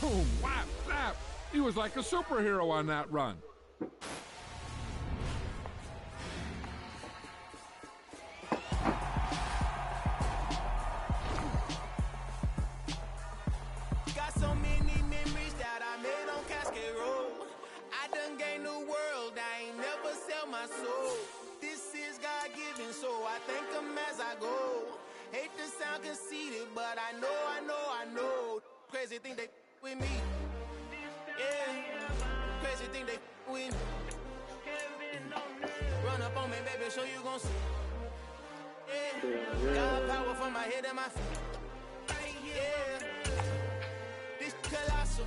Boom, whap, snap. He was like a superhero on that run. Got so many memories that I made on Cascade Road. I done gained the world, I ain't never sell my soul. This is God-given, so I thank him as I go. Hate to sound conceited, but I know. Crazy thing they with me. Yeah, crazy thing they with me. Run up on me, baby, show you gon' see. Yeah, got power from my head and my feet. Yeah, this colossal.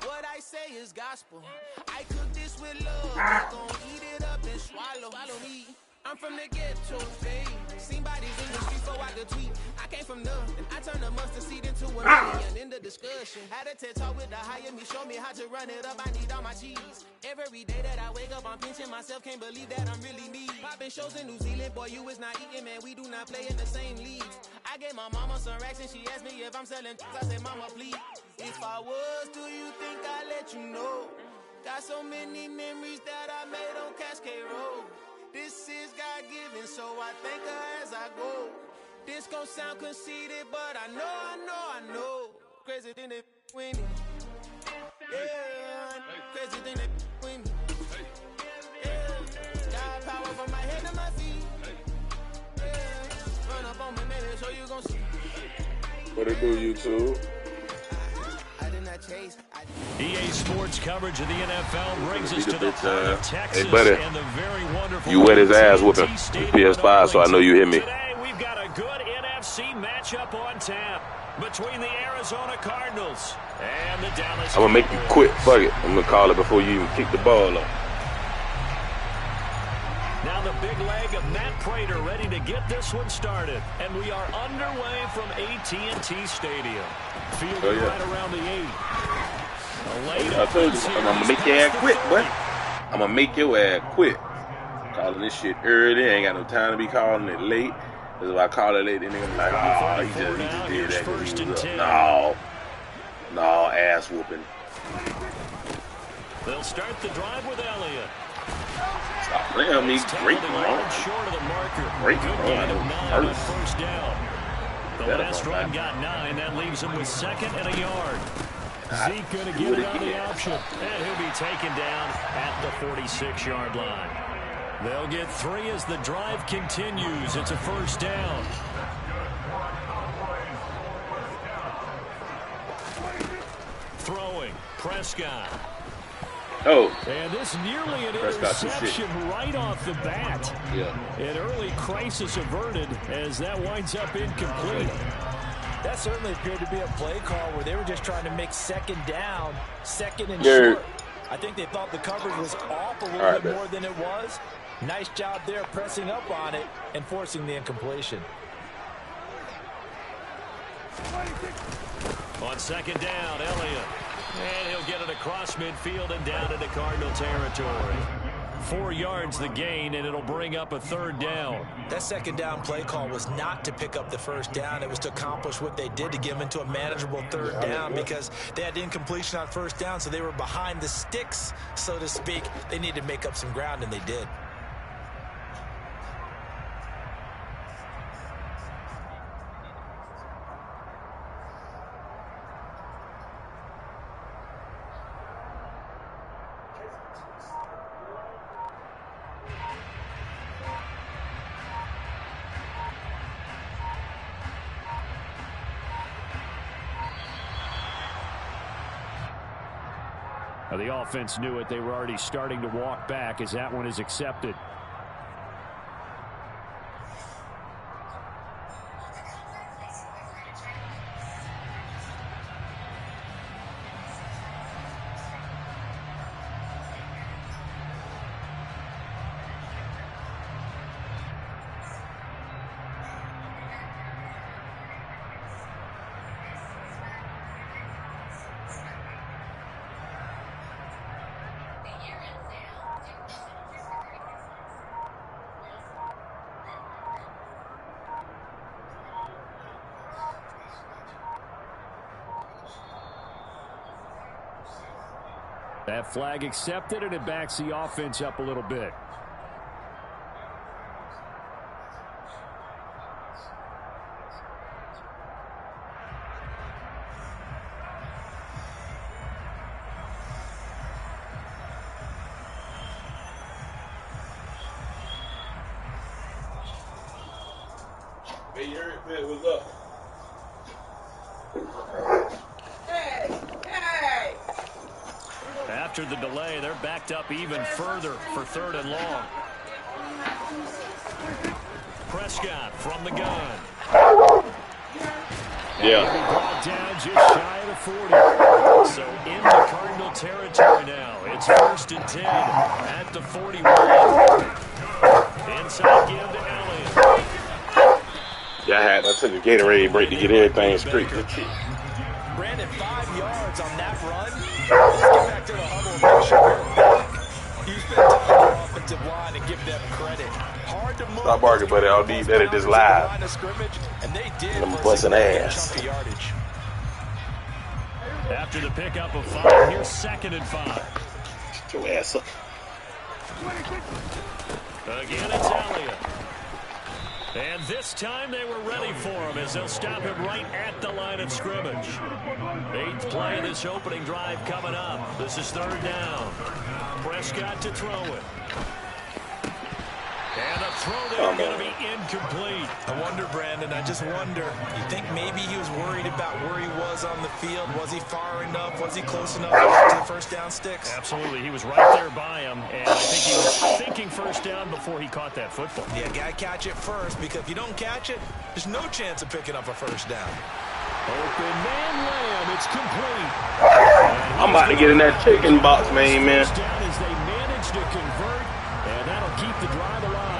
What I say is gospel. I cook this with love. I gon' eat it up and swallow me. I'm from the ghetto, babe. Seen bodies in the streets before I could tweet. I came from nothing. I turned the mustard seed into a million. In the discussion, had a TED talk with the higher me. Show me how to run it up. I need all my cheese. Every day that I wake up, I'm pinching myself. Can't believe that I'm really me. Popping shows in New Zealand, boy, you is not eating, man. We do not play in the same league. I gave my mama some racks and she asked me if I'm selling. I said, mama, please. If I was, do you think I'd let you know? Got so many memories that I made on Cascade Road. This is God-given, so I thank her as I go. This gon' sound conceited, but I know. Crazy thing they with me. Yeah, crazy thing they with me. Yeah, got power from my head to my feet. Yeah, run up on me, maybe, so you gon' see. What it do, YouTube? EA Sports coverage of the NFL brings us to the heart of Texas. Hey, buddy, and the very wonderful you wet his ass whooping. PS5, so I know you hear me. Today we've got a good NFC matchup on tap between the Arizona Cardinals and the Dallas I'm gonna make you quit. Fuck it. I'm gonna call it before you even kick the ball off. Now the big leg of Matt Prater ready to get this one started. And we are underway from AT&T Stadium. Fielded right around the 8. I told you, I'm gonna make your ass quit, boy. I'm gonna make your ass quit. Calling this shit early, ain't got no time to be calling it late. Because if I call it late, then nigga be like, oh, he just did that because he was up. No, ass whooping. They'll start the drive with Elliott. Stop playing me. Great run. Great run. First down. The last run got 9. That leaves him with 2nd and a yard. Zeke going to get it on the option. And he'll be taken down at the 46-yard line. They'll get 3 as the drive continues. It's a first down. Throwing. Prescott. Oh. And this nearly an interception right off the bat. Yeah. An early crisis averted as that winds up incomplete. That certainly appeared to be a play call where they were just trying to make 2nd down, 2nd and short. I think they thought the coverage was off a little bit more than it was. Nice job there pressing up on it and forcing the incompletion. On 2nd down, Elliott. And he'll get it across midfield and down into Cardinal territory. 4 yards the gain, and it'll bring up a 3rd down. That 2nd down play call was not to pick up the 1st down. It was to accomplish what they did to get them into a manageable 3rd down because they had incompletion on 1st down, so they were behind the sticks, so to speak. They needed to make up some ground, and they did. The offense knew it. They were already starting to walk back as that one is accepted. That flag accepted, and it backs the offense up a little bit. Hey, you heard that? What's up? After the delay, they're backed up even further for 3rd and long. Prescott from the gun. Yeah. Brought down just shy of the 40. So into Cardinal territory now. It's 1st and 10 at the 41. Inside give to Elliott. Yeah, I took a Gatorade break to get everything straight. Brandon, 5 yards on that run. Let's get back to the huddle and make sure we're back. You spend time on the offensive line and give them credit. Hard to move. Stop barking, buddy. I'll need edit this live. And they did. I'm busting ass. After the pickup of 5, here's 2nd and 5. Get your ass up. Again, it's Elliott. And this time they were ready for him as they'll stop him right at the line of scrimmage. 8th play of this opening drive coming up. This is 3rd down. Prescott to throw it. And a throw there going to be incomplete. I wonder, Brandon, I just wonder. You think maybe he was worried about where he was on the field? Was he far enough? Was he close enough to the first down sticks? Absolutely. He was right there by him, and I think he was thinking first down before he caught that football. Yeah, got to catch it first, because if you don't catch it, there's no chance of picking up a first down. Open man layup. It's complete. I'm about to get in that chicken box, man. As they manage to convert, and that'll keep the drive alive.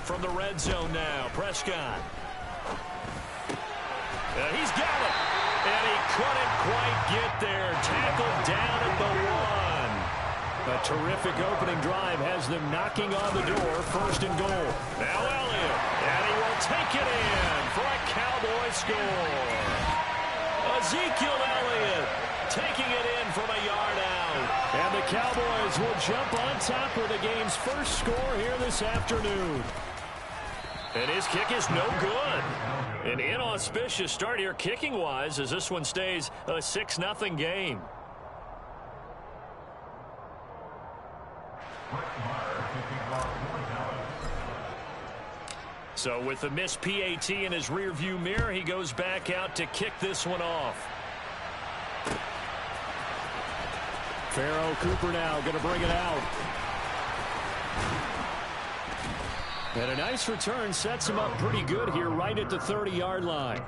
From the red zone now, Prescott. He's got it. And he couldn't quite get there. Tackled down at the 1. A terrific opening drive has them knocking on the door. 1st and goal. Now Elliott. And he will take it in for a Cowboy score. Ezekiel Elliott taking it in from a yard out. And the Cowboys will jump on top with the game's first score here this afternoon. And his kick is no good. An inauspicious start here kicking-wise as this one stays a 6-0 game. So with the missed PAT in his rearview mirror, he goes back out to kick this one off. Pharaoh Cooper now going to bring it out. And a nice return sets him up pretty good here right at the 30-yard line.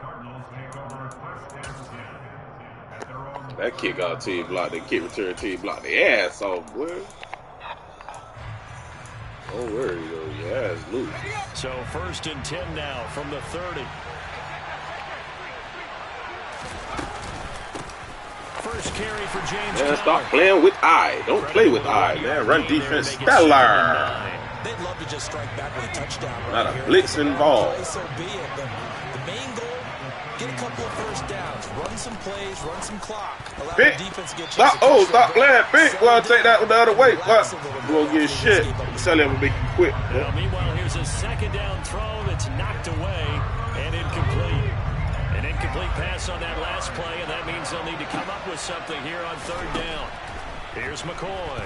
That kick out to you block. That kick return to you block the ass off, boy. Don't worry, though. Your ass loose. So 1st and 10 now from the 30. First carry for James. Man, stop playing with I. Don't play with I, man. Run defense stellar. They'd love to just strike back with a touchdown. Not a blitzing ball. So be it. But the main goal, get a couple of first downs, run some plays, run some clock. Allow the defense to get stop playing big. Well, take that the other way. What? You won't get shit. Sell him and make you quit. Well, meanwhile, here's a 2nd down throw that's knocked away and incomplete. An incomplete pass on that last play, and that means they'll need to come up with something here on 3rd down. Here's McCoy.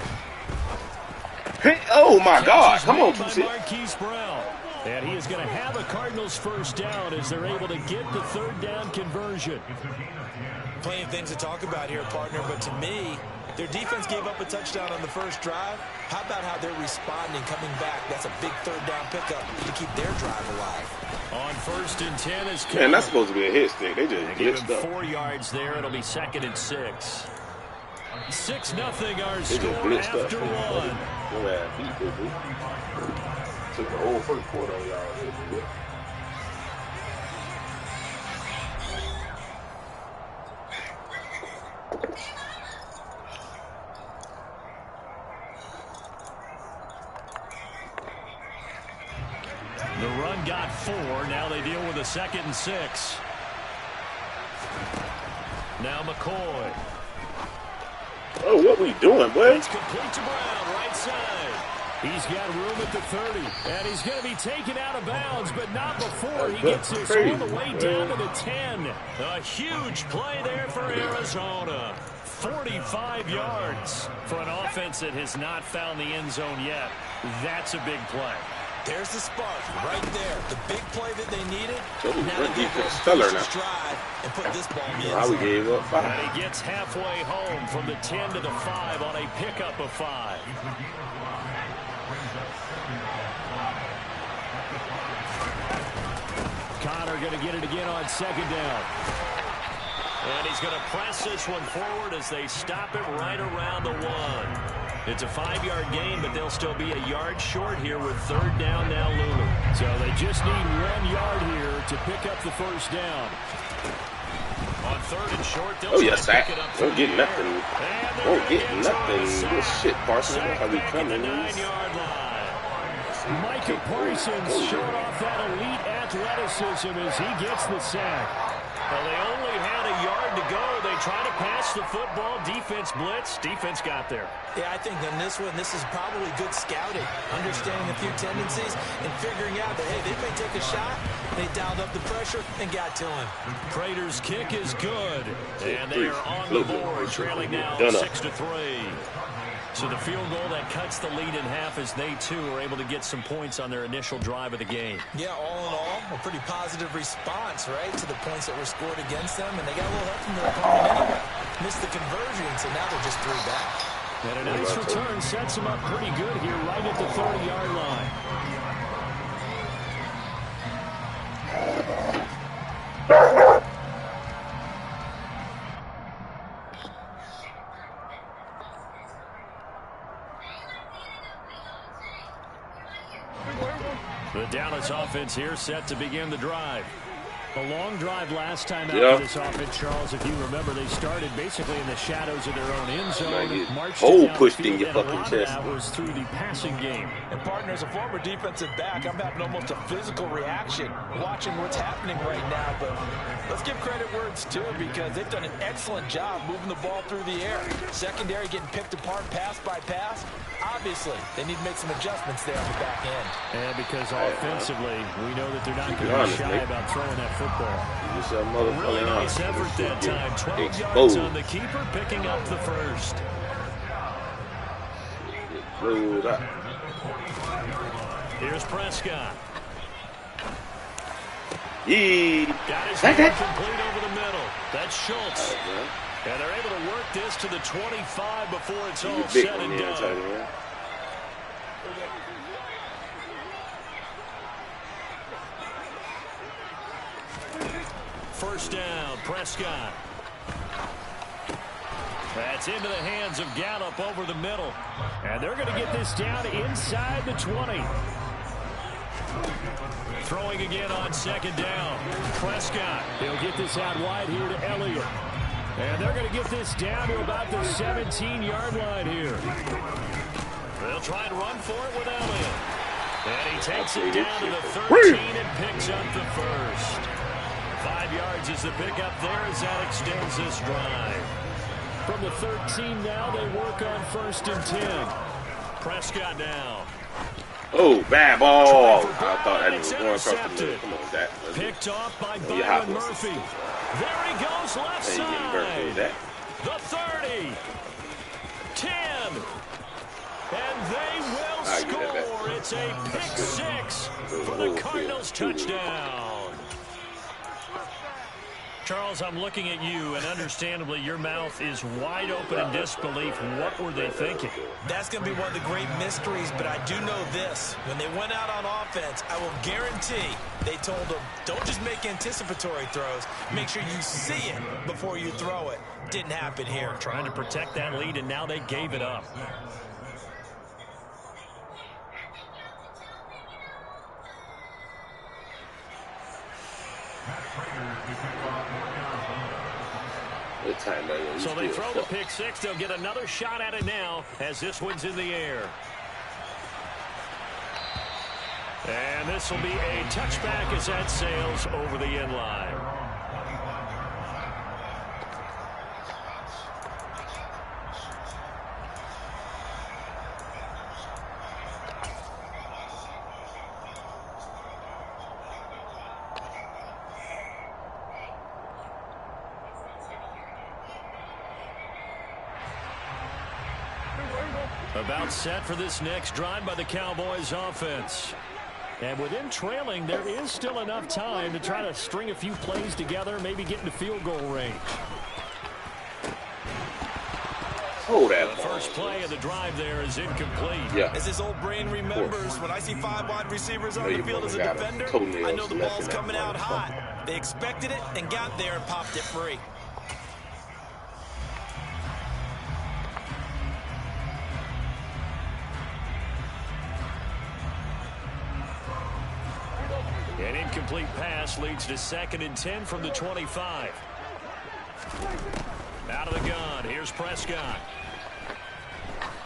Hey, oh, my God. Come on, Marquise Brown. And he is going to have a Cardinals first down as they're able to get the 3rd down conversion. Plenty of things to talk about here, partner, but to me, their defense gave up a touchdown on the first drive. How about how they're responding, coming back? That's a big 3rd down pickup to keep their drive alive. On 1st and 10 is man, that's supposed to be a hit stick. They just glitched up. 4 yards there. It'll be 2nd and 6. 6-0 our score after 1. Took the whole first quarter on y'all. The run got 4. Now they deal with a 2nd and 6. Now McCoy. Oh, what we doing, boy? It's complete to Brown, right side. He's got room at the 30, and he's going to be taken out of bounds, but not before he gets this all the way down to the 10. A huge play there for Arizona. 45 yards for an offense that has not found the end zone yet. That's a big play. There's the spark right there. The big play that they needed. Now they defense stellar now. And put this ball in the end How we gave up 5. And he gets halfway home from the 10 to the 5 on a pickup of 5. Connor going to get it again on second down. And he's going to press this one forward as they stop it right around the 1. It's a 5-yard gain, but they'll still be a yard short here with third down now, Lulu. So they just need 1 yard here to pick up the first down. On third and short, they'll pick it up. Don't get nothing. Won't get nothing. This shit, Parsons. That's how we coming. Micah Parsons showing off that elite athleticism as he gets the sack. Well, they only had a yard to go. They try to pass the football. Defense blitz. Defense got there. Yeah, I think in this one, this is probably good scouting, understanding a few tendencies, and figuring out that, hey, they may take a shot. They dialed up the pressure and got to him. Prater's kick is good, and they are on the board, trailing now 6-3. So the field goal that cuts the lead in half as they, too, are able to get some points on their initial drive of the game. Yeah, all in all, a pretty positive response, right, to the points that were scored against them. And they got a little help from their opponent anyway. Missed the conversion, so now they're just 3 back. And a nice return sets them up pretty good here right at the 30-yard line. The Dallas offense here set to begin the drive. A long drive last time out for this offense, Charles. If you remember, they started basically in the shadows of their own end zone. Hole pushed in your fucking chest. That was through the passing game. And partner, as a former defensive back, I'm having almost a physical reaction watching what's happening right now. But let's give credit where it's due, because they've done an excellent job moving the ball through the air. Secondary getting picked apart pass by pass. Obviously, they need to make some adjustments there on the back end. And because offensively, we know that they're not going to be shy about throwing that football. Really nice effort that time. 12 yards on the keeper, picking up the first. Here's Prescott. Got his hand complete over the middle. That's Schultz. And they're able to work this to the 25 before it's all said and done. First down, Prescott. That's into the hands of Gallup over the middle. And they're going to get this down inside the 20. Throwing again on second down. Prescott. He'll get this out wide here to Elliott. And they're going to get this down to about the 17-yard line here. They'll try and run for it with Elliott. And he takes it down to the 13 and picks up the first. 5 yards is the pickup there as that extends this drive. From the 13 now, they work on first and 10. Prescott now. Oh, bad ball. I thought that was going across the middle. Come on, Dak. Picked off by Byron Murphy. There he goes left side. The 30. 10. And they will score. It's a pick 6 for the Cardinals touchdown. Charles, I'm looking at you, and understandably, your mouth is wide open in disbelief. What were they thinking? That's going to be one of the great mysteries, but I do know this. When they went out on offense, I will guarantee they told them, don't just make anticipatory throws. Make sure you see it before you throw it. Didn't happen here. Trying to protect that lead, and now they gave it up. So they throw the pick 6. They'll get another shot at it now as this one's in the air. And this will be a touchback as that sails over the end line. About set for this next drive by the Cowboys offense. And with them trailing, there is still enough time to try to string a few plays together, maybe get into field goal range. Oh, that the first play of the drive there is incomplete. Yeah. As his old brain remembers, when I see 5 wide receivers on the field as a defender, I know the ball's coming out hot. They expected it and got there and popped it free. An incomplete pass leads to 2nd and 10 from the 25. Out of the gun, here's Prescott.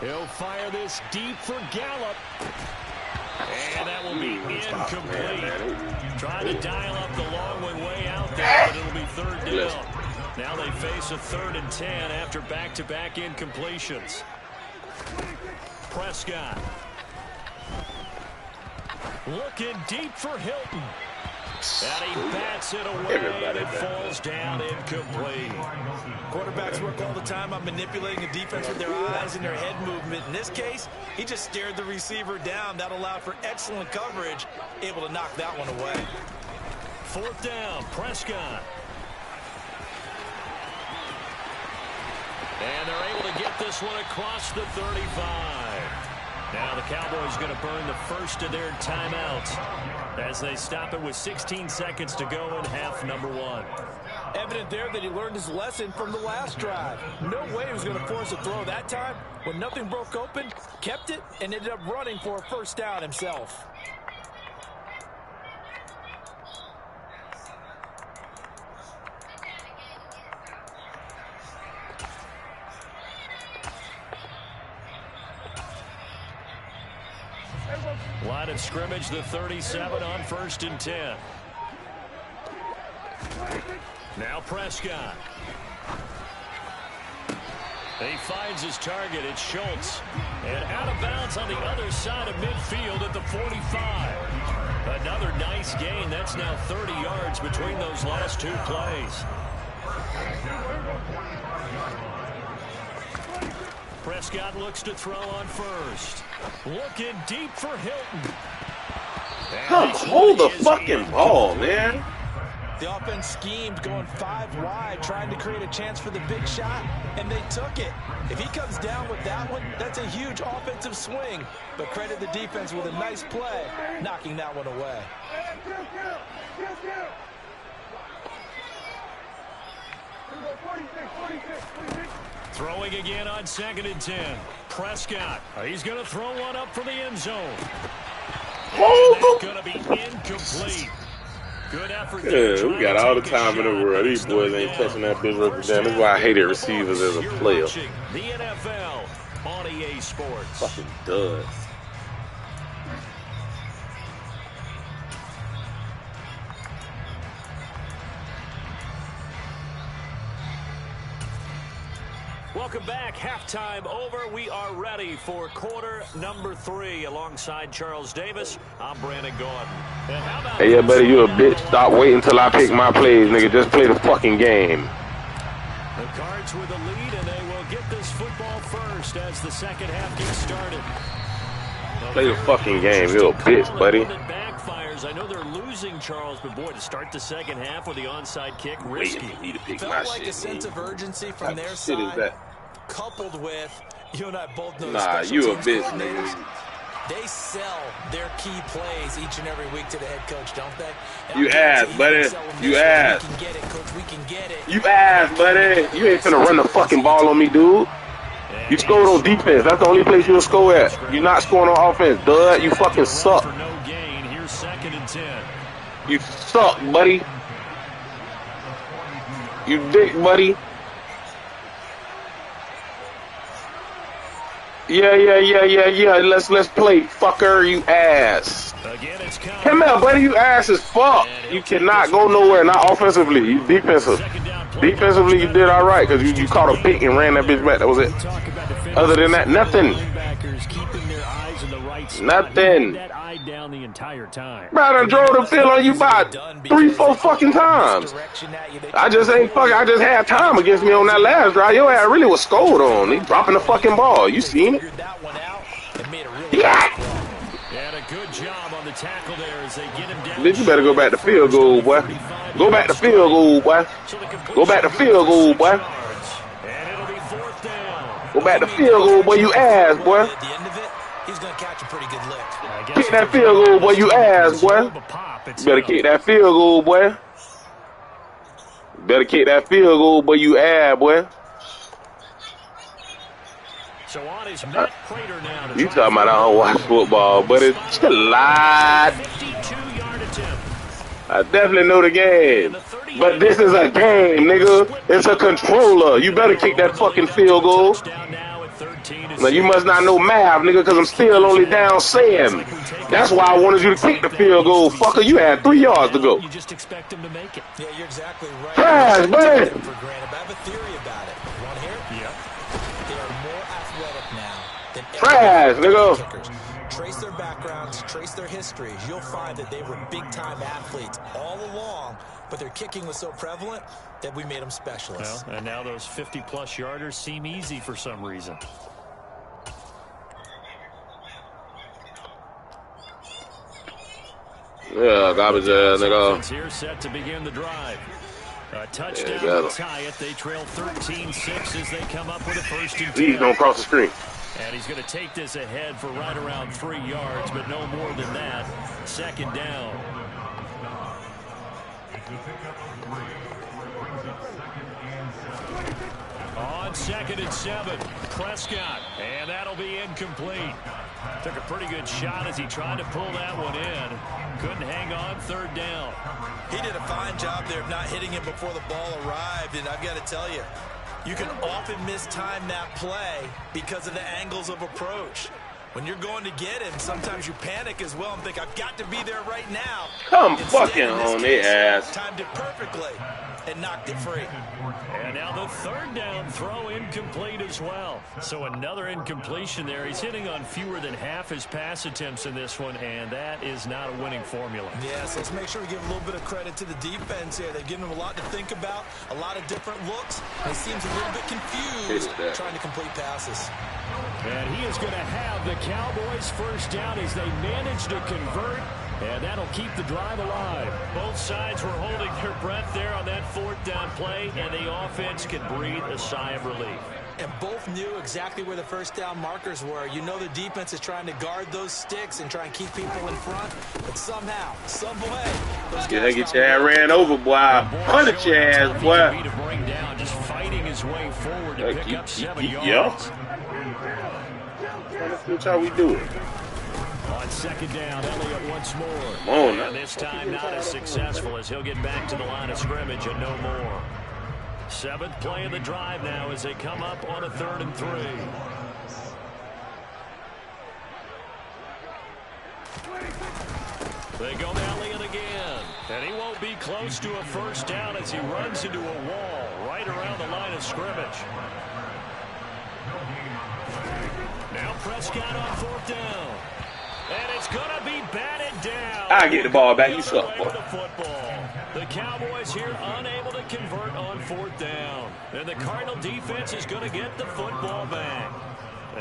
He'll fire this deep for Gallup. And that will be incomplete. Trying to dial up the long one way out there, but it'll be 3rd down. Now they face a 3rd and 10 after back-to-back incompletions. Prescott. Looking deep for Hilton. And he bats it away and it falls down incomplete. Quarterbacks work all the time on manipulating a defense with their eyes and their head movement. In this case, he just stared the receiver down. That allowed for excellent coverage, able to knock that one away. 4th down, Prescott. And they're able to get this one across the 35. Now the Cowboys going to burn the first of their timeouts as they stop it with 16 seconds to go in half number 1. Evident there that he learned his lesson from the last drive. No way he was going to force a throw that time. When nothing broke open, kept it, and ended up running for a 1st down himself. Line of scrimmage, the 37 on 1st and 10. Now Prescott. He finds his target. It's Schultz. And out of bounds on the other side of midfield at the 45. Another nice gain. That's now 30 yards between those last 2 plays. Prescott looks to throw on 1st. Looking deep for Hilton. Come hold the fucking ball, man. The offense schemed going 5 wide, trying to create a chance for the big shot, and they took it. If he comes down with that one, that's a huge offensive swing. But credit the defense with a nice play, knocking that one away. Throwing again on 2nd and 10. Prescott. He's going to throw one up for the end zone. That's going to be incomplete. Good effort. Yeah, we got all the time in the world. These boys ain't touching that bitch up and down. That's why I hated receivers as a player. The NFL on EA Sports. Fucking does. Welcome back. Halftime over. We are ready for quarter number 3 alongside Charles Davis. I'm Brandon Gordon. Hey, yeah, buddy, you a bitch. Stop waiting until I pick my plays, nigga. Just play the fucking game. The Cards with the lead, and they will get this football first as the second half gets started. Play the fucking game. You a bitch, buddy. Backfires. I know they're losing, Charles, but boy, to start the second half with the onside kick, risky. Need to pick Felt my like shit, a sense man. of urgency from their Shit is side, that? coupled with, you and I both know, Nah, special you a teams bitch, coordinators. nigga. They sell their key plays each and every week to the head coach, don't they? You ass, buddy. You ass. We can get it, coach. We can get it. You ass, buddy. You ain't finna run the fucking ball on me, dude. You scored on defense. That's the only place you'll score at. You're not scoring on offense, dud. You fucking suck. For no gain. Here's 2nd and 10. You suck, buddy. You dick, buddy. Yeah. Let's play, fucker. You ass. Again, it's Come here, buddy. You ass as fuck. You cannot go nowhere. Not offensively. You defensive. Defensively, you did all right because you caught a pick and ran that bitch back. That was it. Other than that, nothing. Nothing. Bro, I done drove the field on you about 3-4 fucking times. I just ain't fucking. I just had time against me on that last drive. Your ass really was scored on. He dropping the fucking ball. You seen it? good job on the tackle there as they get him down. Bitch, you better go back to field goal, boy. Go back to field goal, boy. Go back to field goal, boy. And it'll be 4th down. Go back to field goal, boy, you ass, boy. At the end of it, he's going to catch a pretty good lick. Kick that field goal, boy, you ass, boy. You better kick that field goal, boy. You better kick that field goal, boy, you ass, boy. So on is Matt Prater now. You talking about I don't watch football, but it's a lot. 52-yard attempt. I definitely know the game. But this is a game, nigga. It's a controller. You better kick that fucking field goal. Now, you must not know math, nigga, because I'm still only down 7. That's why I wanted you to kick the field goal. Fucker, you had 3 yards to go. You just expect him to make it. Yeah, you're exactly right. Trash, buddy. For granted. I have a theory about it. You want to hear it? Yep. They are more athletic now than Trash, nigga. kickers. Trace their backgrounds, trace their histories. You'll find that they were big-time athletes all along, but their kicking was so prevalent that we made them specialists. Well, and now those 50-plus yarders seem easy for some reason. Yeah, garbage ass, nigga. Here set to begin the drive. A touchdown to tie it. They trail 13-6 as they come up with a 1st and 10. Please don't cross the screen. And he's going to take this ahead for right around 3 yards, but no more than that. 2nd down. On 2nd and 7, Prescott, and that'll be incomplete. Took a pretty good shot as he tried to pull that one in. Couldn't hang on. 3rd down. He did a fine job there of not hitting him before the ball arrived, and I've got to tell you, you can often mistime that play because of the angles of approach. When you're going to get him, sometimes you panic as well and think, I've got to be there right now. Come fucking on their ass. Timed it perfectly and knocked it free. And now the 3rd down throw incomplete as well. So another incompletion there. He's hitting on fewer than half his pass attempts in this one, and that is not a winning formula. Yes, let's make sure we give a little bit of credit to the defense here. They've given him a lot to think about, a lot of different looks. He seems a little bit confused trying to complete passes. And he is going to have the Cowboys 1st down as they manage to convert, and that'll keep the drive alive. Both sides were holding their breath there on that 4th down play, and the offense could breathe a sigh of relief. And both knew exactly where the 1st down markers were. You know the defense is trying to guard those sticks and try and keep people in front, but somehow, some way, those guys get your ass ran over, boy. Punch your ass, boy. To bring down, just fighting his way forward to pick up 7 yards. Yup. That's how we do it. On 2nd down, Elliott once more. Come on now. And this time not as successful as he'll get back to the line of scrimmage and no more. 7th play of the drive now as they come up on a 3rd and 3. They go to Elliott again. And he won't be close to a 1st down as he runs into a wall right around the line of scrimmage. Now Prescott on 4th down. And it's going to be batted down. I get the ball back. You suck, boy. The Cowboys here unable to convert on 4th down. And the Cardinal defense is going to get the football back.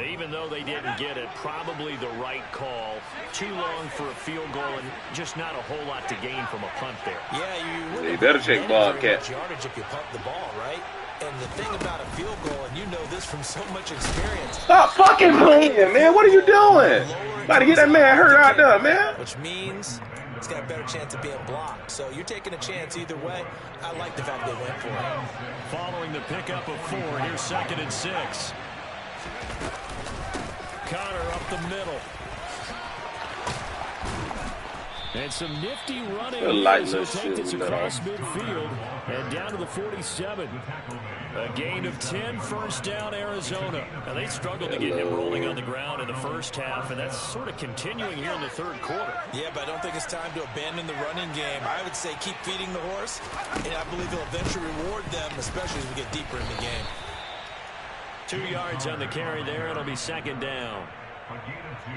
Even though they didn't get it, probably the right call. Too long for a field goal and just not a whole lot to gain from a punt there. Yeah, you better check Bobcat. Yardage if you punt the ball, right? And the thing about a field goal, and you know this from so much experience. Stop fucking playing, man. What are you doing? About to get that man hurt out there, man. Which means it's got a better chance of being blocked. So you're taking a chance either way. I like the fact they went for it. Following the pickup of 4, here's 2nd and 6. Connor up the middle. And some nifty running as they take this across midfield and down to the 47. A gain of 10, 1st down, Arizona. Now, they struggled to get him rolling on the ground in the 1st half, and that's sort of continuing here in the 3rd quarter. Yeah, but I don't think it's time to abandon the running game. I would say keep feeding the horse, and I believe he'll eventually reward them, especially as we get deeper in the game. 2 yards on the carry there. It'll be 2nd down. A gain of 2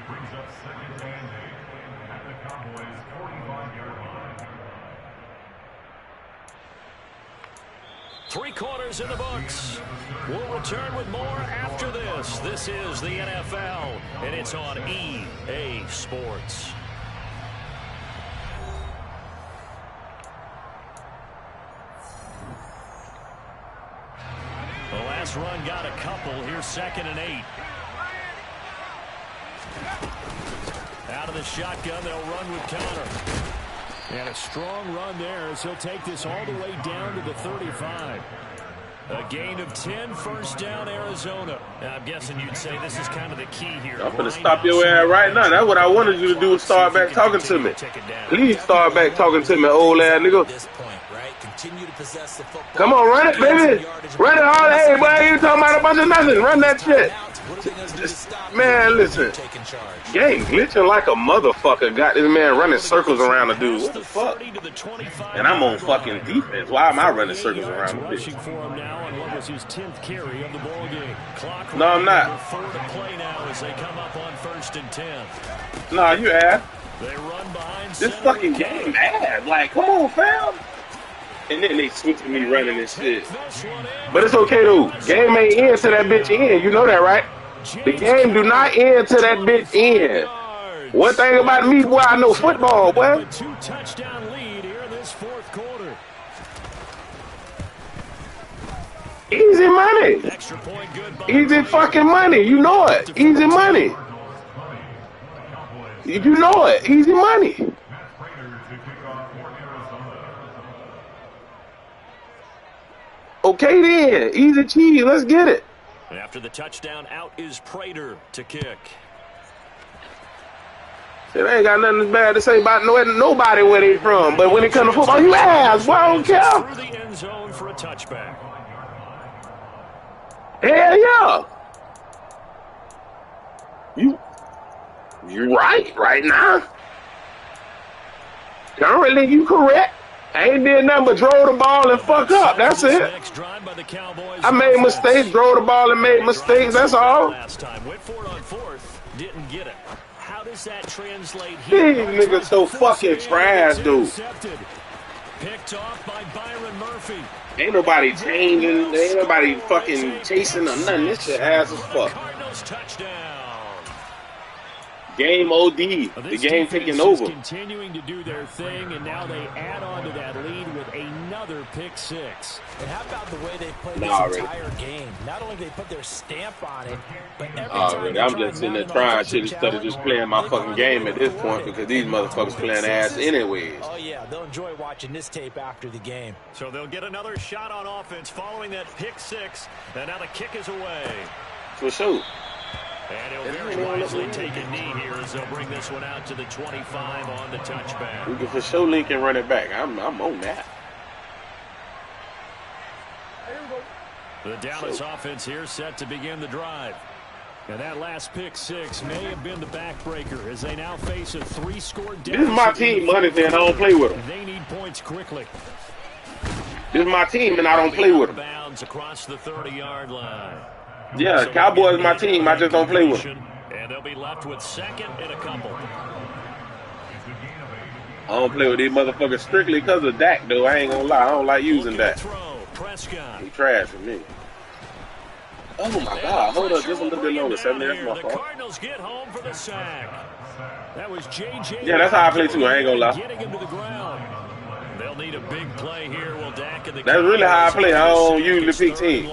brings up 2nd and 8 at the Cowboys' 45-yard line. 3 quarters in the books. We'll return with more after this. This is the NFL, and it's on EA Sports. The last run got a couple. Here's 2nd and 8. Out of the shotgun, they'll run with Connor. And a strong run there as he'll take this all the way down to the 35. A gain of 10, first down, Arizona. I'm guessing you'd say this is kind of the key here. I'm going to stop your ass right now. That's what I wanted you to do, start back talking to me. Please start back talking to me, old ass nigga. Come on, run it, baby. Run it all. Hey, boy, you talking about a bunch of nothing. Run that shit. Man, listen. Game glitching like a motherfucker. Got this man running circles around the dude. What the fuck? And I'm on fucking defense. Why am I running circles around the bitch? No, I'm not. No, you ass. This fucking game ass. Like, come on, fam. And then they switching me running and shit. But it's okay though. Game ain't end to that bitch end. You know that, right? The game do not end to that bitch end. One thing about me, boy, I know football, boy. 2-touchdown lead here in this 4th quarter. Easy money. Easy fucking money. You know it. Easy money. You know it. Easy money. Okay then, easy cheese, let's get it. After the touchdown, out is Prater to kick. It ain't got nothing bad to say about nobody where they from, but when it comes to football, you ass, boy, I don't care. Through the end zone for a touchback. Hell yeah. You right now. Currently, you correct. I ain't did nothing but throw the ball and fuck up. That's it. I made mistakes, throw the ball and made mistakes. That's all. Last time went for it on 4th, didn't get it. How does that translate here? These niggas so fucking trash, dude. Picked off by Byron Murphy. Ain't nobody changing. Ain't nobody fucking chasing or nothing. This shit ass as fuck. Cardinals touchdown. Game OD. The game taking over. Continuing to do their thing, and now they add on to that lead with another pick 6. And how about the way they played this entire game? Not only did they put their stamp on it, but every time I'm just sitting there trying shit instead of just playing my fucking game at this point because these motherfuckers playing ass anyways. Oh yeah, they'll enjoy watching this tape after the game. So they'll get another shot on offense following that pick 6, and now the kick is away. For sure. And he'll very wisely take a knee here as they'll bring this one out to the 25 on the touchback. We can for sure link and run it back. I'm on that. The Dallas offense here set to begin the drive. And that last pick 6 may have been the backbreaker as they now face a 3-score deficit. This is my team, money, and I don't play with them. They need points quickly. This is my team, and I don't play with them. Bounds across the 30-yard line. Yeah, so Cowboys my team. I just don't play with them. And they'll be left with 2nd and a couple. I don't play with these motherfuckers strictly because of Dak, though. I ain't gonna lie. I don't like using Dak. He trash for me. Oh my God! Hold up, just a little bit longer. 70. That's my fault. The Cardinals get home for the sack. That was JJ. Yeah, that's how I play too. I ain't gonna lie. Getting him to the ground. They'll need a big play here. Will Dak and the That's really how I play. I don't usually pick team.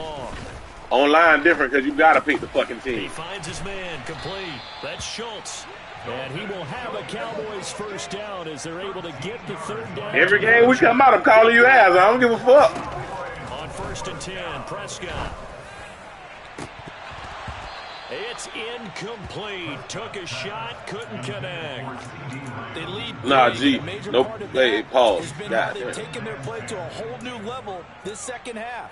Online different because you gotta pick the fucking team. He finds his man complete. That's Schultz. And he will have a Cowboys first down as they're able to get the 3rd down. Every game we come out, I'm calling you ass. I don't give a fuck. On 1st and 10, Prescott. It's incomplete. Took a shot, couldn't connect. They lead. Nah, G. Nope. Hey, pause. They've taken their play to a whole new level this second half.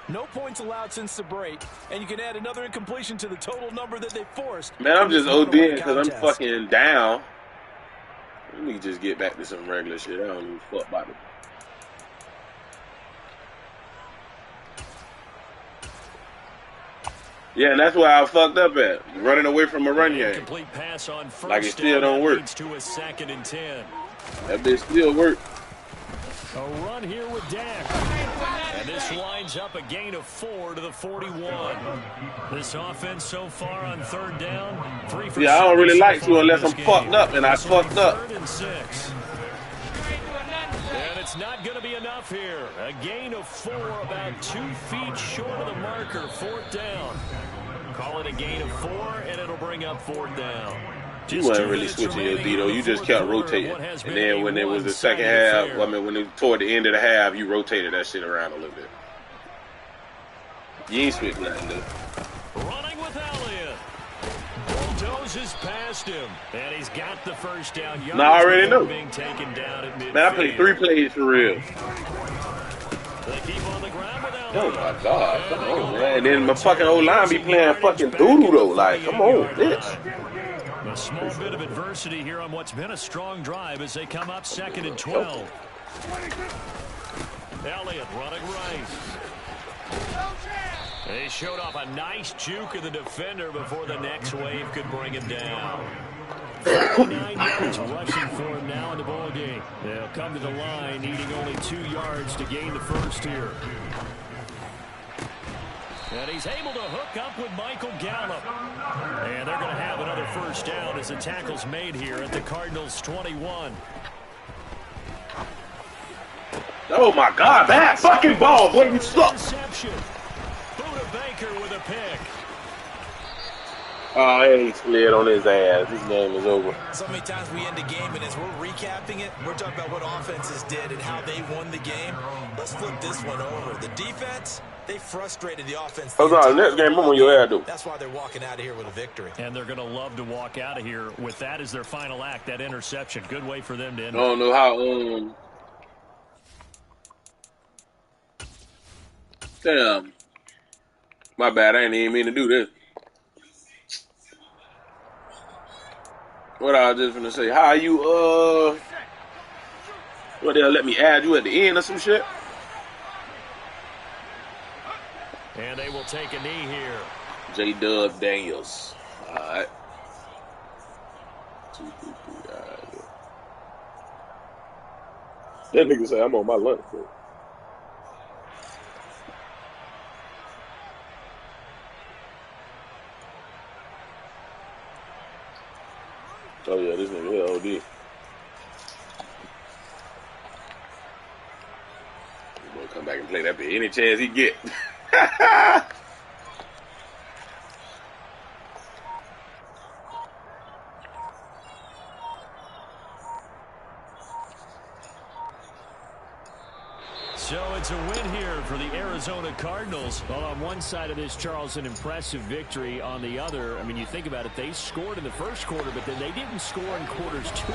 No points allowed since the break, and you can add another incompletion to the total number that they forced. Man, I'm just ODing because I'm fucking down. Let me just get back to some regular shit. I don't give a fuck about it. Yeah, and that's why I fucked up at. Running away from a run game. Complete pass on first like it still don't work. To a 2nd and 10. That bitch still work. A run here with Dak. And this winds up a gain of 4 to the 41. This offense so far on third down, 3 for 7. Yeah, I don't really so like to far unless in I'm this fucked game. up, and I This will be fucked up. 3rd and 6. And it's not going to be enough here. A gain of 4, about 2 feet short of the marker, 4th down. Call it a gain of 4, and it'll bring up 4th down. You wasn't really switching your D, though. You just kept rotating. And then when it was the second half, I mean, when it was toward the end of the half, you rotated that shit around a little bit. You ain't switching nothing, though. Running with Elliott. Bulldozes past him. And he's got the first down. No, I already know. Being taken down at midfield. Man, I played 3 plays for real. They keep on the ground with Elliott. Oh, my God. Come on, man. And then my fucking old line be playing fucking doo-doo, though. Like, come on, bitch. A small bit of adversity here on what's been a strong drive as they come up 2nd and 12. Elliott running right. They showed off a nice juke of the defender before the next wave could bring him down. 9 yards rushing for him now in the ball game. They'll come to the line needing only 2 yards to gain the first here. And he's able to hook up with Michael Gallup. And they're going to have another first down as the tackle's made here at the Cardinals' 21. Oh, my God. That fucking ball, boy. You suck. Interception. Buda Baker with a pick. Oh, he slid on his ass. This game is over. So many times we end a game, and as we're recapping it, we're talking about what offenses did and how they won the game. Let's flip this one over. The defense, they frustrated the offense. Hold on, next game, I'm on your ass, dude. That's why they're walking out of here with a victory. And they're going to love to walk out of here with that as their final act, that interception. Good way for them to end. I don't know how, damn. My bad, I ain't even mean to do this. What I was just gonna say, how you, what, they'll let me add you at the end or some shit? And they will take a knee here. J-Dub Daniels. All right. 2, 3, 3. All right. That nigga say I'm on my lunch, bro. Oh, yeah, this nigga here, OD. He's gonna come back and play that bit any chance he get. So it's a win here for the Arizona Cardinals. Well, on one side of this, Charles, an impressive victory. On the other, I mean, you think about it, they scored in the first quarter, but then they didn't score in quarters 2,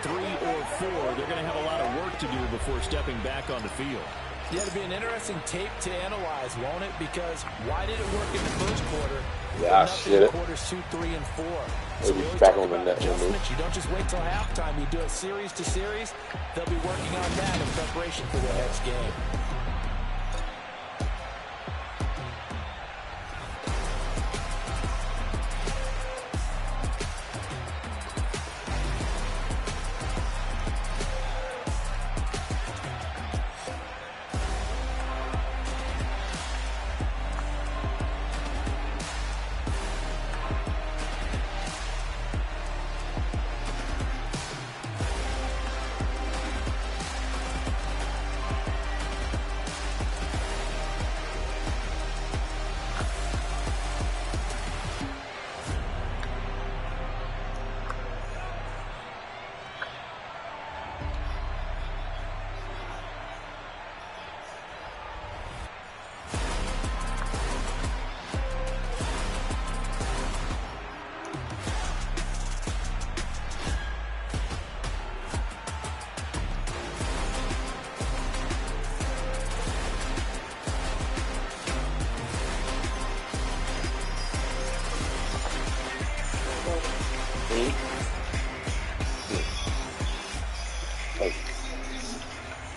3, or 4. They're going to have a lot of work to do before stepping back on the field. Yeah, it'll be an interesting tape to analyze, won't it? Because why did it work in the first quarter? Yeah, shit it. Quarters 2, 3, and 4. So we back on the net. You don't just wait till halftime. You do it series to series. They'll be working on that in preparation for their next game.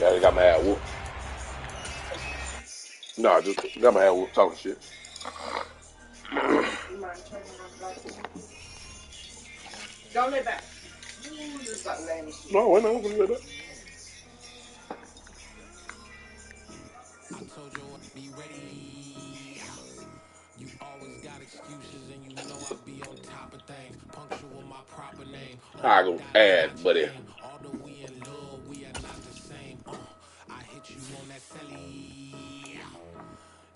Yeah, I got my ass whooped. No, I just got my ass whooped talking shit. Don't lay back. No, wait, no, I'm gonna lay back. I go add, buddy.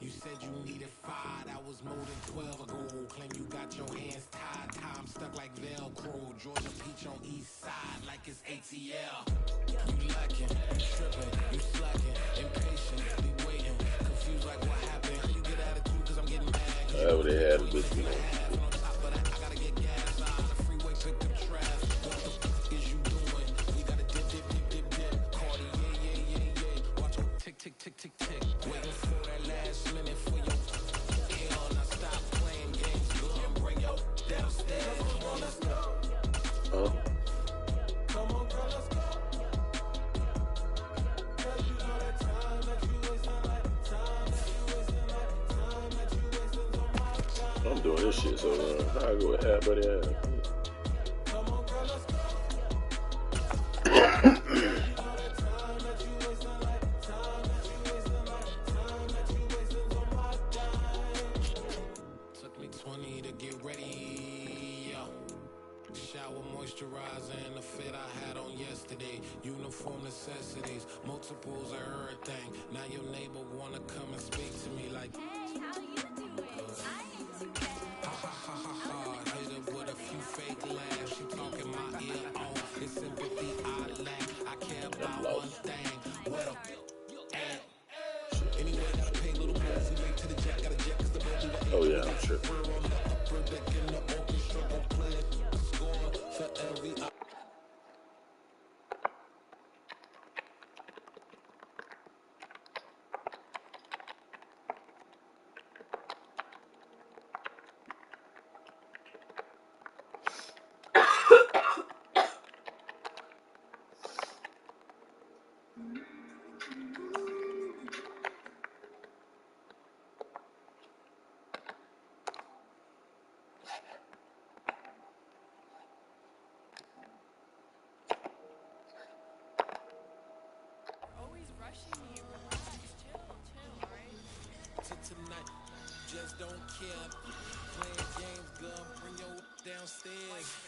You said you needed 5, that was more than 12 ago. Claim you got your hands tied, time stuck like Velcro. Georgia Peach on east side like it's ATL. You lacking, you tripping, you slacking, impatient, be waiting, confused like what happened. You get attitude cause I'm getting mad. Oh, they had a good deal. I gotta get gas out of the freeway, pick up trash. What the fuck is you doing? We gotta dip. Cardi, yeah. Watch your tick. Waiting for that last minute for your hell. Now stop playing games, girl, and bring your downstairs. Come on, let's go. Come on, girl, let's go. Cause you know that time that you wasting, like time that you wasting on my time. I'm doing this shit, so I go with half, buddy. Come on, girl, let's go. Took me 20 to get ready. Shower moisturizer and the fit I had on yesterday. Uniform necessities, multiples of everything. Now your neighbor wanna come and speak to me like, Hey, how you doing? I ain't too bad. ha. Hit her with a few fake laughs. She talking my ear off. It's sympathy I lack. I care about one thing. What a anyway, gotta pay a little more. See, wait till the jack got a jet 'cause the boat do the Oh yeah, I'm tripping. on the upper deck in the orchestra gon' play it. Score for every Always rushing me. Relax. Chill, alright? to tonight. Just don't care. Playing games, girl. Bring your downstairs.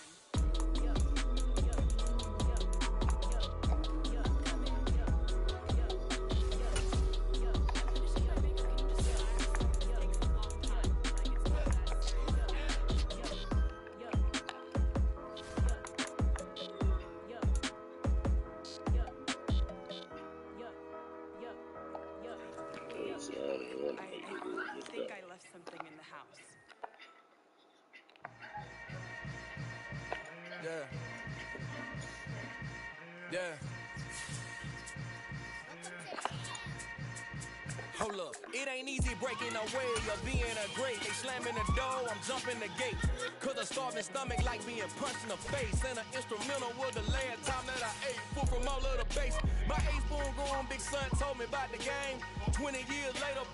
I think I left something in the house. Yeah. Hold up, it ain't easy breaking away or being a great. They slamming the door, I'm jumping the gate. Cause a starving stomach like being punched in the face. And an instrumental was the last time that I ate food from all of the base. My A-spoon going, big son told me about the game. 20 years later,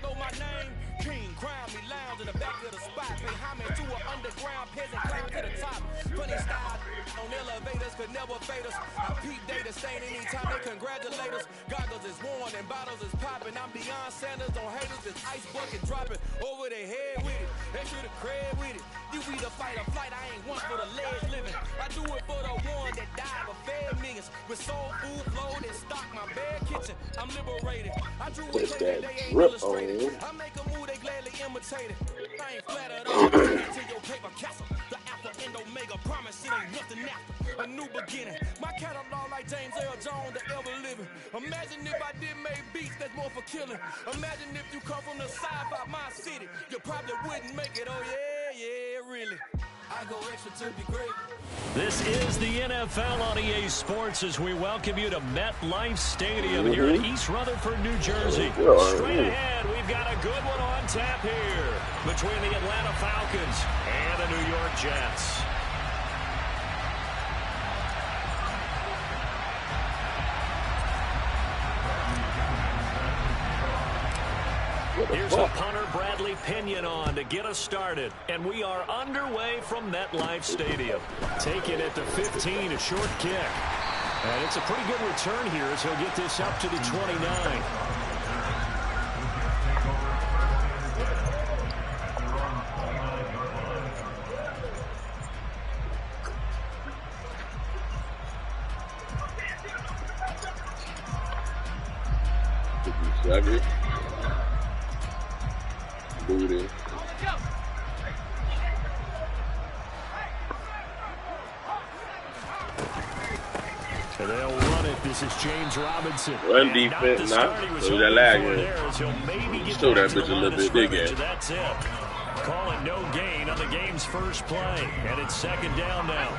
know my name. King, crown me, lounge in the back of the spot. Pay homage to an underground peasant, climb to the top. Funny style on elevators could never fade us. I peep data stain anytime they congratulate us. Goggles is worn and bottles is popping. I'm beyond Sanders on haters, this ice bucket dropping over their head with it. They should have cred with it. You either fight or flight, I ain't one for the ledge living. I do it for the one that died but fed millions. With soul food, flowed and stock my bare kitchen. I'm liberated. I drew a play that they ain't illustrated. I make a move, they gladly imitate it. I ain't flattered up to your paper castle. The Alpha and Omega promise it ain't nothing after. A new beginning. My catalog like James L. Jones, the ever living. Imagine if I did make beats that's more for killing. Imagine if you come from the side by my city. You probably wouldn't make it. Oh yeah, really. I go extra to be great. This is the NFL on EA Sports as we welcome you to MetLife Stadium here in East Rutherford, New Jersey. Straight ahead, we've got a good one on tap here between the Atlanta Falcons and the New York Jets. Here's the punter, Bradley Pinion, on to get us started. And we are underway from MetLife Stadium. Taking it to 15, a short kick. And it's a pretty good return here as he'll get this up to the 29. 57. Booty. And they'll run it. This is James Robinson. Run defense, nah. So that lag here. Show that bitch a little bit big at. That's it. Call it no gain on the game's first play. And it's second down now.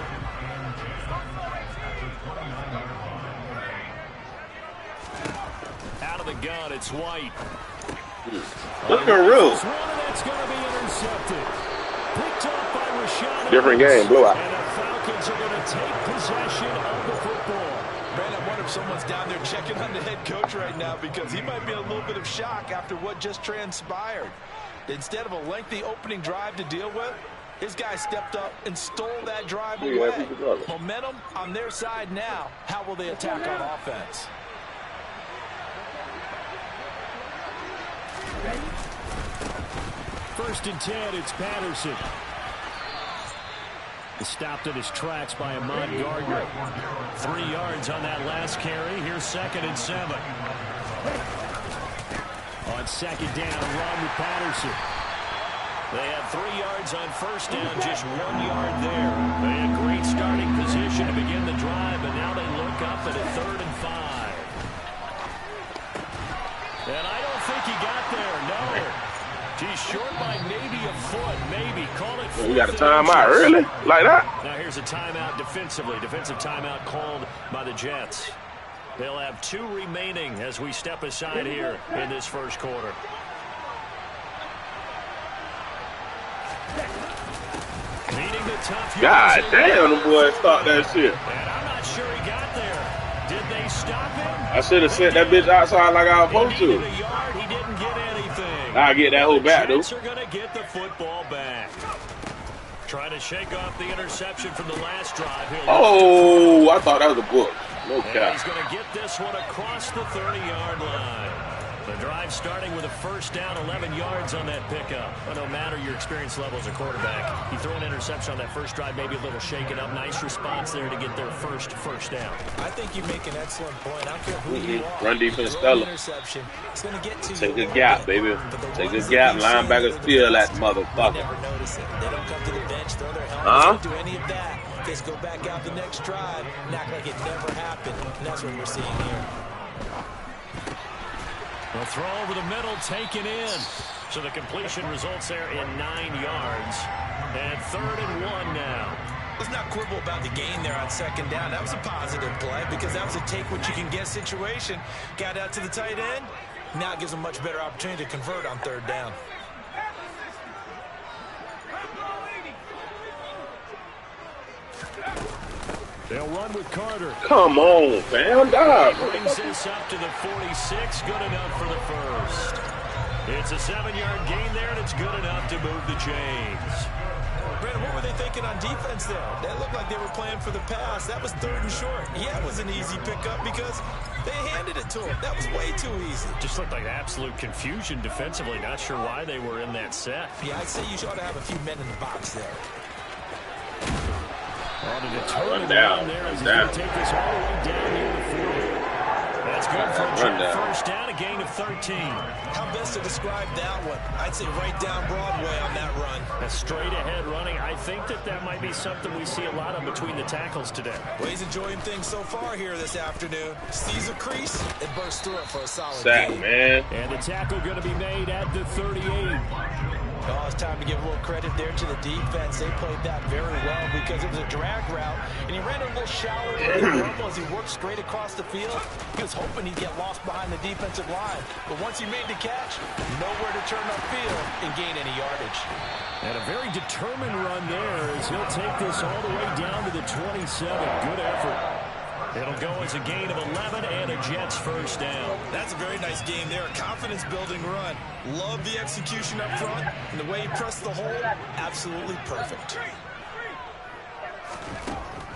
Out of the gun, it's White. Look at Rose. That's going to be intercepted. Picked up by Rashad. Different game, blowout. And the Falcons are going to take possession of the football. Man, I wonder if someone's down there checking on the head coach right now because he might be in a little bit of shock after what just transpired. Instead of a lengthy opening drive to deal with, his guy stepped up and stole that drive away. Momentum on their side now. How will they attack on offense? First and 10, it's Patterson. Stopped in his tracks by Ahmad Gardner. 3 yards on that last carry. Here's second and 7. On second down, run with Patterson. They had 3 yards on first down, just 1 yard there. They had great starting position to begin the drive, but now they look up at a 3rd and 5. And I don't think he got there, no. He's short by maybe a foot, maybe. Call it. We got a timeout early, like that. Now here's a timeout defensively. Defensive timeout called by the Jets. They'll have 2 remaining as we step aside here in this first quarter. Meeting the tough. God damn, the boy stopped that shit. And I'm not sure he got there. Did they stop him? I should have sent that bitch outside like I was supposed to. He didn't get anything. I'll get that whole back, though. The Jets are going to get the football back. Trying to shake off the interception from the last drive. Oh, I thought that was a book. No cap. He's going to get this one across the 30-yard line. The drive starting with a first down, 11 yards on that pickup. But no matter your experience level as a quarterback, you throw an interception on that first drive, maybe a little shaken up. Nice response there to get their first down. I think you make an excellent point. I don't care who you are. Run defense, stellar. It's going to get to Take a gap, baby. Take a gap. Linebackers steal that motherfucker. Never notice it. They don't come to the bench, throw their helmets, don't do any of that. Just go back out the next drive and act like it never happened. And that's what we're seeing here. The throw over the middle, taken in. So the completion results there in 9 yards. And 3rd and 1 now. Let's not quibble about the gain there on second down. That was a positive play because that was a take-what-you-can-get situation. Got out to the tight end. Now it gives them a much better opportunity to convert on 3rd down. They'll run with Carter. Come on, fam. Dog. Brings this up to the 46. Good enough for the first. It's a 7-yard gain there, and it's good enough to move the chains. Brandon, what were they thinking on defense there? That looked like they were playing for the pass. That was 3rd and short. Yeah, it was an easy pickup because they handed it to him. That was way too easy. Just looked like absolute confusion defensively. Not sure why they were in that set. Yeah, I'd say you ought to have a few men in the box there. Run down. Take this all the way down near the 40. That's good for a first down, a gain of 13. How best to describe that one? I'd say right down Broadway on that run. A straight ahead running. I think that might be something we see a lot of between the tackles today. Well, he's enjoying things so far here this afternoon. Sees a crease and bursts through it for a solid sack, gain. Man. And the tackle going to be made at the 38. Oh, it's time to give a little credit there to the defense. They played that very well because it was a drag route, and he ran a little shallower than normal as he worked straight across the field. He was hoping he'd get lost behind the defensive line, but once he made the catch, nowhere to turn upfield and gain any yardage. And a very determined run there as he'll take this all the way down to the 27. Good effort. It'll go as a gain of 11 and a Jets first down. That's a very nice game there. A confidence-building run. Love the execution up front. And the way he pressed the hole, absolutely perfect.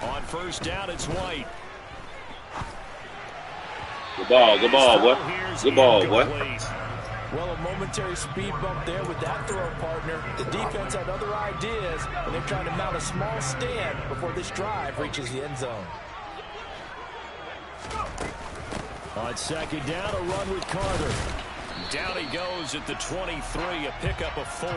On first down, it's White. Good ball, boy. Good ball, boy. Well, a momentary speed bump there with that throw partner. The defense had other ideas, and they're trying to mount a small stand before this drive reaches the end zone. On second down, a run with Carter. Down he goes at the 23, a pickup of 4.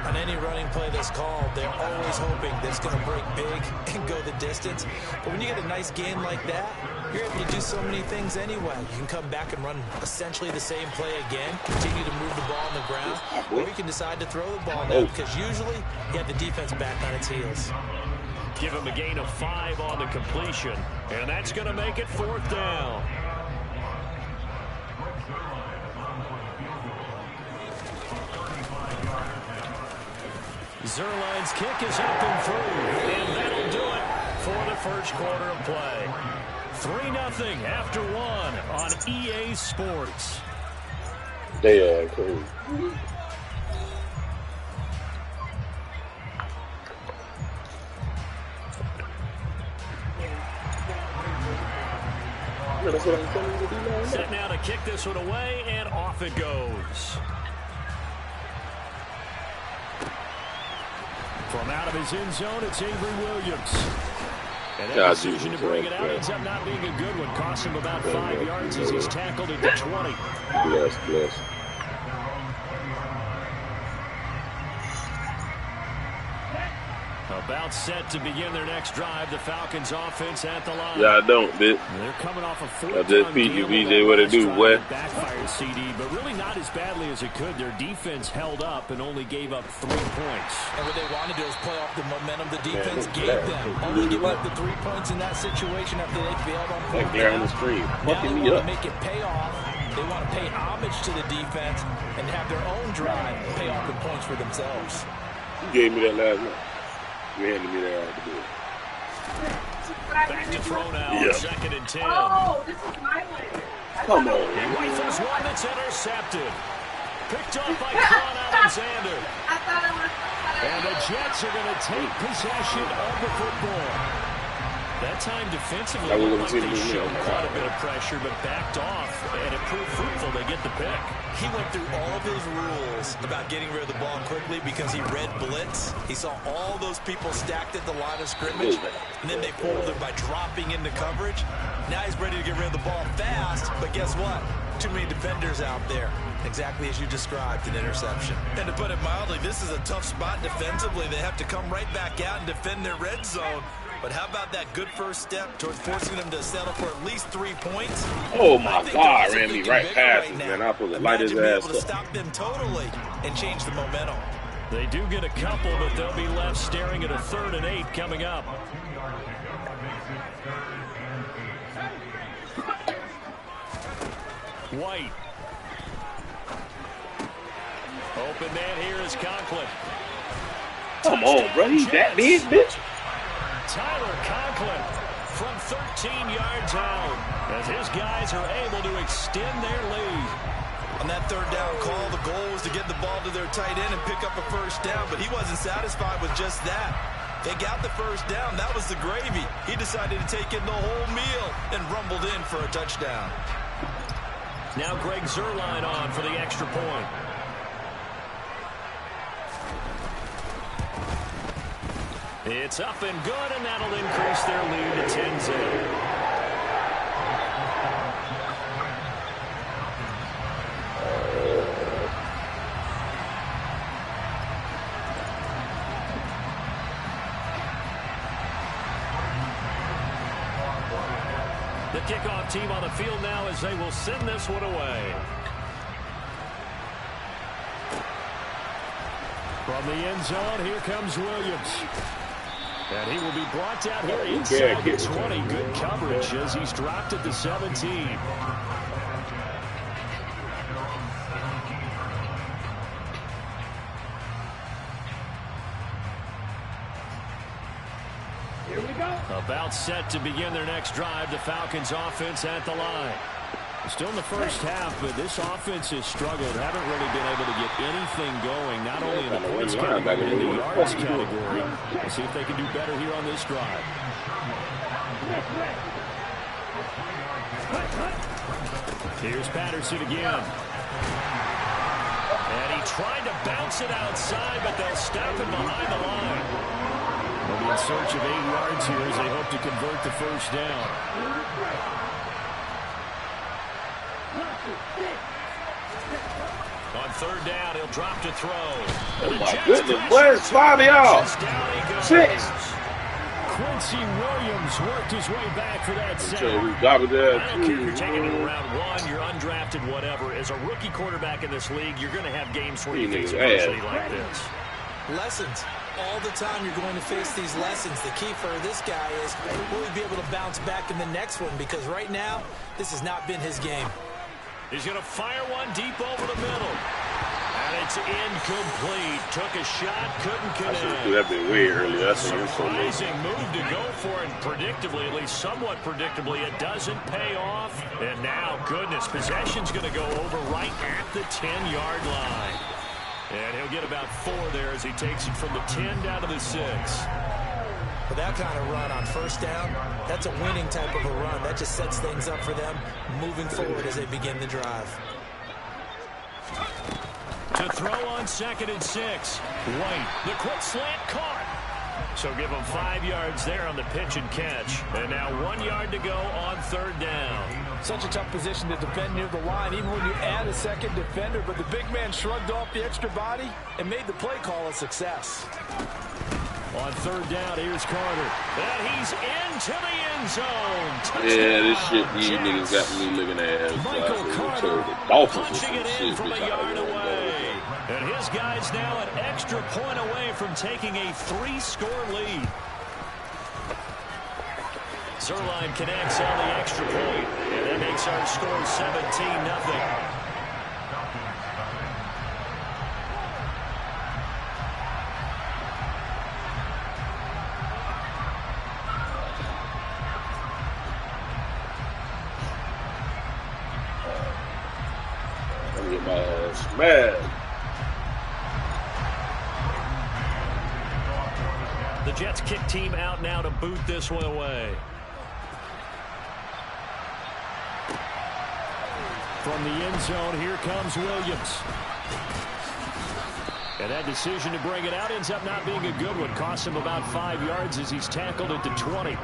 On any running play that's called, they're always hoping that it's going to break big and go the distance. But when you get a nice game like that, you're able to do so many things anyway. You can come back and run essentially the same play again, continue to move the ball on the ground, or you can decide to throw the ball now because usually you have the defense back on its heels. Give him a gain of 5 on the completion, and that's going to make it 4th down. Zerline's kick is up and through, and that'll do it for the first quarter of play. 3-0 after 1 on EA Sports. They are crazy. Set now to kick this one away, and off it goes. From out of his end zone, it's Avery Williams. And that decision to bring it out ends up not being a good one. Cost him about 5 yards as he's tackled at the 20. Bless. About set to begin their next drive. The Falcons offense at the line. Yeah, I don't, bitch. They're coming off a 4th I just beat you, BJ. What it do, boy? Backfired CD, but really not as badly as it could. Their defense held up and only gave up 3 points. And what they wanted to do is play off the momentum the defense gave them. Only giving up the 3 points in that situation after they failed on 4th down down. the stream. Now they want to make it pay off. They want to pay homage to the defense and have their own drive pay off in points for themselves. You gave me that last night. You handed me that to do it. Back to throw now. Yeah. 2nd and 10. Oh, this is my way. Come on. He rifles one that's intercepted. Picked up by Quan Alexander. I thought it was. And the Jets are going to take possession of the football. That time defensively, looked like they showed quite a bit of pressure, but backed off, and it proved fruitful. They get the pick. He went through all of his rules about getting rid of the ball quickly because he read blitz. He saw all those people stacked at the line of scrimmage, and then they folded by dropping into coverage. Now he's ready to get rid of the ball fast, but guess what? Too many defenders out there. Exactly as you described, an interception. And to put it mildly, this is a tough spot defensively. They have to come right back out and defend their red zone. But how about that good first step towards forcing them to settle for at least 3 points? Oh my God, ran me right past him, man. I was light his ass up. To stop them totally and change the momentum. They do get a couple, but they'll be left staring at a 3rd and 8 coming up. White. Open man here is Conklin. Come on, bro. He's that big, bitch. Tyler Conklin from 13 yards out as his guys are able to extend their lead. On that 3rd down call, the goal was to get the ball to their tight end and pick up a 1st down, but he wasn't satisfied with just that. They got the 1st down. That was the gravy. He decided to take in the whole meal and rumbled in for a touchdown. Now Greg Zerline on for the extra point. It's up and good, and that'll increase their lead to 10-0. The kickoff team on the field now as they will send this one away. From the end zone, here comes Williams. And he will be brought down here inside the 20. Good coverage as he's dropped at the 17. Here we go. About set to begin their next drive. The Falcons offense at the line. Still in the first half, but this offense has struggled. Haven't really been able to get anything going, not only in the points category, but in the yards category. We'll see if they can do better here on this drive. Here's Patterson again. And he tried to bounce it outside, but they'll stop him behind the line. They'll be in search of 8 yards here as they hope to convert the 1st down. third down. He'll drop to throw. Oh my goodness, where's 5 of y'all? 6. Quincy Williams worked his way back for that sack. We got it I don't there care if you're taking it too. in round 1, you're undrafted, whatever. As a rookie quarterback in this league, you're going to have games where you face adversity like this. Lessons. All the time you're going to face these lessons. The key for this guy is will he be able to bounce back in the next one? Because right now, this has not been his game. He's going to fire one deep over the middle. And it's incomplete. Took a shot, couldn't connect. That been way earlier. That's surprising move to go for it. Predictably, at least somewhat predictably, it doesn't pay off. And now, goodness, possession's going to go over right at the 10-yard line. And he'll get about 4 there as he takes it from the 10 down to the 6. But that kind of run on first down, that's a winning type of a run. That just sets things up for them moving forward as they begin the drive. To throw on 2nd and 6. White, the quick slant caught. So give him 5 yards there on the pitch and catch. And now 1 yard to go on 3rd down. Such a tough position to defend near the line, even when you add a second defender. But the big man shrugged off the extra body and made the play call a success. On 3rd down, here's Carter. And he's into the end zone. Touchdown. Yeah, this shit, these niggas got me looking at Michael Carter punching it in from a yard away. And his guy's now an extra point away from taking a 3-score lead. Zerline connects on the extra point. And that makes our score 17-0. Get my ass mad. The Jets kick team out now to boot this one away. From the end zone, here comes Williams. And that decision to bring it out ends up not being a good one. Costs him about 5 yards as he's tackled at the 20.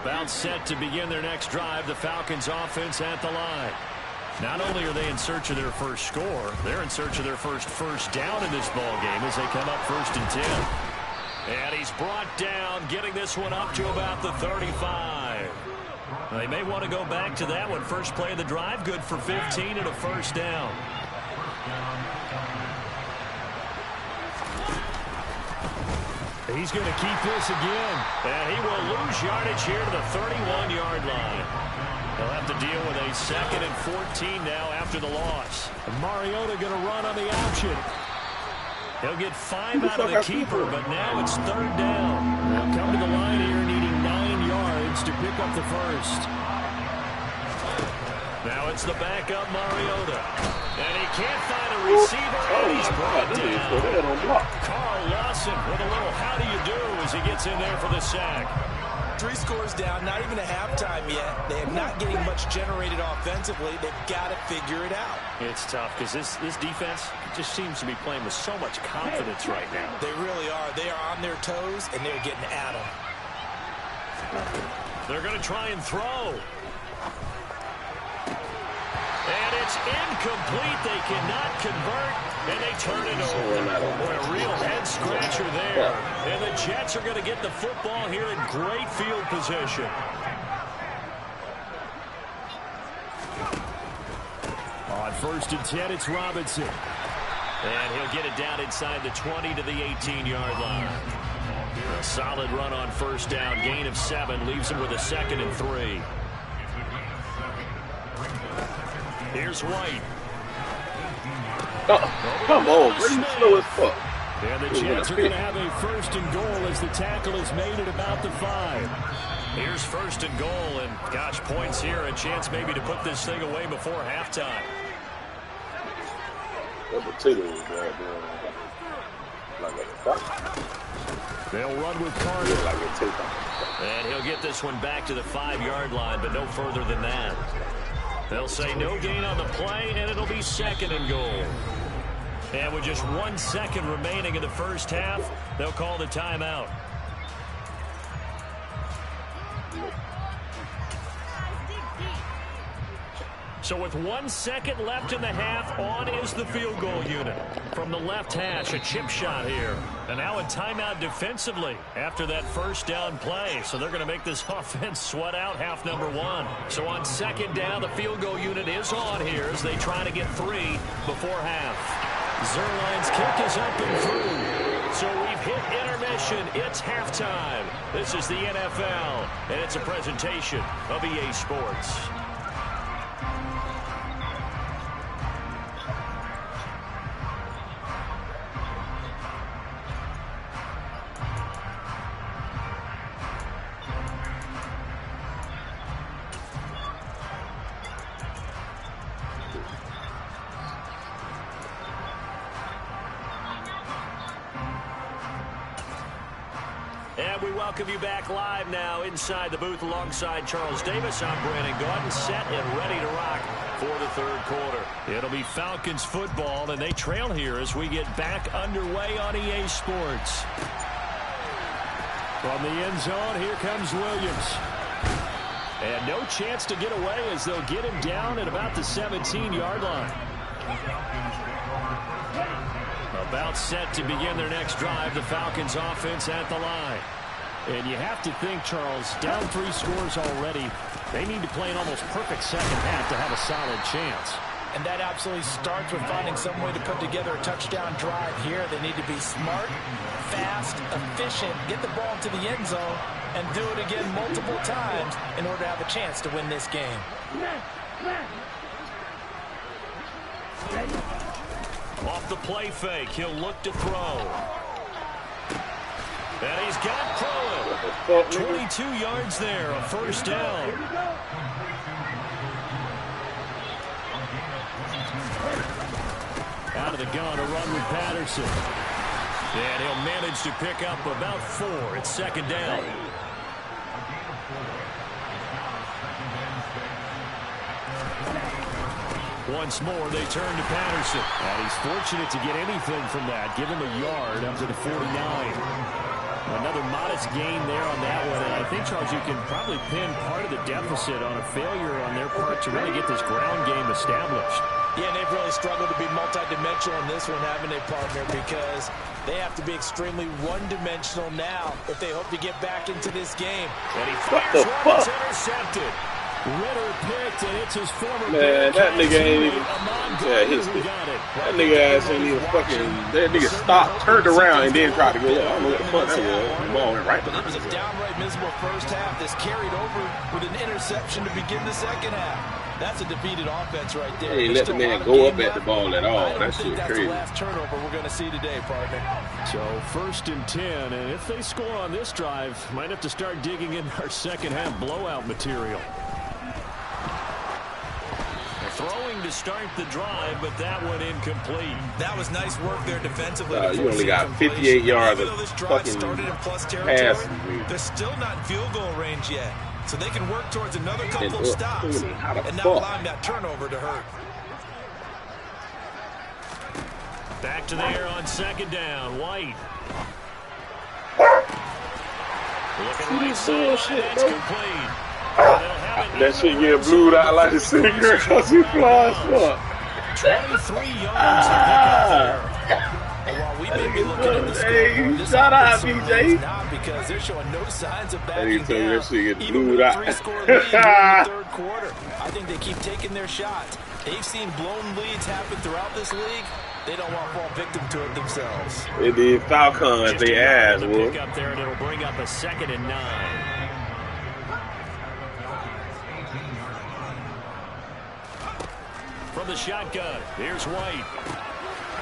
About set to begin their next drive. The Falcons offense at the line. Not only are they in search of their first score, they're in search of their first down in this ball game as they come up 1st and 10. And he's brought down, getting this one up to about the 35. Now, they may want to go back to that one. First play of the drive, good for 15 and a 1st down. He's going to keep this again. And he will lose yardage here to the 31-yard line. He'll have to deal with a 2nd and 14 now after the loss. Mariota going to run on the option. He'll get 5 out of the keeper, but now it's 3rd down. They'll come to the line here needing 9 yards to pick up the first. Now it's the backup Mariota. And he can't find a receiver, and he's brought down. Carl Lawson with a little how do you do as he gets in there for the sack. 3 scores down, not even a halftime yet. They are not getting much generated offensively. They've got to figure it out. It's tough because this defense just seems to be playing with so much confidence right now. They really are. They are on their toes, and they're getting at them. They're going to try and throw. And it's incomplete. They cannot convert, and they turn it over. Boy, a real head-scratcher there. And the Jets are going to get the football here in great field position. On 1st and 10, it's Robinson. And he'll get it down inside the 20 to the 18-yard line. A solid run on 1st down. Gain of 7 leaves him with a 2nd and 3. Here's White. Oh, come on, bro. You slow as fuck. And the Jets are going to have a 1st and goal as the tackle is made at about the 5. Here's 1st and goal, and gosh, points here. A chance maybe to put this thing away before halftime. They'll run with Carter. And he'll get this one back to the 5-yard line, but no further than that. They'll say no gain on the play, and it'll be 2nd and goal. And with just 1 second remaining in the first half, they'll call the timeout. So with 1 second left in the half, on is the field goal unit. From the left hash, a chip shot here. And now a timeout defensively after that first down play. So they're going to make this offense sweat out half number 1. So on 2nd down, the field goal unit is on here as they try to get 3 before half. Zerline's kick is up and through. So we've hit intermission. It's halftime. This is the NFL, and it's a presentation of EA Sports. And we welcome you back live now inside the booth alongside Charles Davis. I'm Brandon Gaudin, set and ready to rock for the 3rd quarter. It'll be Falcons football, and they trail here as we get back underway on EA Sports. From the end zone, here comes Williams. And no chance to get away as they'll get him down at about the 17-yard line. About set to begin their next drive, the Falcons offense at the line. And you have to think, Charles, down 3 scores already, they need to play an almost perfect second half to have a solid chance. And that absolutely starts with finding some way to put together a touchdown drive here. They need to be smart, fast, efficient, get the ball to the end zone, and do it again multiple times in order to have a chance to win this game. Off the play fake, he'll look to throw. And he's got Pruitt. 22 yards there, a first down. Out of the gun, a run with Patterson. And he'll manage to pick up about 4. It's 2nd down. Once more, they turn to Patterson. And he's fortunate to get anything from that. Give him a yard up to the 49. Another modest gain there on that one. And I think, Charles, you can probably pin part of the deficit on a failure on their part to really get this ground game established. Yeah, and they've really struggled to be multidimensional in this one, haven't they, partner? Because they have to be extremely one-dimensional now if they hope to get back into this game. And he fires one, it's intercepted. Ritter picked, and it's his former man, that nigga ain't even. Yeah, that nigga ass ain't even fucking. That nigga stopped, turned around, and then tried to go up. I don't know what the fuck that was. The ball went right. It was a downright miserable first half. This carried over with an interception to begin the second half. That's a defeated offense right there. They ain't let the man go up at the ball at all. That shit crazy. That's the last turnover we're going to see today, partner. So 1st and 10, and if they score on this drive, might have to start digging in our second half blowout material. Throwing to start the drive, but that one incomplete. That was nice work there defensively. You only got 58 yards of fucking pass. They're still not in field goal range yet, so they can work towards another couple of stops and not allowing that turnover to hurt. Back to the air on 2nd down. White. Looking right side, that's complete. That shit get blued out like a cigarette because he fly as fuck. 23 yards to pick up there. While we may be looking at the score, shout out, DJ. Not because they're showing no signs of backing down. That shit get Even blued with a out. 3-score lead in the 3rd quarter, I think they keep taking their shots. They've seen blown leads happen throughout this league. They don't want to fall victim to it themselves. It did Falcons, they ass, boy. Pick up there, and it'll bring up a 2nd and 9. From the shotgun, here's White.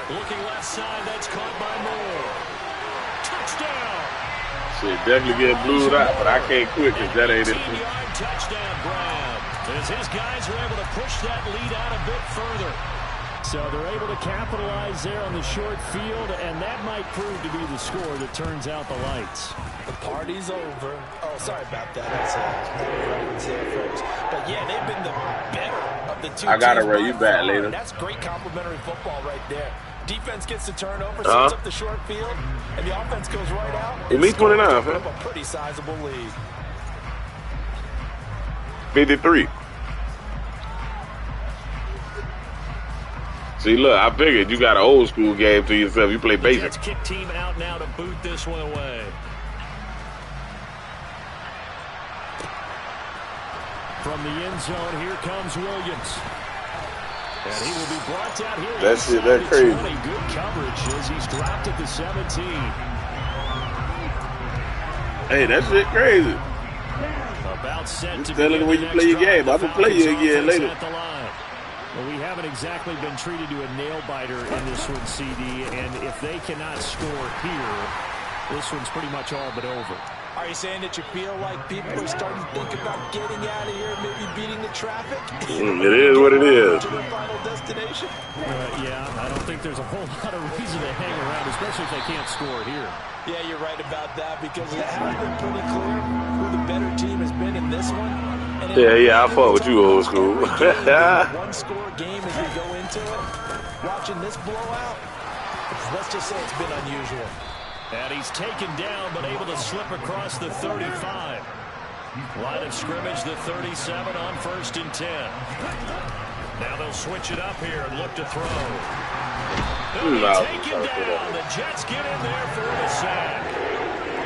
Looking left side, that's caught by Moore. Touchdown! Shit definitely get blued out, but I can't quit because that ain't it. 18-yard touchdown grab. As his guys are able to push that lead out a bit further. So they're able to capitalize there on the short field, and that might prove to be the score that turns out the lights. The party's over. Oh, sorry about that. That's folks. But yeah, they've been the better of the two I gotta teams run you by back far. later. That's great complementary football right there. Defense gets the turnover, sets up the short field, and the offense goes right out. Give me 29, put man. up a pretty sizable lead. 53. See, look, I figured you got an old school game to yourself. You play basic. Jets kick team out now to boot this one away. From the end zone, here comes Williams. And he will be brought down here. That's crazy. 20. Good coverage as he's dropped at the 17. Hey, that shit crazy. About set to telling the way you play your game. I can play you again later. Well, we haven't exactly been treated to a nail-biter in this one, CD, and if they cannot score here, this one's pretty much all but over. Are you saying that you feel like people are starting to think about getting out of here, maybe beating the traffic? It is what it is. To their final destination? Yeah, I don't think there's a whole lot of reason to hang around, especially if they can't score here. Yeah, you're right about that, because it has been pretty clear who the better team has been in this one. Yeah, I fought with you, old school. One-score game as we go into it. Watching this blowout, let's just say it's been unusual. And he's taken down, but able to slip across the 35. Line of scrimmage, the 37 on 1st and 10. Now they'll switch it up here and look to throw. They'll be taken down. The Jets get in there for the sack.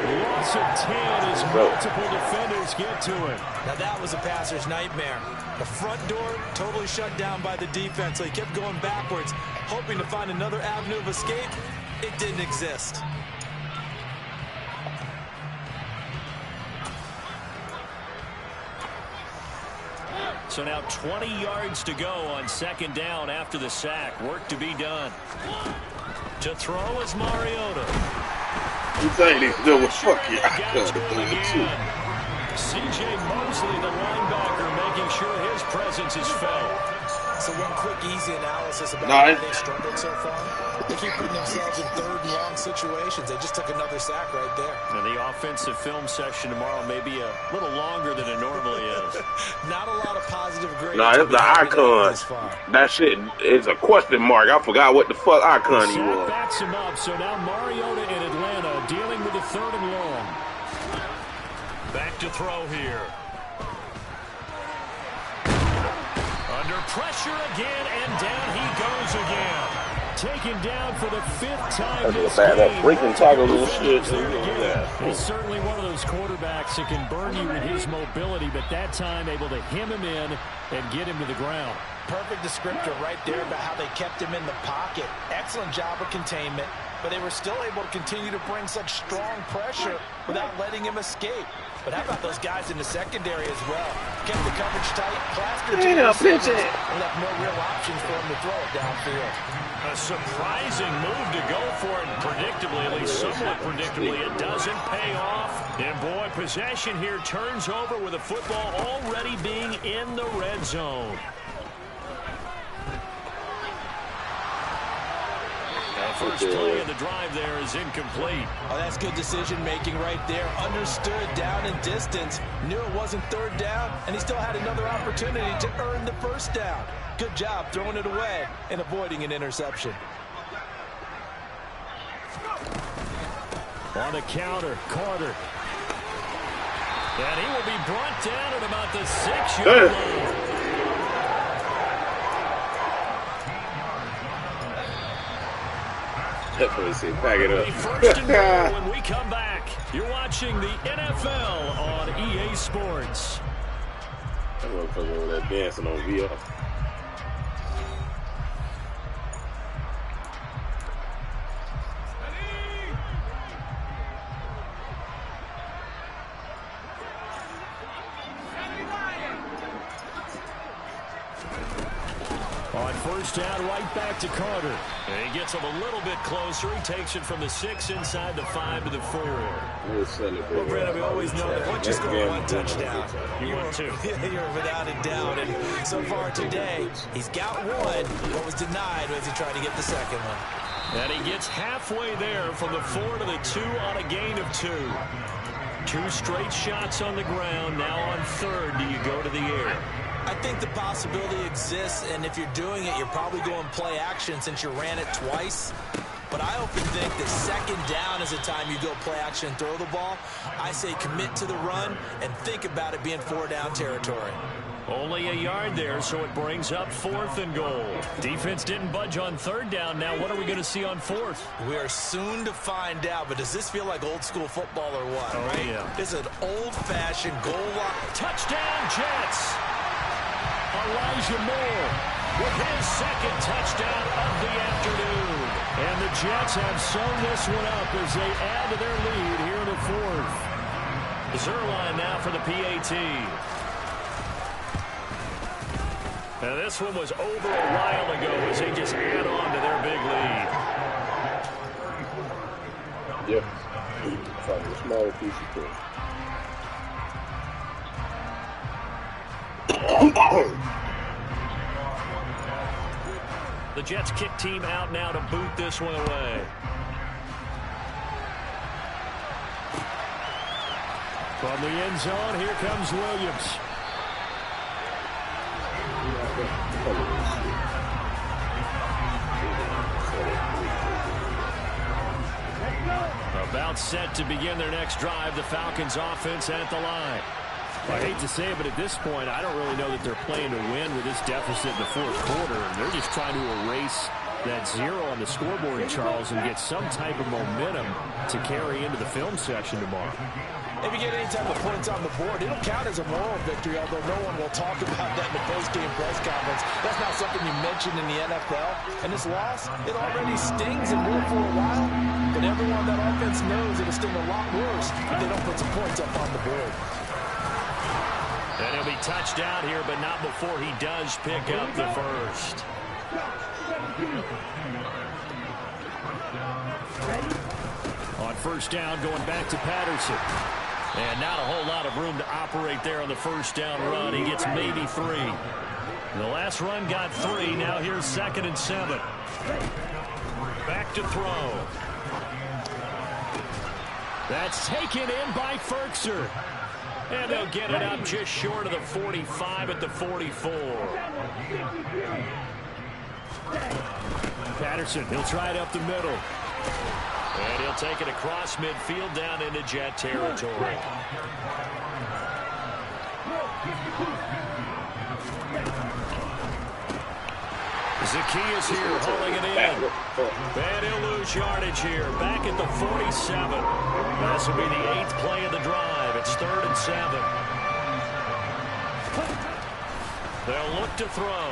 Loss of 10 as multiple defenders get to him. Now that was a passer's nightmare. The front door totally shut down by the defense. So he kept going backwards, hoping to find another avenue of escape. It didn't exist. So now 20 yards to go on 2nd down after the sack. Work to be done. To throw is Mariota. You think they still would fuck you? C.J. Mosley, the linebacker, making sure his presence is felt. So one quick, easy analysis about how they struggled so far. They keep putting themselves in 3rd and long situations. They just took another sack right there. Now the offensive film session tomorrow may be a little longer than it normally is. Not a lot of positive grades. Nah, it's the icon. That shit is a question mark. I forgot what the fuck icon he was. Backs him up, so now Mariota in Atlanta dealing with the 3rd and long. Back to throw here. Under pressure again, and down he goes again. Taken down for the 5th time this game. Breaking tackles and shit. He's certainly one of those quarterbacks that can burn you with his mobility, but that time able to hem him in and get him to the ground. Perfect descriptor right there about how they kept him in the pocket. Excellent job of containment, but they were still able to continue to bring such strong pressure without letting him escape. But how about those guys in the secondary as well? Kept the coverage tight, plastered to the receivers, and left no real options for him to throw it downfield. A surprising move to go for it, and predictably, at least somewhat predictably, it doesn't pay off. And boy, possession here turns over with the football already being in the red zone. First play of the drive there is incomplete. Oh, that's good decision-making right there. Understood down and distance. Knew it wasn't 3rd down, and he still had another opportunity to earn the 1st down. Good job throwing it away and avoiding an interception. On the counter, Carter. And he will be brought down at about the 6-yard line. Pack it up. First and goal when we come back. You're watching the NFL on EA Sports. That motherfucker over there dancing on VR. On 1st down, right back to Carter. And he gets him a little bit closer. He takes it from the 6 inside the 5 to the 4. Well, Brandon, we always know that once you score one touchdown, you're without a doubt. And so far today, he's got one. What was denied was he tried to get the second one. And he gets halfway there from the 4 to the 2 on a gain of 2. 2 straight shots on the ground. Now on third, do you go to the air? I think the possibility exists, and if you're doing it, you're probably going play action since you ran it twice. But I often think that second down is the time you go play action and throw the ball. I say commit to the run and think about it being 4-down territory. Only a yard there, so it brings up 4th and goal. Defense didn't budge on 3rd down. Now what are we going to see on 4th? We are soon to find out, but does this feel like old school football or what? Oh, right? Yeah. This is an old-fashioned goal line. Touchdown, Jets! Elijah Moore with his 2nd touchdown of the afternoon. And the Jets have sewn this one up as they add to their lead here in the 4th. Zerline now for the PAT. Now this one was over a while ago as they just add on to their big lead. Yep. Find a smaller piece of thing. The Jets kick team out now to boot this one away. From the end zone, here comes Williams. About set to begin their next drive, the Falcons offense at the line. I hate to say it, but at this point, I don't really know that they're playing to win with this deficit in the 4th quarter. They're just trying to erase that 0 on the scoreboard, Charles, and get some type of momentum to carry into the film session tomorrow. If you get any type of points on the board, it'll count as a moral victory, although no one will talk about that in the post-game press conference. That's not something you mentioned in the NFL. And this loss, it already stings and will for a while, but everyone on that offense knows it'll sting a lot worse if they don't put some points up on the board. And he'll be touched out here, but not before he does pick up the first. On 1st down, going back to Patterson. And not a whole lot of room to operate there on the 1st down run. He gets maybe 3. The last run got 3. Now here's 2nd and 7. Back to throw. That's taken in by Ferkser. And they'll get it up just short of the 45 at the 44. Patterson, he'll try it up the middle. And he'll take it across midfield down into Jet territory. Zacchaeus here holding it in. And he'll lose yardage here. Back at the 47. This will be the 8th play of the drive. It's 3rd and 7. They'll look to throw.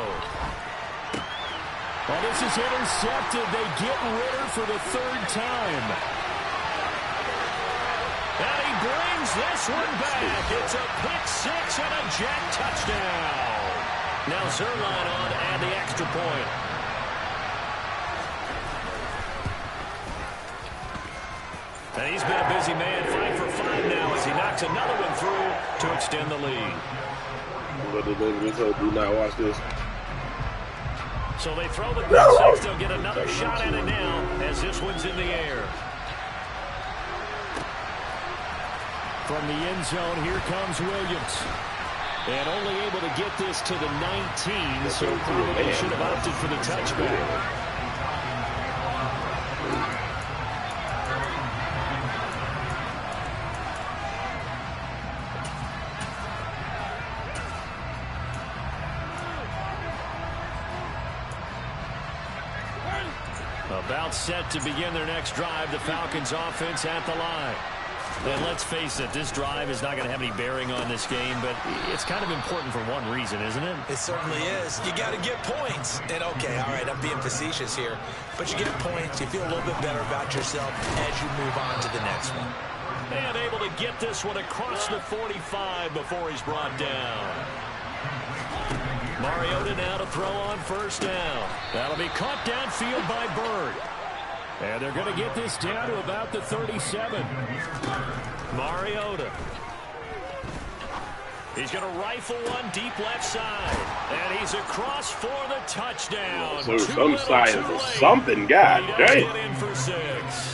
Well, this is intercepted. They get Ritter for the 3rd time. And he brings this one back. It's a pick-6 and a Jet touchdown. Now Zerline on to add the extra point. And he's been a busy man, 5 for 5 now as he knocks another one through to extend the lead. Do not watch this. So they throw the pick-6. They'll get another shot at it now as this one's in the air. From the end zone, here comes Williams. And only able to get this to the 19, so probably should have opted for the touchback. About set to begin their next drive, the Falcons offense at the line. And let's face it, this drive is not going to have any bearing on this game, but it's kind of important for one reason, isn't it? It certainly is. You got to get points. And okay, all right, I'm being facetious here, but you get points, you feel a little bit better about yourself as you move on to the next one. And able to get this one across the 45 before he's brought down. Mariota now to throw on 1st down. That'll be caught downfield by Bird. And they're going to get this down to about the 37. Mariota. He's going to rifle one deep left side. And he's across for the touchdown. So some side of something, God dang. Get in for 6.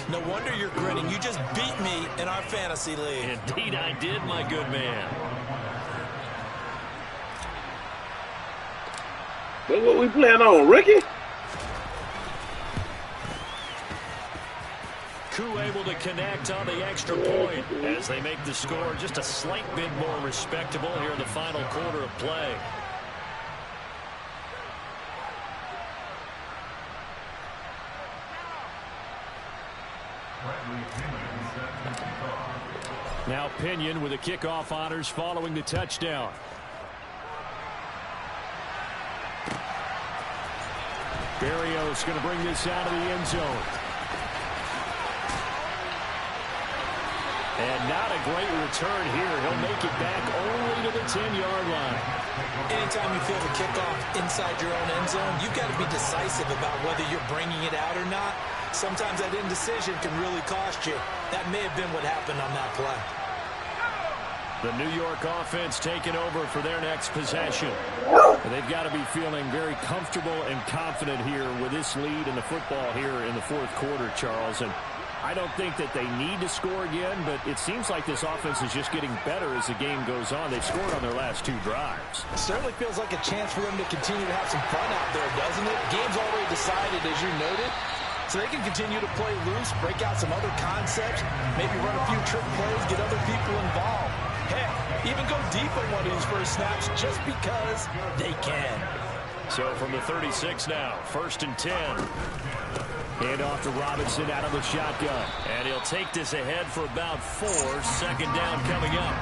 No wonder you're grinning. You just beat me in our fantasy league. Indeed I did, my good man. But what we playing on, Ricky? Koo able to connect on the extra point as they make the score just a slight bit more respectable here in the final quarter of play. Now Pinion with the kickoff honors following the touchdown. Berrios going to bring this out of the end zone. And not a great return here. He'll make it back only to the 10-yard line. Anytime you feel the kickoff inside your own end zone, you've got to be decisive about whether you're bringing it out or not. Sometimes that indecision can really cost you. That may have been what happened on that play. The New York offense taking over for their next possession. They've got to be feeling very comfortable and confident here with this lead in the football here in the fourth quarter, Charles. And I don't think that they need to score again, but it seems like this offense is just getting better as the game goes on. They've scored on their last 2 drives. It certainly feels like a chance for them to continue to have some fun out there, doesn't it? Game's already decided, as you noted. So they can continue to play loose, break out some other concepts, maybe run a few trick plays, get other people involved. Heck, even go deep on one of these first snaps just because they can. So from the 36 now, 1st and 10. Hand off to Robinson out of the shotgun. And he'll take this ahead for about 4. 2nd down coming up.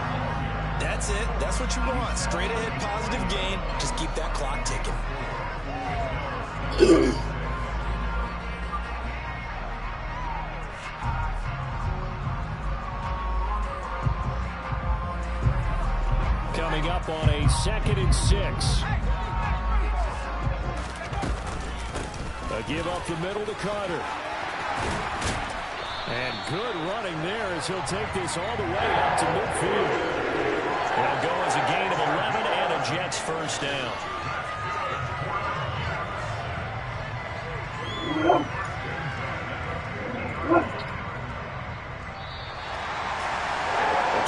That's it. That's what you want. Straight ahead positive gain. Just keep that clock ticking. Coming up on a 2nd and 6. A give up the middle to Carter. And good running there as he'll take this all the way up to midfield. It'll go as a gain of 11 and a Jets 1st down.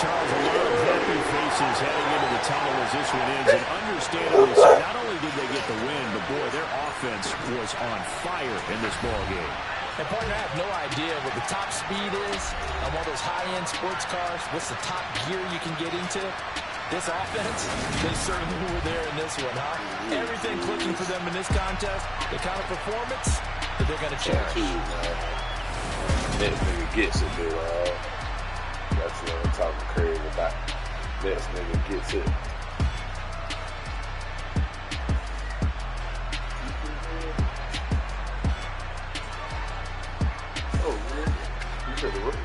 Charles, a lot of happy faces heading into the tunnel as this one ends. And understandably so, not only did they get the win, but boy, their offense was on fire in this ball game. And partner, I have no idea what the top speed is on one of those high-end sports cars. What's the top gear you can get into? This offense, they certainly were there in this one, huh? Everything clicking for them in this contest, the kind of performance that they're going to cherish. That nigga gets it, dude. That's what I'm talking crazy about. This nigga gets it. Oh, man. You said the road.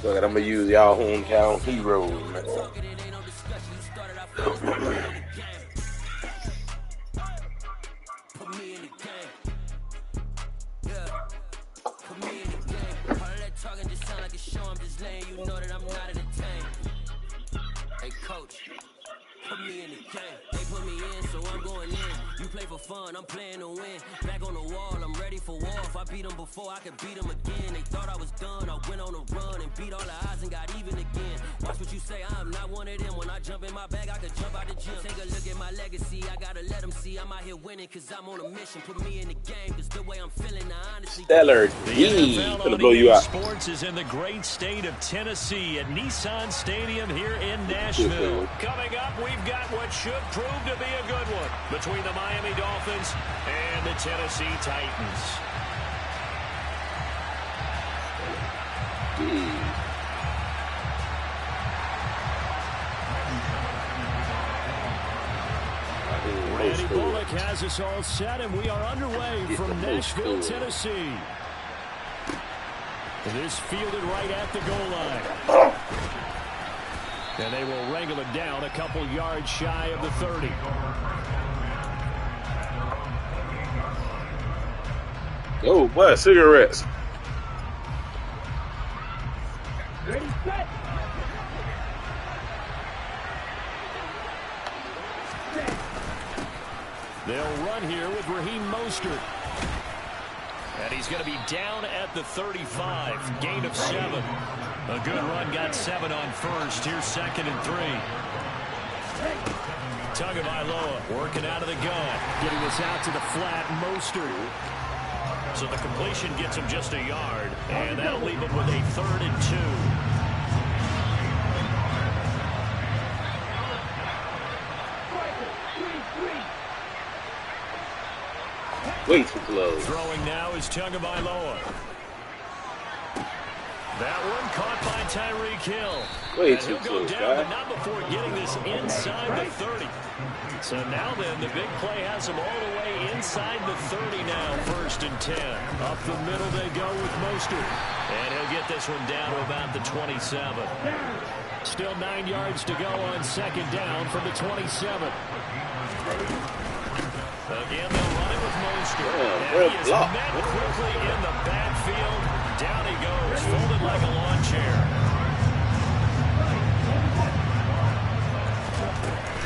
Look, I'm gonna use y'all hometown heroes, man. I'm playing to win. Back on the wall, I'm ready for war. If I beat them before, I could beat them again. They thought I was done. I went on a run and beat all the odds and got even again. Watch what you say, I'm not one of them. When I jump in my bag, I could jump out the gym. Take a look at my legacy. I gotta let them see I'm out here winning because I'm on a mission. Put me in the game because the way I'm feeling, I honestly. Stellar D. Gonna blow you out. Sports is in the great state of Tennessee at Nissan Stadium here in Nashville. Coming up, we've got what should prove to be a good one between the Miami Dolphins and the Tennessee Titans. Eddie Bullock has us all set, and we are underway from Nashville, Tennessee. This fielded right at the goal line. And they will wrangle it down a couple yards shy of the 30. Oh, boy, cigarettes. Ready, set. They'll run here with Raheem Mostert. And he's going to be down at the 35. Gain of 7. A good run, got 7 on first. Here's 2nd and 3. Tagovailoa working out of the gun. Getting this out to the flat. Mostert. So the completion gets him just a yard. And that'll leave him with a 3rd and 2. Way too close. Throwing now is Tagovailoa. That one caught by Tyreek Hill. Way too close, guy. But not before getting this inside the 30. So now then, the big play has him all the way inside the 30 now. 1st and 10. Up the middle they go with Mostert. And he'll get this one down to about the 27. Still 9 yards to go on 2nd down from the 27. Again, they'll run it with Mostert. And he is met quickly in the backfield. Down he goes, folded like a lawn chair.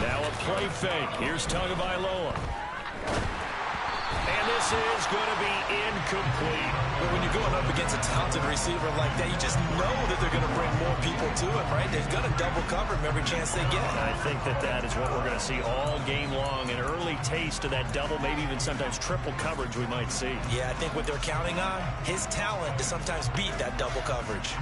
Now a play fake. Here's Tagovailoa. And this is going to be incomplete. But when you're going up against a talented receiver like that, you just know that they're going to bring more people to him, right? They're going to double cover him every chance they get. I think that is what we're going to see all game long. An early taste of that double, maybe even sometimes triple coverage we might see. Yeah, I think what they're counting on, his talent to sometimes beat that double coverage.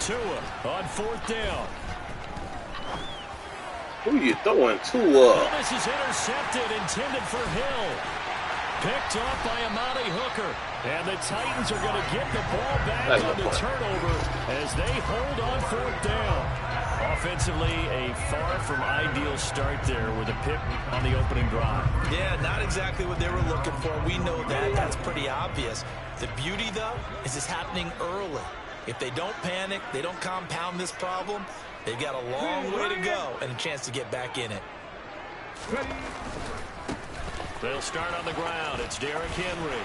Tua on 4th down. Who you throwing to? Well, this is intercepted, intended for Hill. Picked off by Amani Hooker. And the Titans are going to get the ball back on the turnover as they hold on 4th down. Offensively, a far from ideal start there with a pick on the opening drive. Yeah, not exactly what they were looking for. We know that. That's pretty obvious. The beauty, though, is it's happening early. If they don't panic, they don't compound this problem, they've got a long way to go and a chance to get back in it. They'll start on the ground. It's Derrick Henry.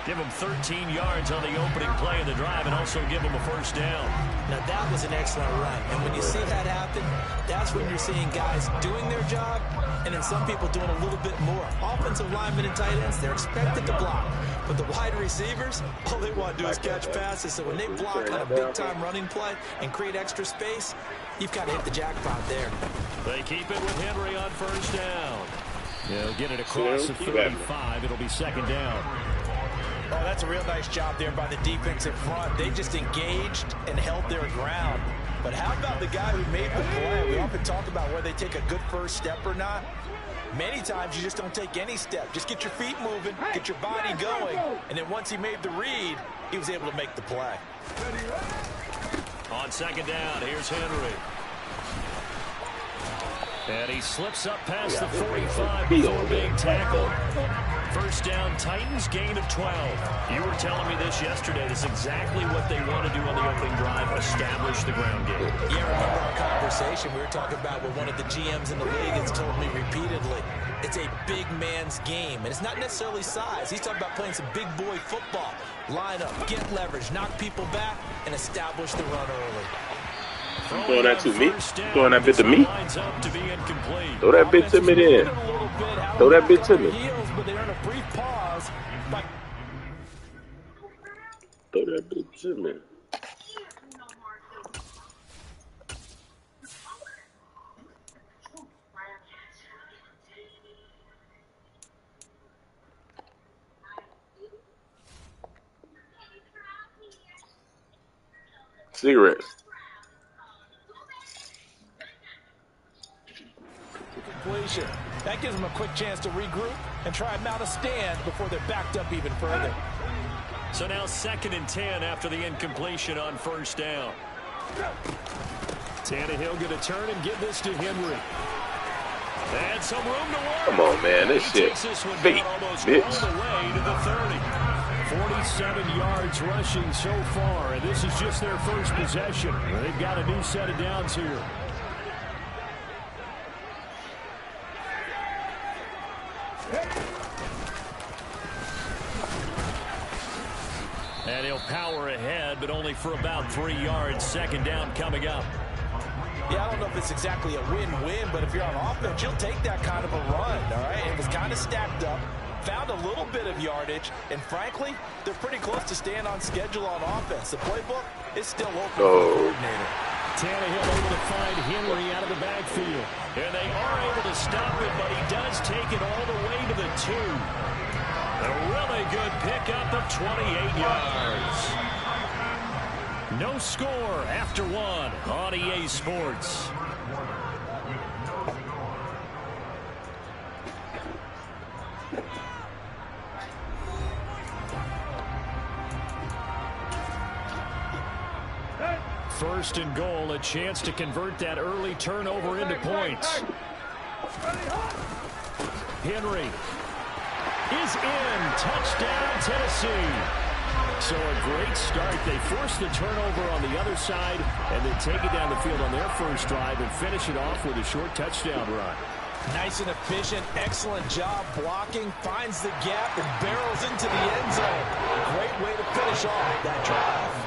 Give him 13 yards on the opening play of the drive and also give him a 1st down. Now, that was an excellent run. And when you see that happen, that's when you're seeing guys doing their job and then some people doing a little bit more. Offensive linemen and tight ends, they're expected to block. But the wide receivers, all they want to do is catch passes. So when they block on a big-time running play and create extra space, you've got to hit the jackpot there. They keep it with Henry on 1st down. They'll get it across the 35. It'll be 2nd down. Oh, that's a real nice job there by the defensive front. They just engaged and held their ground. But how about the guy who made the play? We often talk about whether they take a good first step or not. Many times you just don't take any step. Just get your feet moving, get your body going, and then once he made the read, he was able to make the play. On 2nd down, here's Henry. And he slips up past the 45 before being tackled. 1st down, Titans, gain of 12. You were telling me this yesterday. This is exactly what they want to do on the opening drive, establish the ground game. Yeah, remember our conversation we were talking about with one of the GMs in the league has told me repeatedly, it's a big man's game, and it's not necessarily size. He's talking about playing some big boy football. Line up, get leverage, knock people back, and establish the run early. Throwing that to me? Throwing that bit to me? Throw that bit to me then. Throw that bit to me. Throw that bit to me. Cigarettes. That gives them a quick chance to regroup and try and mount a stand before they're backed up even further. So now 2nd and 10 after the incompletion on 1st down. Tannehill going to turn and give this to Henry. And some room to work. Come on, man. This shit fake, bitch. All the way to the 30. 47 yards rushing so far, and this is just their first possession. They've got a new set of downs here. And he'll power ahead, but only for about 3 yards. Second down coming up. Yeah, I don't know if it's exactly a win-win, but if you're on offense, you'll take that kind of a run, all right? It was kind of stacked up, found a little bit of yardage, and frankly, they're pretty close to staying on schedule on offense. The playbook is still open for the coordinator. Tannehill able to find Henry out of the backfield. And they are able to stop it, but he does take it all the way to the 2. A really good pickup of 28 yards. No score after 1 on EA Sports. First and goal, a chance to convert that early turnover into points. Henry is in. Touchdown, Tennessee. So a great start. They force the turnover on the other side and then take it down the field on their first drive and finish it off with a short touchdown run. Nice and efficient. Excellent job blocking. Finds the gap and barrels into the end zone. Great way to finish off that drive.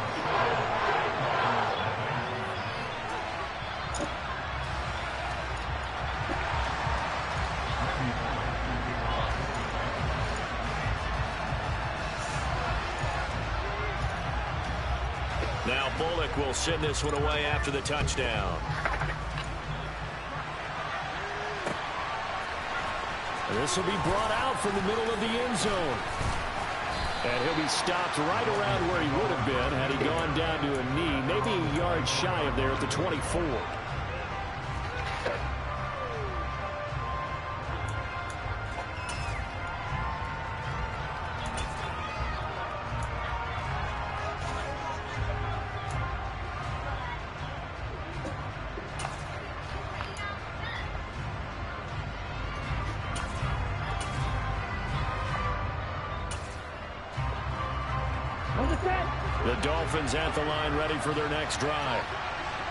Now Bullock will send this one away after the touchdown. This will be brought out from the middle of the end zone. And he'll be stopped right around where he would have been had he gone down to a knee, maybe a yard shy of there at the 24. The Dolphins at the line, ready for their next drive.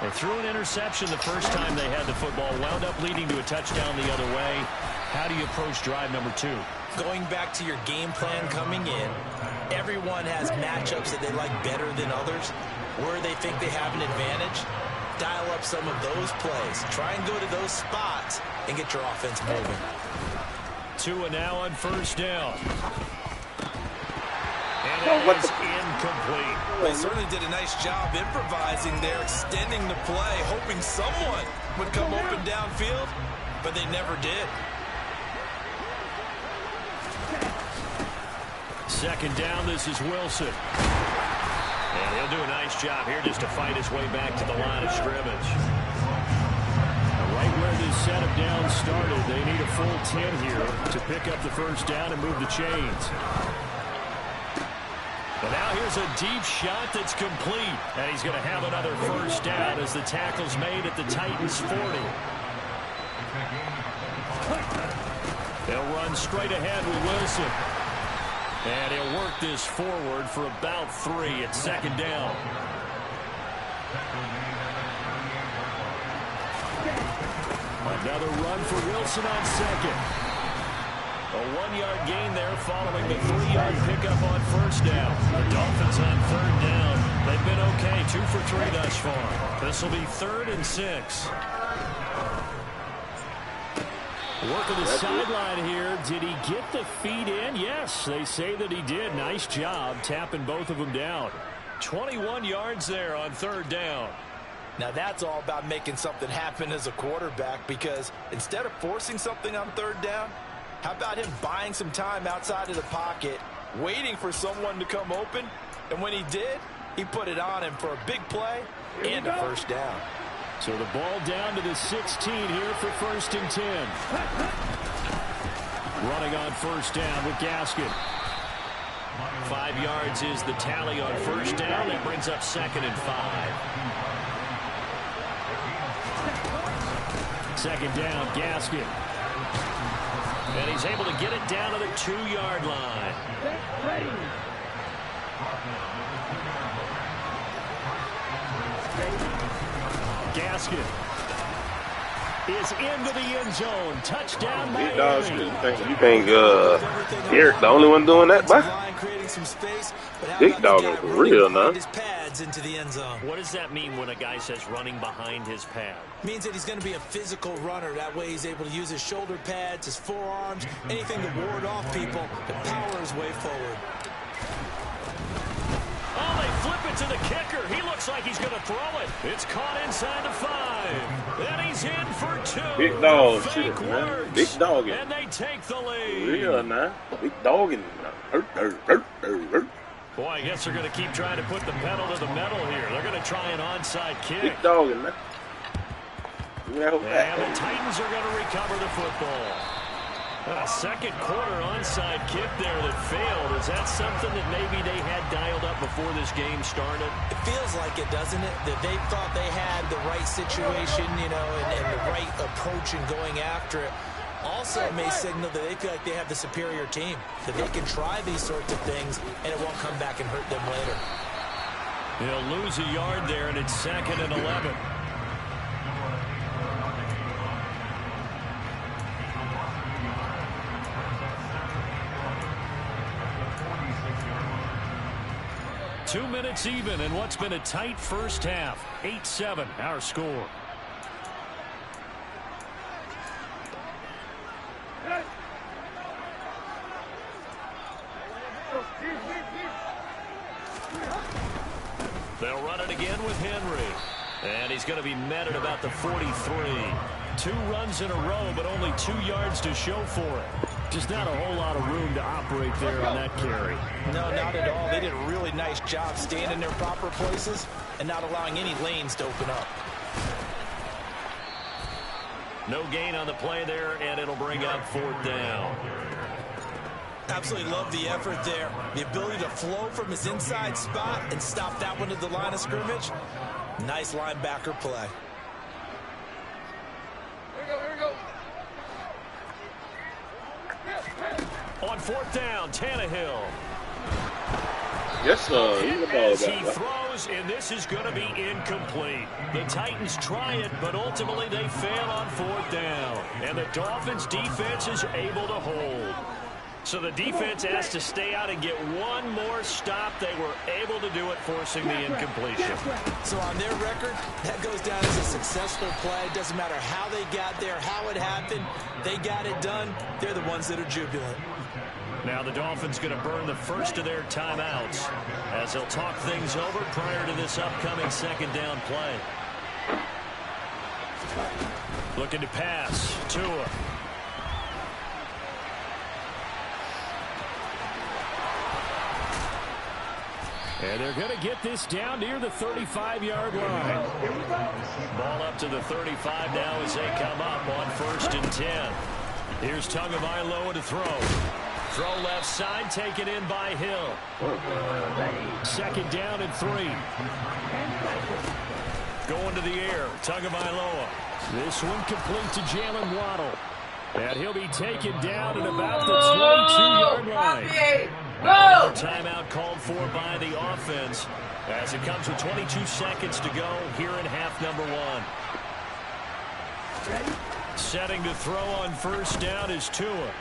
They threw an interception the first time they had the football, wound up leading to a touchdown the other way. How do you approach drive number 2? Going back to your game plan coming in, everyone has matchups that they like better than others. Where they think they have an advantage, dial up some of those plays. Try and go to those spots and get your offense moving. Tua now on first down. And it is incomplete. They certainly did a nice job improvising there, extending the play, hoping someone would come open downfield, but they never did. Second down, this is Wilson. And he'll do a nice job here just to fight his way back to the line of scrimmage. Right where this set of downs started, they need a full 10 here to pick up the first down and move the chains. And now here's a deep shot that's complete. And he's going to have another first down as the tackle's made at the Titans' 40. They'll run straight ahead with Wilson. And he'll work this forward for about 3 at second down. Another run for Wilson on second. A 1-yard gain there following the 3-yard pickup on first down. The Dolphins on third down. They've been okay, 2 for 3 thus far. This will be 3rd and 6. Working the sideline here. Did he get the feet in? Yes, they say that he did. Nice job tapping both of them down. 21 yards there on third down. Now that's all about making something happen as a quarterback, because instead of forcing something on third down, how about him buying some time outside of the pocket, waiting for someone to come open, and when he did, he put it on him for a big play and a first down. So the ball down to the 16 here for 1st and 10. Running on first down with Gaskin. 5 yards is the tally on first down. That brings up 2nd and 5. Second down, Gaskin. And he's able to get it down to the 2-yard line. Gaskin is into the end zone. Touchdown, Big dog shit. You think Eric the only one doing that, boy? Big dog is for real, now. What does that mean when a guy says running behind his pad? Means that he's going to be a physical runner. That way he's able to use his shoulder pads, his forearms, anything to ward off people and power his way forward. Oh, they flip it to the kicker. He looks like he's going to throw it. It's caught inside the 5. And he's in for 2. Big dog shit, man. Big dog. And they take the lead. Real, man. Big dog and hurt. Boy, I guess they're going to keep trying to put the pedal to the metal here. They're going to try an onside kick. Big dog, man. And the Titans are going to recover the football. A second quarter onside kick there that failed. Is that something that maybe they had dialed up before this game started? It feels like it, doesn't it? That they thought they had the right situation, you know, and the right approach in going after it. Also may signal that they feel like they have the superior team, that they can try these sorts of things and it won't come back and hurt them later. They'll lose a yard there, and it's 2nd and 11. Two minutes even in what's been a tight first half. 8-7, our score. They'll run it again with Henry. And he's going to be met at about the 43. 2 runs in a row, but only 2 yards to show for it. Just not a whole lot of room to operate there on that carry. No, not at all. They did a really nice job staying in their proper places and not allowing any lanes to open up. No gain on the play there, and it'll bring up 4th down. Absolutely love the effort there. The ability to flow from his inside spot and stop that one at the line of scrimmage. Nice linebacker play. Here we go. On 4th down, Tannehill. Yes, sir. He throws, and this is going to be incomplete. The Titans try it, but ultimately they fail on 4th down. And the Dolphins' defense is able to hold. So the defense has to stay out and get one more stop. They were able to do it, forcing the incompletion. So on their record, that goes down as a successful play. It doesn't matter how they got there, how it happened. They got it done. They're the ones that are jubilant. Now the Dolphins going to burn the first of their timeouts as they'll talk things over prior to this upcoming 2nd down play. Looking to pass. Tua. And they're going to get this down near the 35-yard line. Ball up to the 35 now as they come up on 1st and 10. Here's Tagovailoa to throw. Throw left side, taken in by Hill. 2nd down and 3. Going to the air, Tagovailoa. This one complete to Jalen Waddle. And he'll be taken down at about the 22-yard line. Another timeout called for by the offense as it comes with 22 seconds to go here in half number 1. Setting to throw on 1st down is Tua.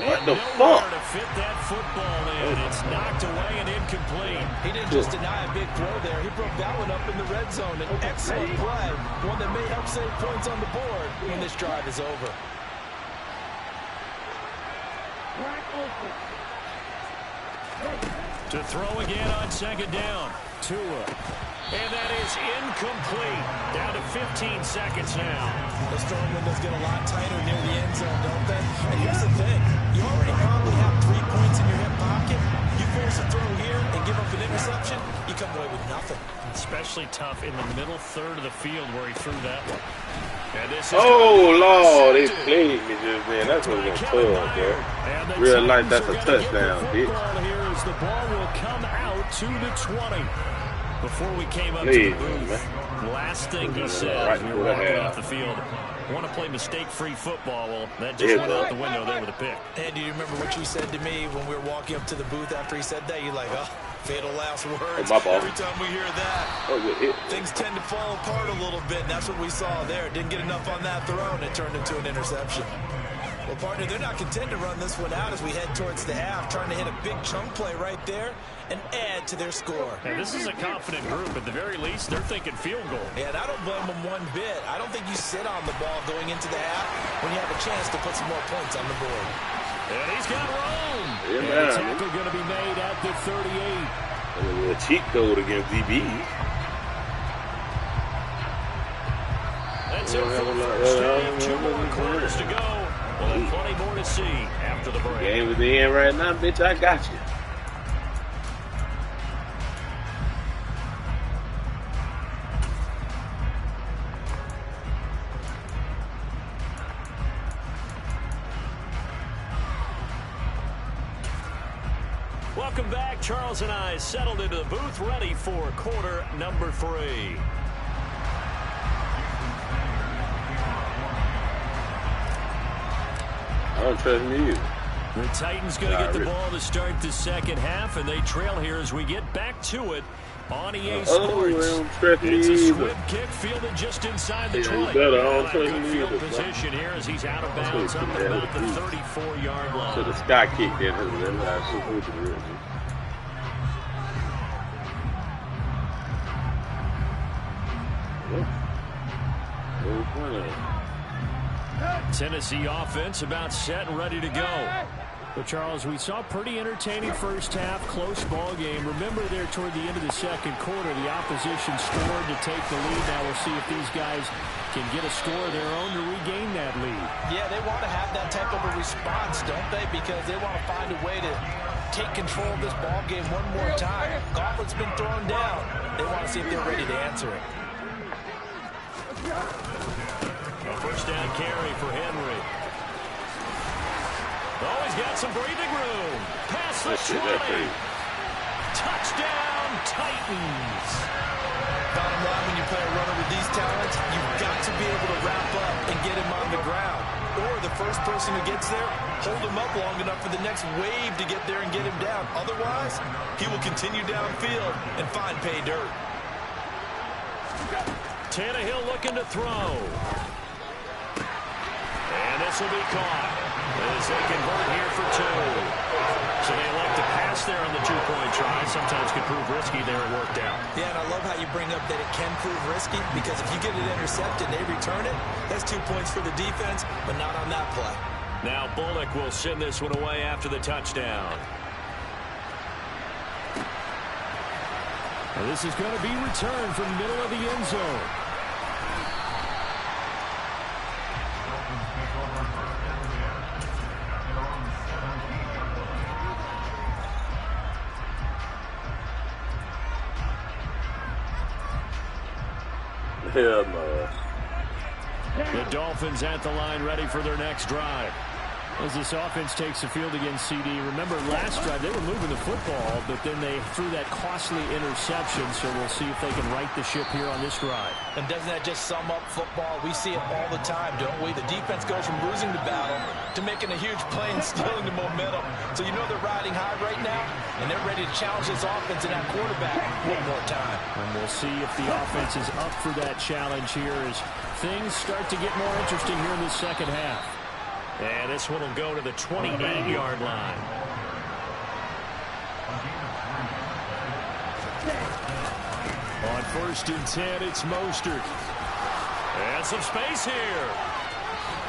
What the fuck? To fit that football in. It's knocked away and incomplete. He didn't just deny a big throw there. He broke that one up in the red zone. An excellent play. One that may help save points on the board when this drive is over. To throw again on 2nd down. Tua. And that is incomplete. Down to 15 seconds now. Those throwing windows get a lot tighter near the end zone, don't they? And here's the thing. You already probably have 3 points in your hip pocket. You force a throw here and give up an interception, you come away with nothing. Especially tough in the middle third of the field where he threw that one. And this is Lord, they played me just then. That's what it's tough, bro. Real life, that's a touchdown, bitch. Here as the ball will come out to the 20. Before we came up to the booth, Last thing he said as we were walking off the field, want to play mistake-free football. Well, that just went out the window there with a pick. And do you remember what you said to me when we were walking up to the booth after he said that? You're like, oh, fatal last words. Every time we hear that, things tend to fall apart a little bit, and that's what we saw there. Didn't get enough on that throw, and it turned into an interception. Well, partner, they're not content to run this one out as we head towards the half, trying to hit a big chunk play right there and add to their score. And this is a confident group. At the very least, they're thinking field goal. Yeah, and I don't blame them one bit. I don't think you sit on the ball going into the half when you have a chance to put some more points on the board. And he's got room. Yeah, and the tackle going to be made at the 38. A cheat code against DBs. That's it for the first half. 2 more quarters to go. We'll have plenty more to see after the break. Game is the end right now, bitch. I got you. Welcome back. Charles and I settled into the booth, ready for quarter number 3. I don't trust me. The Titans going to get the ball to start the second half, and they trail here as we get back to it on EA Sports. It's a swim kick fielded just inside the 20. Good field position here as he's out of bounds up at about the 34-yard line. So the sky kick there. Tennessee offense about set and ready to go. Well, Charles, we saw pretty entertaining first half, close ball game. Remember there toward the end of the second quarter, the opposition scored to take the lead. Now we'll see if these guys can get a score of their own to regain that lead. Yeah, they want to have that type of a response, don't they? Because they want to find a way to take control of this ball game one more time. Gauntlet's been thrown down. They want to see if they're ready to answer it. A first down carry for Henry. Oh, he's got some breathing room. Past the 20. Touchdown, Titans. Bottom line, when you play a runner with these talents, you've got to be able to wrap up and get him on the ground. Or the first person who gets there, hold him up long enough for the next wave to get there and get him down. Otherwise, he will continue downfield and find pay dirt. Tannehill looking to throw. And this will be caught as they convert here for 2. So they elect to pass there on the 2-point try. Sometimes could prove risky there. It worked out. Yeah, and I love how you bring up that it can prove risky because if you get it intercepted and they return it, that's 2 points for the defense, but not on that play. Now Bullock will send this one away after the touchdown. Well, this is going to be returned from the middle of the end zone. Hell no. The Dolphins at the line ready for their next drive. As this offense takes the field against CD. Remember last drive they were moving the football, but then they threw that costly interception, so we'll see if they can right the ship here on this drive. And doesn't that just sum up football? We see it all the time, don't we? The defense goes from losing the battle to making a huge play and stealing the momentum. So you know they're riding high right now, and they're ready to challenge this offense and that quarterback one more time. And we'll see if the offense is up for that challenge here as things start to get more interesting here in the second half. And this one will go to the 28-yard line. On 1st and 10, it's Mostert. And some space here.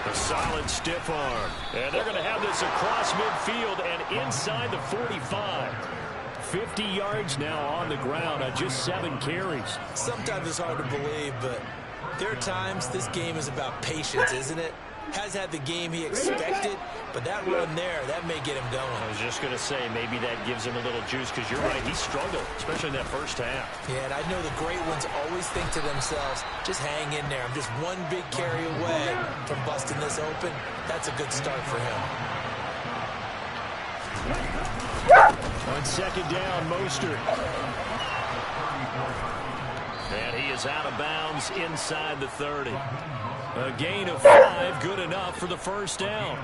A solid stiff arm. And they're going to have this across midfield and inside the 45. 50 yards now on the ground on just 7 carries. Sometimes it's hard to believe, but there are times this game is about patience, isn't it? Has had the game he expected, but that run there, that may get him going. I was just going to say, maybe that gives him a little juice, because you're right, he struggled, especially in that first half. Yeah, and I know the great ones always think to themselves, just hang in there. I'm just one big carry away from busting this open. That's a good start for him. On 2nd down, Mostert. And he is out of bounds inside the 30. A gain of 5, good enough for the first down.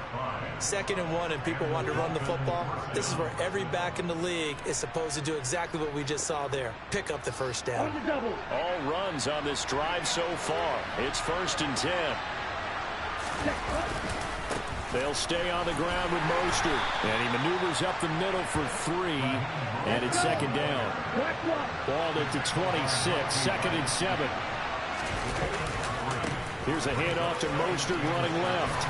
2nd and 1, and people want to run the football. This is where every back in the league is supposed to do exactly what we just saw there. Pick up the first down. All runs on this drive so far. It's 1st and 10. They'll stay on the ground with Mostert. And he maneuvers up the middle for 3. And it's 2nd down. Ball at the 26, 2nd and 7. Here's a handoff to Mostert running left.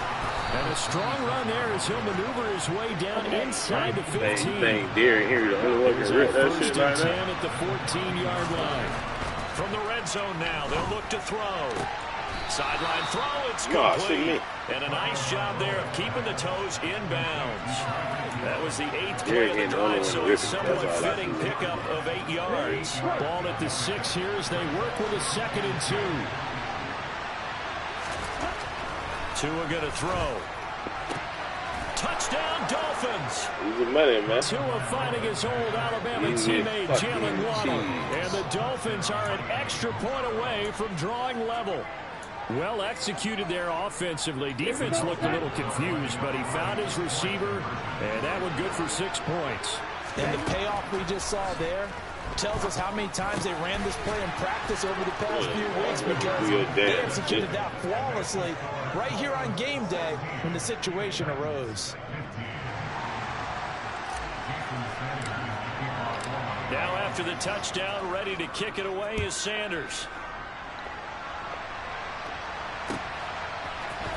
And a strong run there as he'll maneuver his way down inside the 15. Here's a 1st and 10 at the 14-yard line. From the red zone now, they'll look to throw. Sideline throw, it's complete. And a nice job there of keeping the toes in bounds. That was the 8th play of the drive, so it's somewhat fitting pickup of 8 yards. Ball at the 6 here as they work with a 2nd and 2. Tua going to throw. Touchdown, Dolphins. Easy money, man. Tua fighting his old Alabama teammate, Jalen Waddle. And the Dolphins are an extra point away from drawing level. Well executed there offensively. Defense looked a little confused, but he found his receiver, and that one good for 6 points. And the payoff we just saw there tells us how many times they ran this play in practice over the past few weeks, because they executed that flawlessly right here on game day when the situation arose. Now after the touchdown, ready to kick it away is Sanders.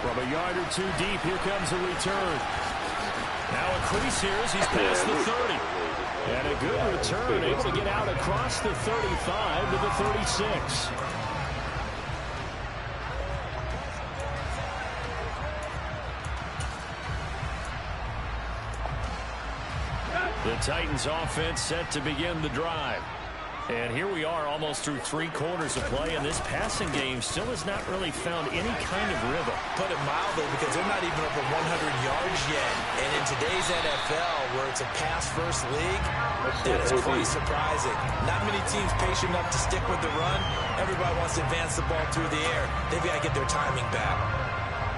From a yard or 2 deep, here comes a return. Now a crease here as he's past the 30. And a good return, able to get out across the 35 to the 36. The Titans offense set to begin the drive. And here we are almost through 3 quarters of play, and this passing game still has not really found any kind of rhythm. Put it mildly, because they're not even over 100 yards yet. And in today's NFL, where it's a pass-first league, that is quite surprising. Not many teams patient enough to stick with the run. Everybody wants to advance the ball through the air. They've got to get their timing back.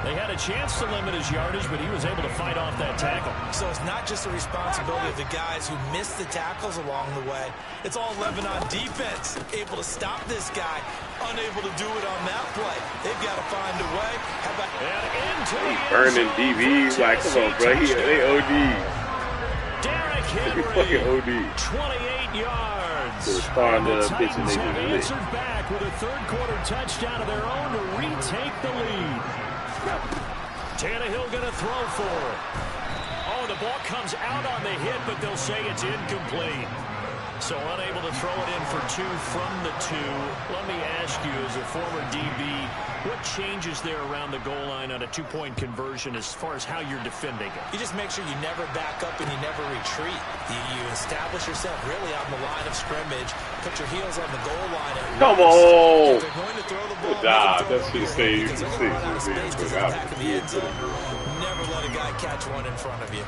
They had a chance to limit his yardage, but he was able to fight off that tackle. So it's not just the responsibility of the guys who missed the tackles along the way. It's all 11 on defense, able to stop this guy, unable to do it on that play. They've got to find a way. How about burning DBs? Like, come on, bro. They OD. Derrick Henry, fucking OD. 28 yards. To respond to the pitching Titans have they answered back with a 3rd quarter touchdown of their own to retake the lead. Tannehill going to throw for it. Oh, the ball comes out on the hit, but they'll say it's incomplete. So unable to throw it in for 2 from the 2. Let me ask you, as a former DB, what changes there around the goal line on a 2-point conversion as far as how you're defending it? You just make sure you never back up and you never retreat. You establish yourself really on the line of scrimmage, put your heels on the goal line. And come on! If they're going to throw the ball, good job. That's what you say. You can see. Never let a guy catch one in front of you.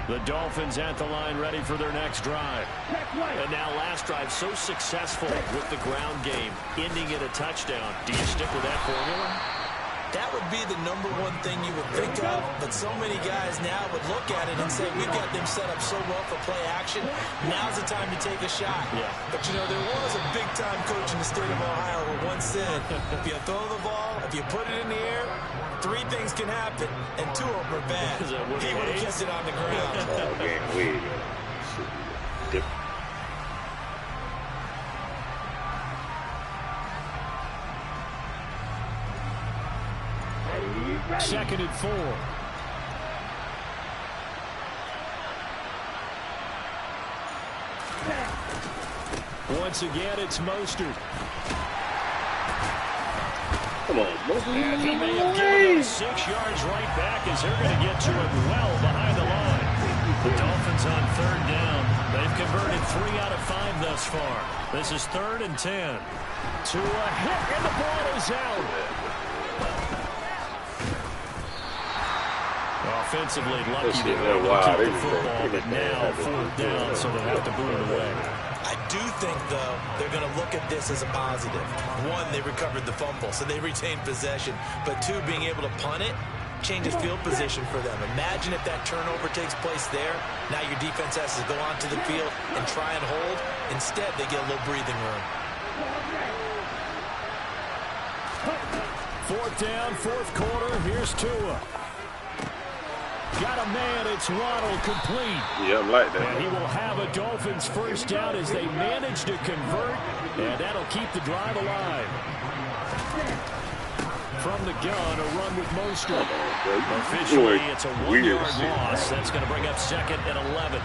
The Dolphins at the line, ready for their next drive. And now last drive so successful with the ground game, ending in a touchdown. Do you stick with that formula? That would be the #1 thing you would think of, but so many guys now would look at it and say, we've got them set up so well for play action, now's the time to take a shot. Yeah. But, you know, there was a big-time coach in the state of Ohio who once said, if you throw the ball, if you put it in the air, 3 things can happen, and 2 of them are bad. He would have kept it on the ground. Different. Second and 4. Once again, it's Mostert. Come on, Mostert. He may have given him 6 yards right back as they're going to get to it well behind the line. The Dolphins on 3rd down. They've converted 3 out of 5 thus far. This is 3rd and 10. To a hit, and the ball is out. Offensively, lucky to keep the football, but now 4th down, so they'll have to boot it away. I I do think, though, they're going to look at this as a positive. One, they recovered the fumble, so they retained possession. But two, being able to punt it changes field position for them. Imagine if that turnover takes place there. Now your defense has to go onto the field and try and hold. Instead, they get a little breathing room. Fourth down, fourth quarter. Here's Tua. Got a man. It's Waddle, complete. Yeah, I like that. And he will have a Dolphins first down as they manage to convert, and that'll keep the drive alive. From the gun, a run with Mostert. Officially, it's a 1-yard loss. That's going to bring up 2nd and 11.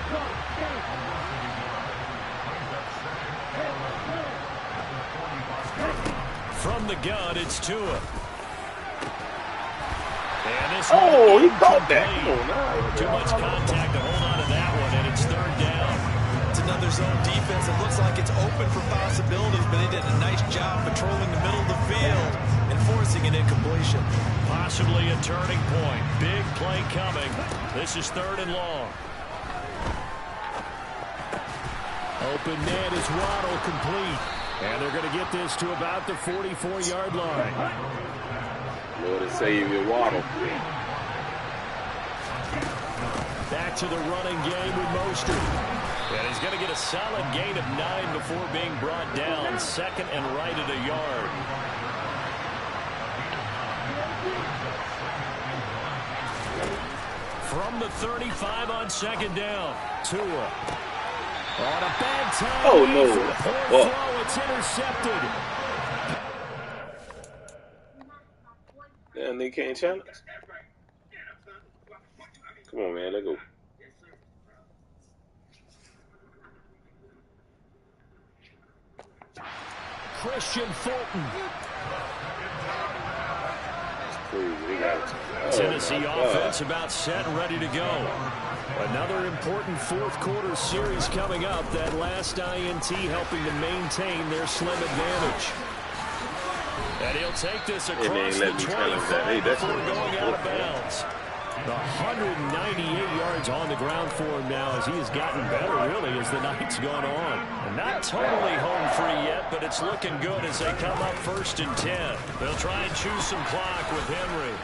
From the gun, it's Tua. Oh, he caught that. Too much contact to hold on to that one, and it's 3rd down. It's another zone defense. It looks like it's open for possibilities, but they did a nice job patrolling the middle of the field and forcing an incompletion. Possibly a turning point. Big play coming. This is 3rd and long. Open man is Waddle, complete. And they're going to get this to about the 44-yard line. Lord and Savior Waddle. Back to the running game with Mostert. And he's going to get a solid gain of 9 before being brought down. 2nd and right at a yard. From the 35 on 2nd down. Tua. On a bad time. Oh, no. Throw, it's intercepted. And they can't challenge. Come on, man. Let's go. Christian Fulton. That's crazy. They got it. Tennessee offense about set and ready to go. Another important fourth quarter series coming up. That last INT helping to maintain their slim advantage. And he'll take this across the 25 before going out of bounds. 198 yards on the ground for him now as he has gotten better, really, as the night's gone on. And not totally home free yet, but it's looking good as they come up 1st and 10. They'll try and choose some clock with Henry.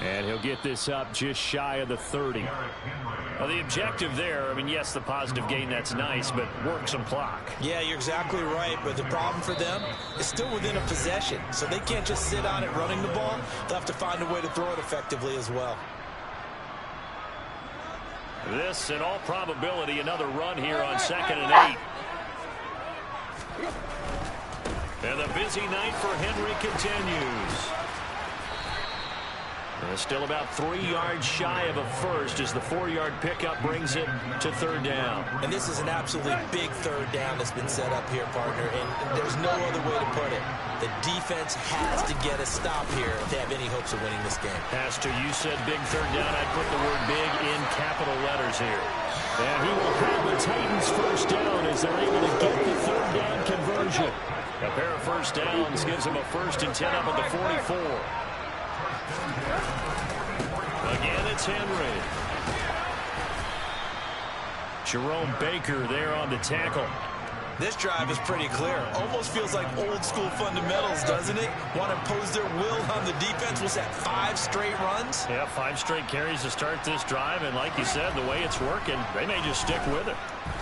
And he'll get this up just shy of the 30. Well, the objective there, I mean, yes, the positive gain, that's nice, but work some clock. Yeah, you're exactly right, but the problem for them is still within a possession, so they can't just sit on it running the ball. They'll have to find a way to throw it effectively as well. This, in all probability, another run here on 2nd and 8. And the busy night for Henry continues. And still about 3 yards shy of a first as the 4-yard pickup brings it to 3rd down. And this is an absolutely big 3rd down that's been set up here, partner, and there's no other way to put it. The defense has to get a stop here if they have any hopes of winning this game. Pastor, you said big 3rd down. I'd put the word big in capital letters here. And he will have the Titans first down as they're able to get the 3rd down conversion. A pair of first downs gives them a 1st and 10 up at the 44. Again, it's Henry. Jerome Baker there on the tackle. This drive is pretty clear. Almost feels like old school fundamentals, doesn't it? Want to impose their will on the defense. Was that 5 straight runs? Yeah, 5 straight carries to start this drive. And like you said, the way it's working, they may just stick with it.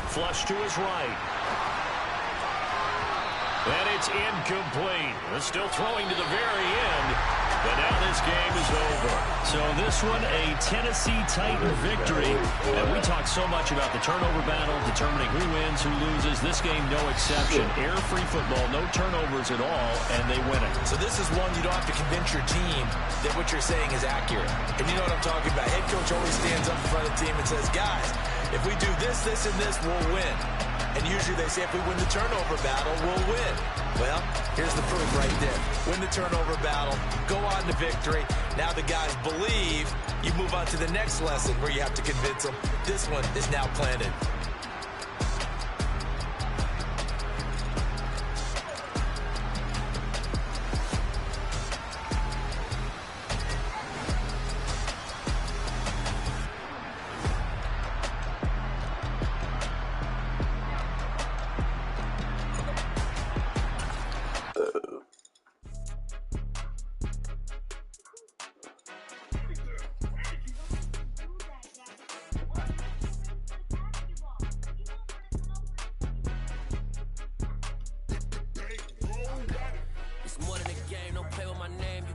Flush to his right. And it's incomplete. They're still throwing to the very end. But now this game is over. So this one, a Tennessee Titan victory. And we talked so much about the turnover battle, determining who wins, who loses. This game, no exception. Air-free football, no turnovers at all, and they win it. So this is one you don't have to convince your team that what you're saying is accurate. And you know what I'm talking about. Head coach always stands up in front of the team and says, guys, if we do this, this, and this, we'll win. And usually they say if we win the turnover battle, we'll win. Well, here's the proof right there. Win the turnover battle, go on to victory. Now the guys believe. You move on to the next lesson where you have to convince them. This one is now planted.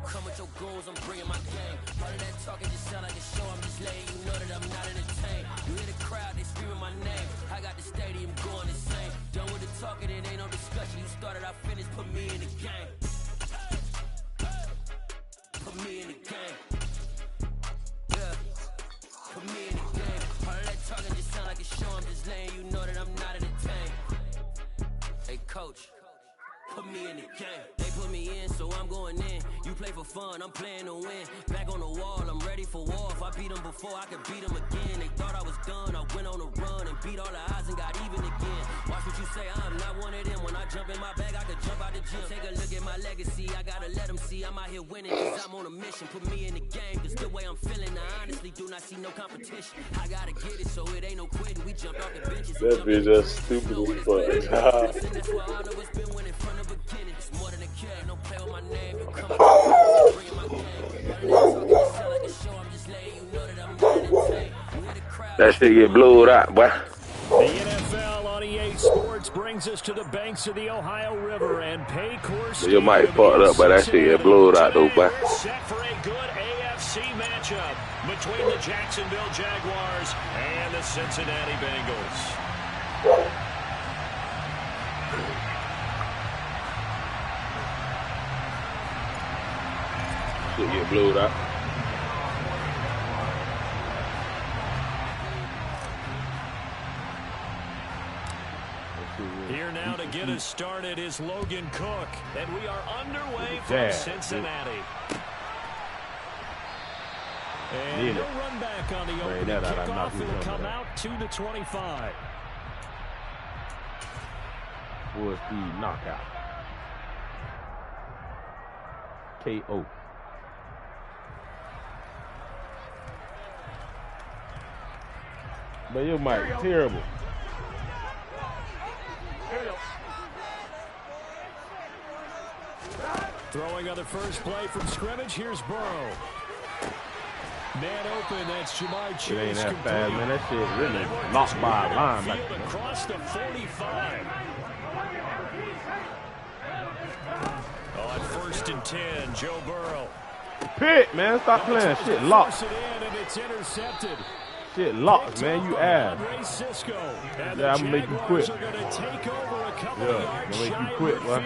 come with your goons, I'm bringing my gang. All of that talking just sound like a show, I'm just letting you know that I'm not entertained. You hear the crowd, they screaming my name. I got the stadium going insane. Done with the talking, it ain't no discussion. You started, I finished, put me in the game. Put me in the game. Yeah. Put me in the game. All of that talking just sound like a show, I'm just letting you know that I'm not entertained. Hey, coach. Put me in the game. They put me in, so I'm going in. You play for fun, I'm playing to win. Back on the wall, I'm ready for war. If I beat them before, I can beat them again. They thought I was done, I went on a run and beat all the odds and got even again. Watch what you say, I'm not one of them. When I jump in my bag, I could jump out the gym. Take a look at my legacy, I gotta let them see I'm out here winning, cause I'm on a mission. Put me in the game, cause the way I'm feeling, I honestly do not see no competition. I gotta get it, so it ain't no quitting. We jumped off the benches. That bitch just stupid as fuck. That's why all of us been winning from the beginning. It's more than a game, don't play with my name. You come up, bring my game. Talking to sound like a show, I'm just letting you know that I'm not entertained. That shit get blowed out, boy. The NFL on EA Sports brings us to the banks of the Ohio River and Paycor. You might fuck it up, but that shit get blowed out though, boy. Set for a good AFC matchup between the Jacksonville Jaguars and the Cincinnati Bengals. Shit get blowed out. Here now to get us started is Logan Cook, and we are underway from Cincinnati. And no run back on the opening kickoff. It'll come out to the 25. Full speed knockout. KO. But your mic terrible. Throwing on the first play from scrimmage. Here's Burrow. Man open. That's Jamar Chase. It ain't that fast, man. That shit really locked by a linebacker. Across the 45. On 1st and 10, Joe Burrow. Pick, man. Stop playing. Shit locked. And it's intercepted. Shit locked, man. You ass. Yeah, I'm gonna make you quit. Yeah, I'm gonna make you quit, boy.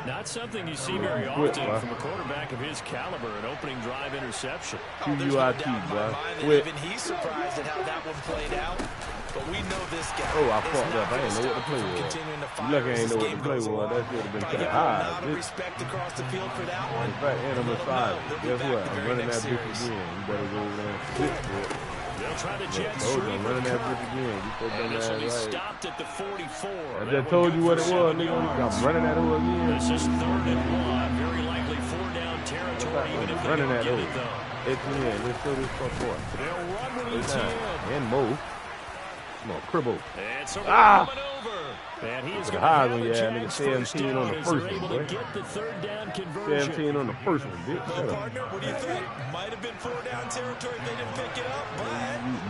Not something you see very often from a quarterback of his caliber, an opening drive interception. QUIT, bro. Quit. Even he's surprised at how that one played out. But we know this guy. Oh, I fucked up. I didn't know what to play with. You lucky I ain't know what to play with. That should have been kind of high. Respect across the field for that one. In fact, and I'm excited. Guess what? I'm running that bitch again. You better go over there and sit for it. They'll try to jet sweep. I'm running that bitch again. You so dumb ass right. Stopped at the 44. I just told you what it was, nigga. I'm running that over again. This is 3rd and 1. Very likely 4-down territory, even if they don't get it, though. Etienne, let's show this fuck boy. They'll run with Etienne. And Mo. Come on, Cribble. And so over. And he's going to have a nigga 17 on the first one, boy. Get the 3rd down conversion. 17 on the first one, bitch. Partner, what do you think? Might have been 4-down territory if they didn't pick it up, but...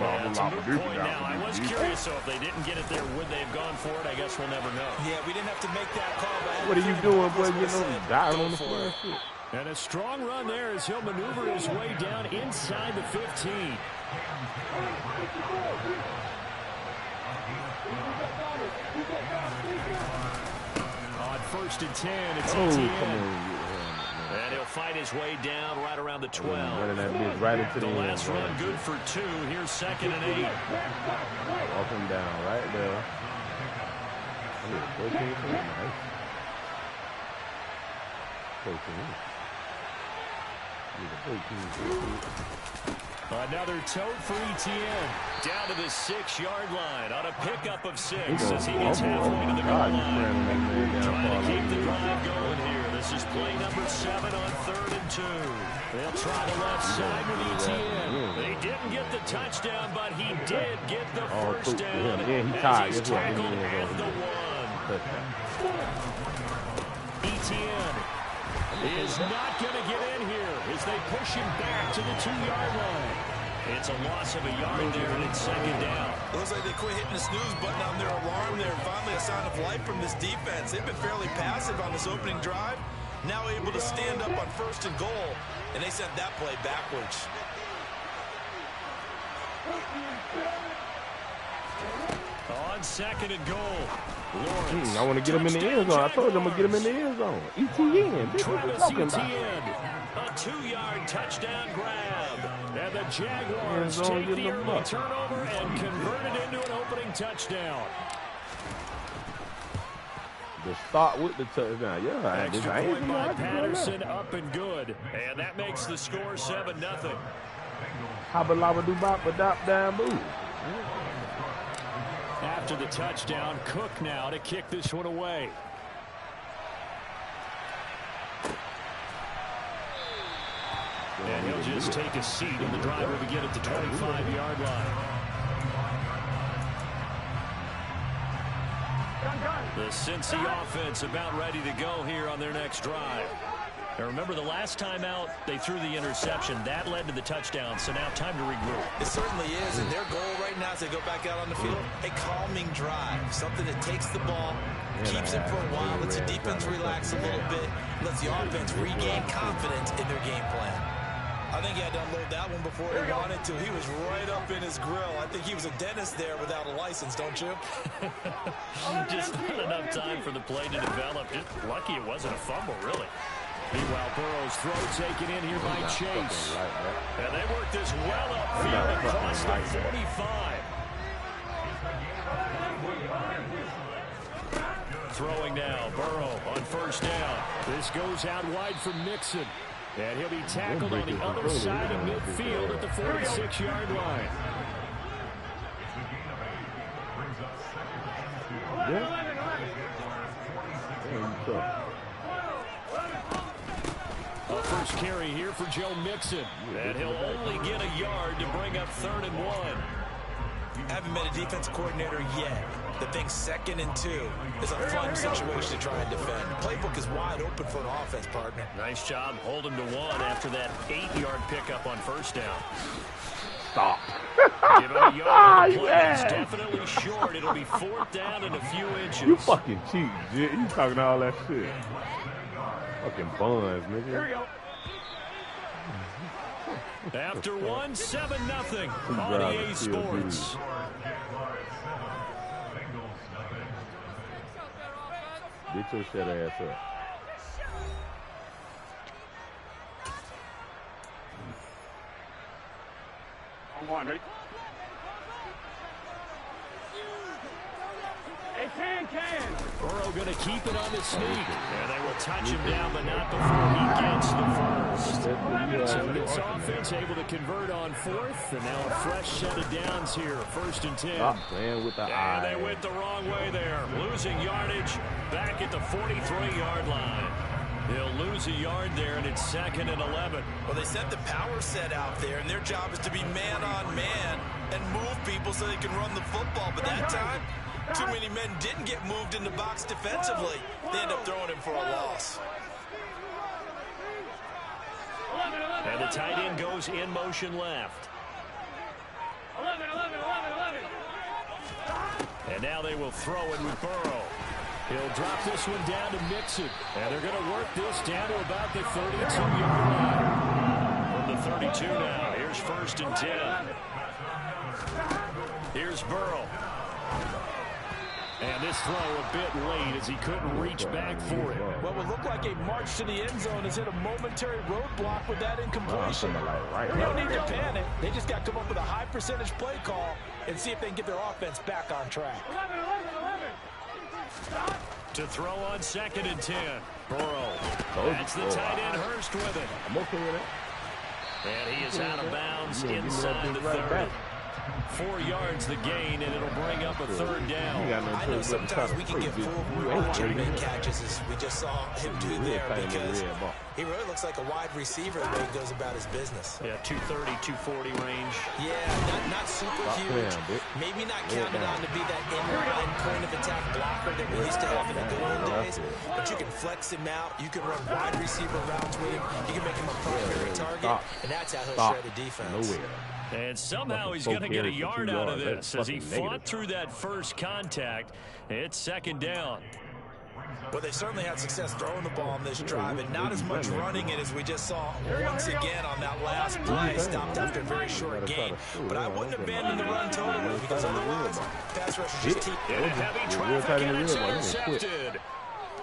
That's a good point now. I was curious, so if they didn't get it there, would they have gone for it? I guess we'll never know. Yeah, we didn't have to make that call. What are you doing, boy? Getting on diving on the floor and shit. And a strong run there as he'll maneuver his way down inside the 15. On 1st and 10, it's Etienne. And he'll fight his way down right around the 12. Running that bitch right into the last run good for 2. Here's 2nd and 8. Up and down right there. 14, nice. 14. Another tote for Etienne. Down to the 6-yard line on a pickup of 6 as he gets halfway to the goal line. Trying to keep the drive going here. This is play number 7 on 3rd and 2. They'll try the left side with Etienne. They didn't get the touchdown, but he did get the first down. As he's tackled at the 1. Etienne is not going to get in here as they push him back to the 2-yard line. It's a loss of a yard there, and it's 2nd down. Looks like they quit hitting the snooze button on their alarm there. Finally a sign of life from this defense. They've been fairly passive on this opening drive. now able to stand up on 1st and goal, and they sent that play backwards. On 2nd and goal. Lawrence. I want to get him in the end zone. I told you I'm going to get him in the end zone. ETN. Travis Etienne. A 2-yard touchdown grab. And the Jaguars take the early turnover and convert it into an opening touchdown. The start with the touchdown. Yeah. Extra point by Patterson, up and good. And that makes the score 7-0. Hobba lobba doo bop ba dop down boo. After the touchdown, Cook now to kick this one away. And he'll just take a seat, and the drive will begin at the 25-yard line. The Cincy offense about ready to go here on their next drive. Now remember, the last time out, they threw the interception. That led to the touchdown, so now time to regroup. It certainly is, and their goal right now as they go back out on the field, a calming drive, something that takes the ball, keeps it for a while, lets the defense relax a little bit, lets the offense regain confidence in their game plan. I think he had to unload that one before he wanted to. He was right up in his grill. I think he was a dentist there without a license, don't you? Just not enough time for the play to develop. Just lucky it wasn't a fumble, really. Meanwhile, Burrow's throw taken in here by Chase. And they work this well upfield across the 45. Throwing now, Burrow on 1st down. This goes out wide for Mixon. And he'll be tackled on the other side of midfield at the 46-yard line. A first carry here for Joe Mixon. And he'll only get a yard to bring up 3rd and 1. Haven't met a defense coordinator yet that thinks 2nd and 2 is a fun situation to try and defend. The playbook is wide open for an offense, partner. Nice job holding to 1 after that 8-yard pickup on 1st down. Stop. Give it a yard. The play is definitely short. It'll be 4th down and a few inches. You fucking cheat, Jit. You talking all that shit. Fucking buns, nigga. Here we go. After 1, 7-0 on EA Sports. Get your shit ass up. I'm one, ready? Can. Burrow going to keep it on the sneak. And they will touch him down, but not before he gets the first. So this offense able to convert on 4th. And now a fresh set of downs here. 1st and 10. Stop playing with the eye. And they went the wrong way there. Losing yardage back at the 43-yard line. They'll lose a yard there, and it's 2nd and 11. Well, they set the power set out there, and their job is to be man-on-man and move people so they can run the football. But that time, too many men didn't get moved in the box defensively. They end up throwing him for a loss. And the tight end goes in motion left. 11. And now they will throw it with Burrow. He'll drop this one down to Mixon. And they're going to work this down to about the 32-yard line. From the 32 now, here's 1st and 10. Here's Burrow. And this throw a bit late as he couldn't reach back for it. What would look like a march to the end zone has hit a momentary roadblock with that incompletion. They don't need to panic. They just got to come up with a high percentage play call and see if they can get their offense back on track. 11. To throw on 2nd and 10. Burrow. That's the tight end Hurst with it. I'm okay with it. And he is out of bounds inside the 30. 4 yards the gain, and it'll bring up a 3rd down. I know sometimes we can get fooled when we're watching big catches, as we just saw him do there, because he really looks like a wide receiver the way he goes about his business. Yeah, 230, 240 range. Yeah, not super huge. Maybe not counted on to be that in-line point of attack blocker that we used to have in the good old days, but you can flex him out. You can run wide receiver routes with him. You can make him a primary target, and that's how he'll shred the defense. And somehow he's going to get a yard out of this as he fought through that first contact. It's 2nd down. Well, they certainly had success throwing the ball on this drive, and not as much running it as we just saw once again on that last play. Stopped after a very short gain. But I wouldn't abandon the run totally, because otherwise, pass rushers just keep... Heavy traffic, and it's intercepted.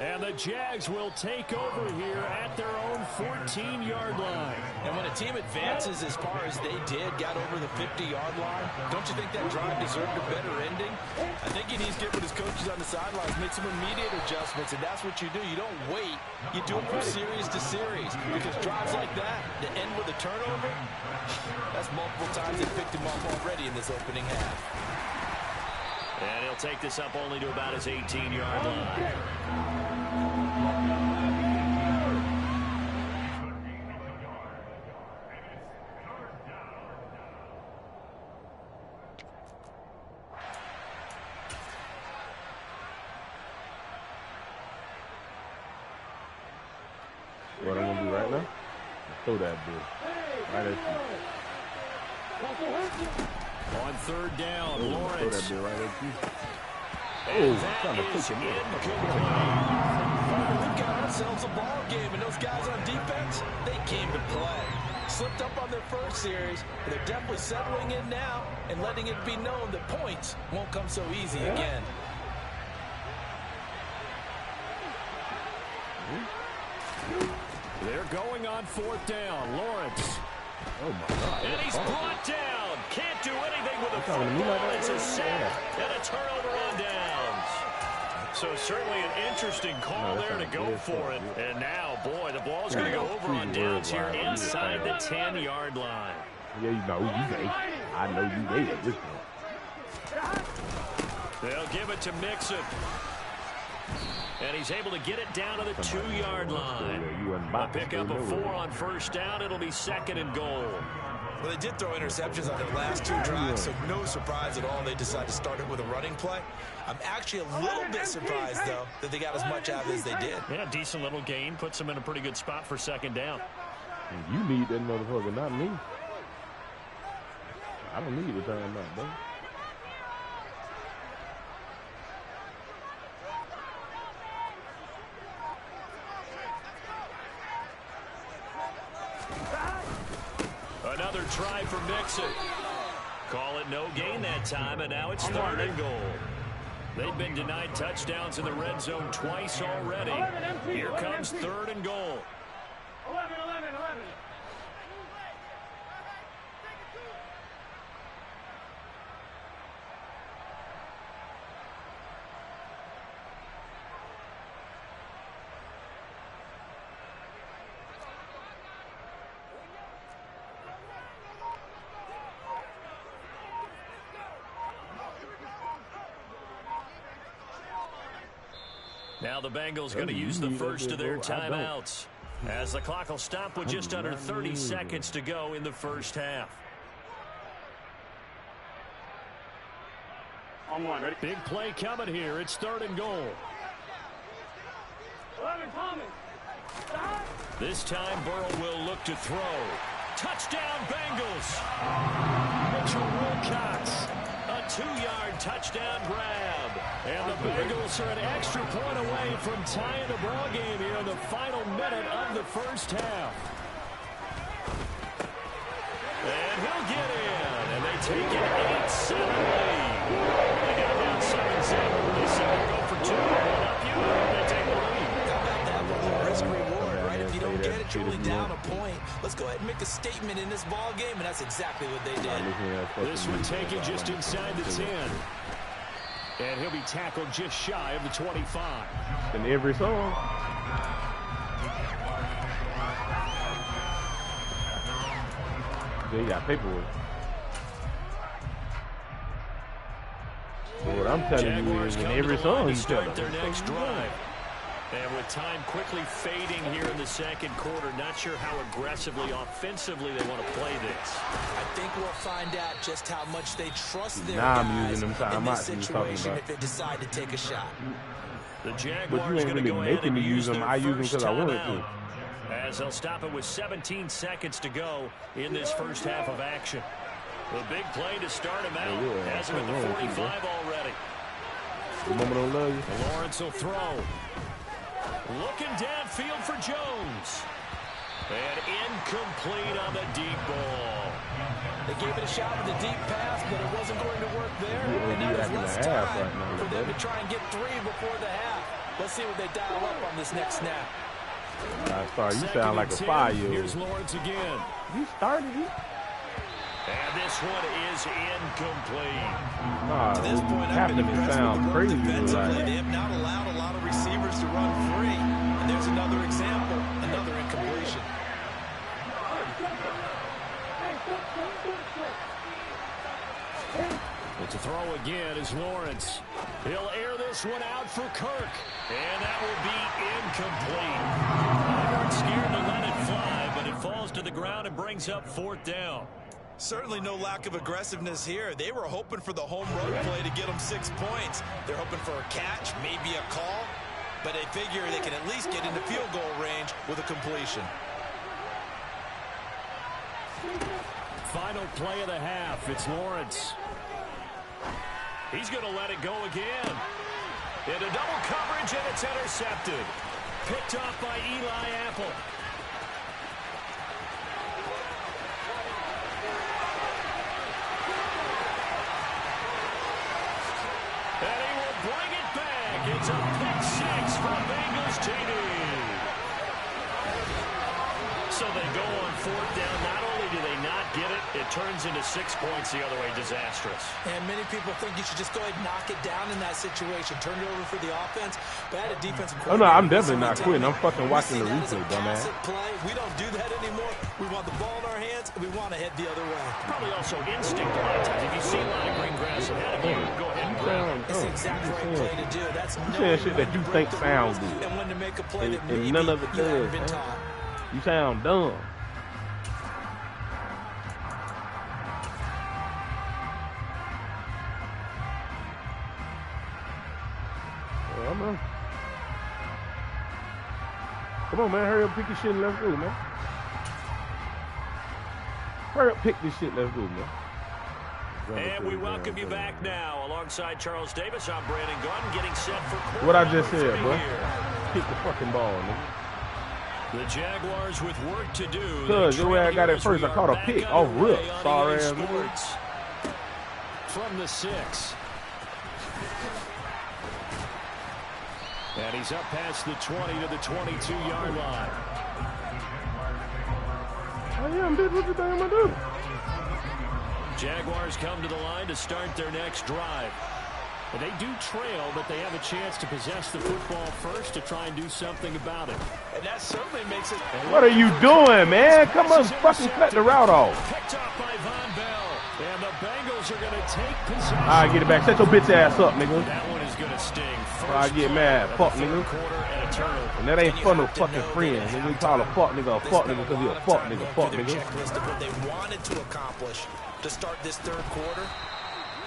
And the Jags will take over here at their own 14-yard line. And when a team advances as far as they did, got over the 50-yard line, don't you think that drive deserved a better ending? I think he needs to get with his coaches on the sidelines, make some immediate adjustments, and that's what you do. You don't wait. You do it from series to series, because drives like that, to end with a turnover, that's multiple times they picked him off already in this opening half. And he'll take this up only to about his 18-yard line. What I'm gonna do right now? Throw that bitch right at you. On third down, Lawrence. Throw that bitch right at you. And that is incomplete. We've got ourselves a ball game, and those guys on defense, they came to play. Slipped up on their first series, but they're definitely settling in now and letting it be known that points won't come so easy again. They're going on fourth down. Lawrence. Oh, my God. And he's brought down. Can't do anything with a football. It's a sack and a turnover on downs. So certainly an interesting call there to go for it. And now, boy, the ball's going to go over on downs here inside the 10-yard line. Yeah, you know you gay. I know you gay at this point. They'll give it to Mixon. And he's able to get it down to the 2-yard line. They'll pick up a 4 on first down. It'll be second and goal. Well, they did throw interceptions on their last two drives, so no surprise at all they decided to start it with a running play. I'm actually a little bit surprised, though, that they got as much out of it as they did. Yeah, decent little gain. Puts them in a pretty good spot for second down. You need that motherfucker, not me. I don't need the time out, bro. Another try for Mixon. Call it no gain that time, and now it's third and goal. They've been denied touchdowns in the red zone twice already. Here comes third and goal. 11. Now the Bengals going to use the first of their timeouts, as the clock will stop with just under 30 seconds to go in the first half. On one, ready? Big play coming here. It's third and goal. 11 coming. This time Burrow will look to throw. Touchdown Bengals. Mitchell Wilcox. A 2-yard touchdown grab. And the Bengals are an extra point away from tying the ball game here in the final minute of the first half. And he'll get in. And they take an 8-7 lead. They got down 7-0. They said they'll go for 2. One up you. They take the lead. How about that? Well, risk reward, right? If you don't get it, you're only down a point. Let's go ahead and make a statement in this ball game, and that's exactly what they did. This one taken just inside the 10. And he'll be tackled just shy of the 25. In every song. They got paperwork. But what I'm telling you is in every song you tell them. Their next drive. And with time quickly fading here in the second quarter, not sure how aggressively, offensively they want to play this. I think we'll find out just how much they trust their guys in this situation if they decide to take a shot. The Jaguars going to go ahead and use them. I use them because I wanted to. As they'll stop it with 17 seconds to go in this first half of action. The big play to start him out. Has him at the 45 already. The moment I love you. Lawrence will throw. Looking downfield for Jones. And incomplete on the deep ball. They gave it a shot with the deep pass, but it wasn't going to work there. And now there's less time for them to try and get 3 before the half. Let's see what they dial up on this next snap. Sorry, you sound like a 5-year-old. Here's Lawrence again. You started it. And this one is incomplete. Nah, to this point, I've been sound crazy. Like. They have not allowed a lot of receivers to run free. And there's another example, another incompletion. But to throw again is Lawrence. He'll air this one out for Kirk. And that will be incomplete. They weren't scared to let it fly, but it falls to the ground and brings up 4th down. Certainly no lack of aggressiveness here. They were hoping for the home run play to get them 6 points. They're hoping for a catch, maybe a call, but they figure they can at least get into field goal range with a completion. Final play of the half. It's Lawrence. He's going to let it go again. Into double coverage, and it's intercepted. Picked off by Eli Apple. And he will bring it back. It's a pick 6 for the Bengals TD. So they go on 4th down. Not only do they not get it, it turns into 6 points the other way. Disastrous. And many people think you should just go ahead and knock it down in that situation. Turn it over for the offense. But at a defensive coordinator. Oh, no, I'm definitely not quitting. I'm fucking watching the replay, dumbass. We don't do that anymore. We want the ball in our hands, and we want to head the other way. Probably also instinct a lot of times. If you see a lot of green grass ahead of you, go ahead and grab it. It's the exact right play to do. That's shit that you think sounds good. And when to make a play that and none of it does. You sound dumb. Come on, man. Hurry up, pick your shit and let's go, man. Hurry up, pick this shit. Let's go, man. And we welcome you back now. Alongside Charles Davis, I'm Brandon Gunn, getting set for quarter. What I just said, bro. Kick the fucking ball, nigga. The Jaguars with work to do. Cuz, the way I got it first, I caught a pick off rip. Sorry ass nigga. From the 6. And he's up past the 20 to the 22-yard line. I am, bitch. What you think I'm gonna do? Jaguars come to the line to start their next drive. But they do trail, but they have a chance to possess the football first to try and do something about it. And that certainly makes it... What are you doing, man? Come on, fucking cut the route off. Picked off by Von Bell. And the Bengals are going to take possession. All right, get it back. Set your bitch ass up, nigga. That one is going to sting. I get mad. Fuck, nigga. And that ain't for no fucking friend. Nigga, we call a fuck nigga because he a fuck nigga. Fuck nigga. Checklist of what they wanted to accomplish to start this 3rd quarter.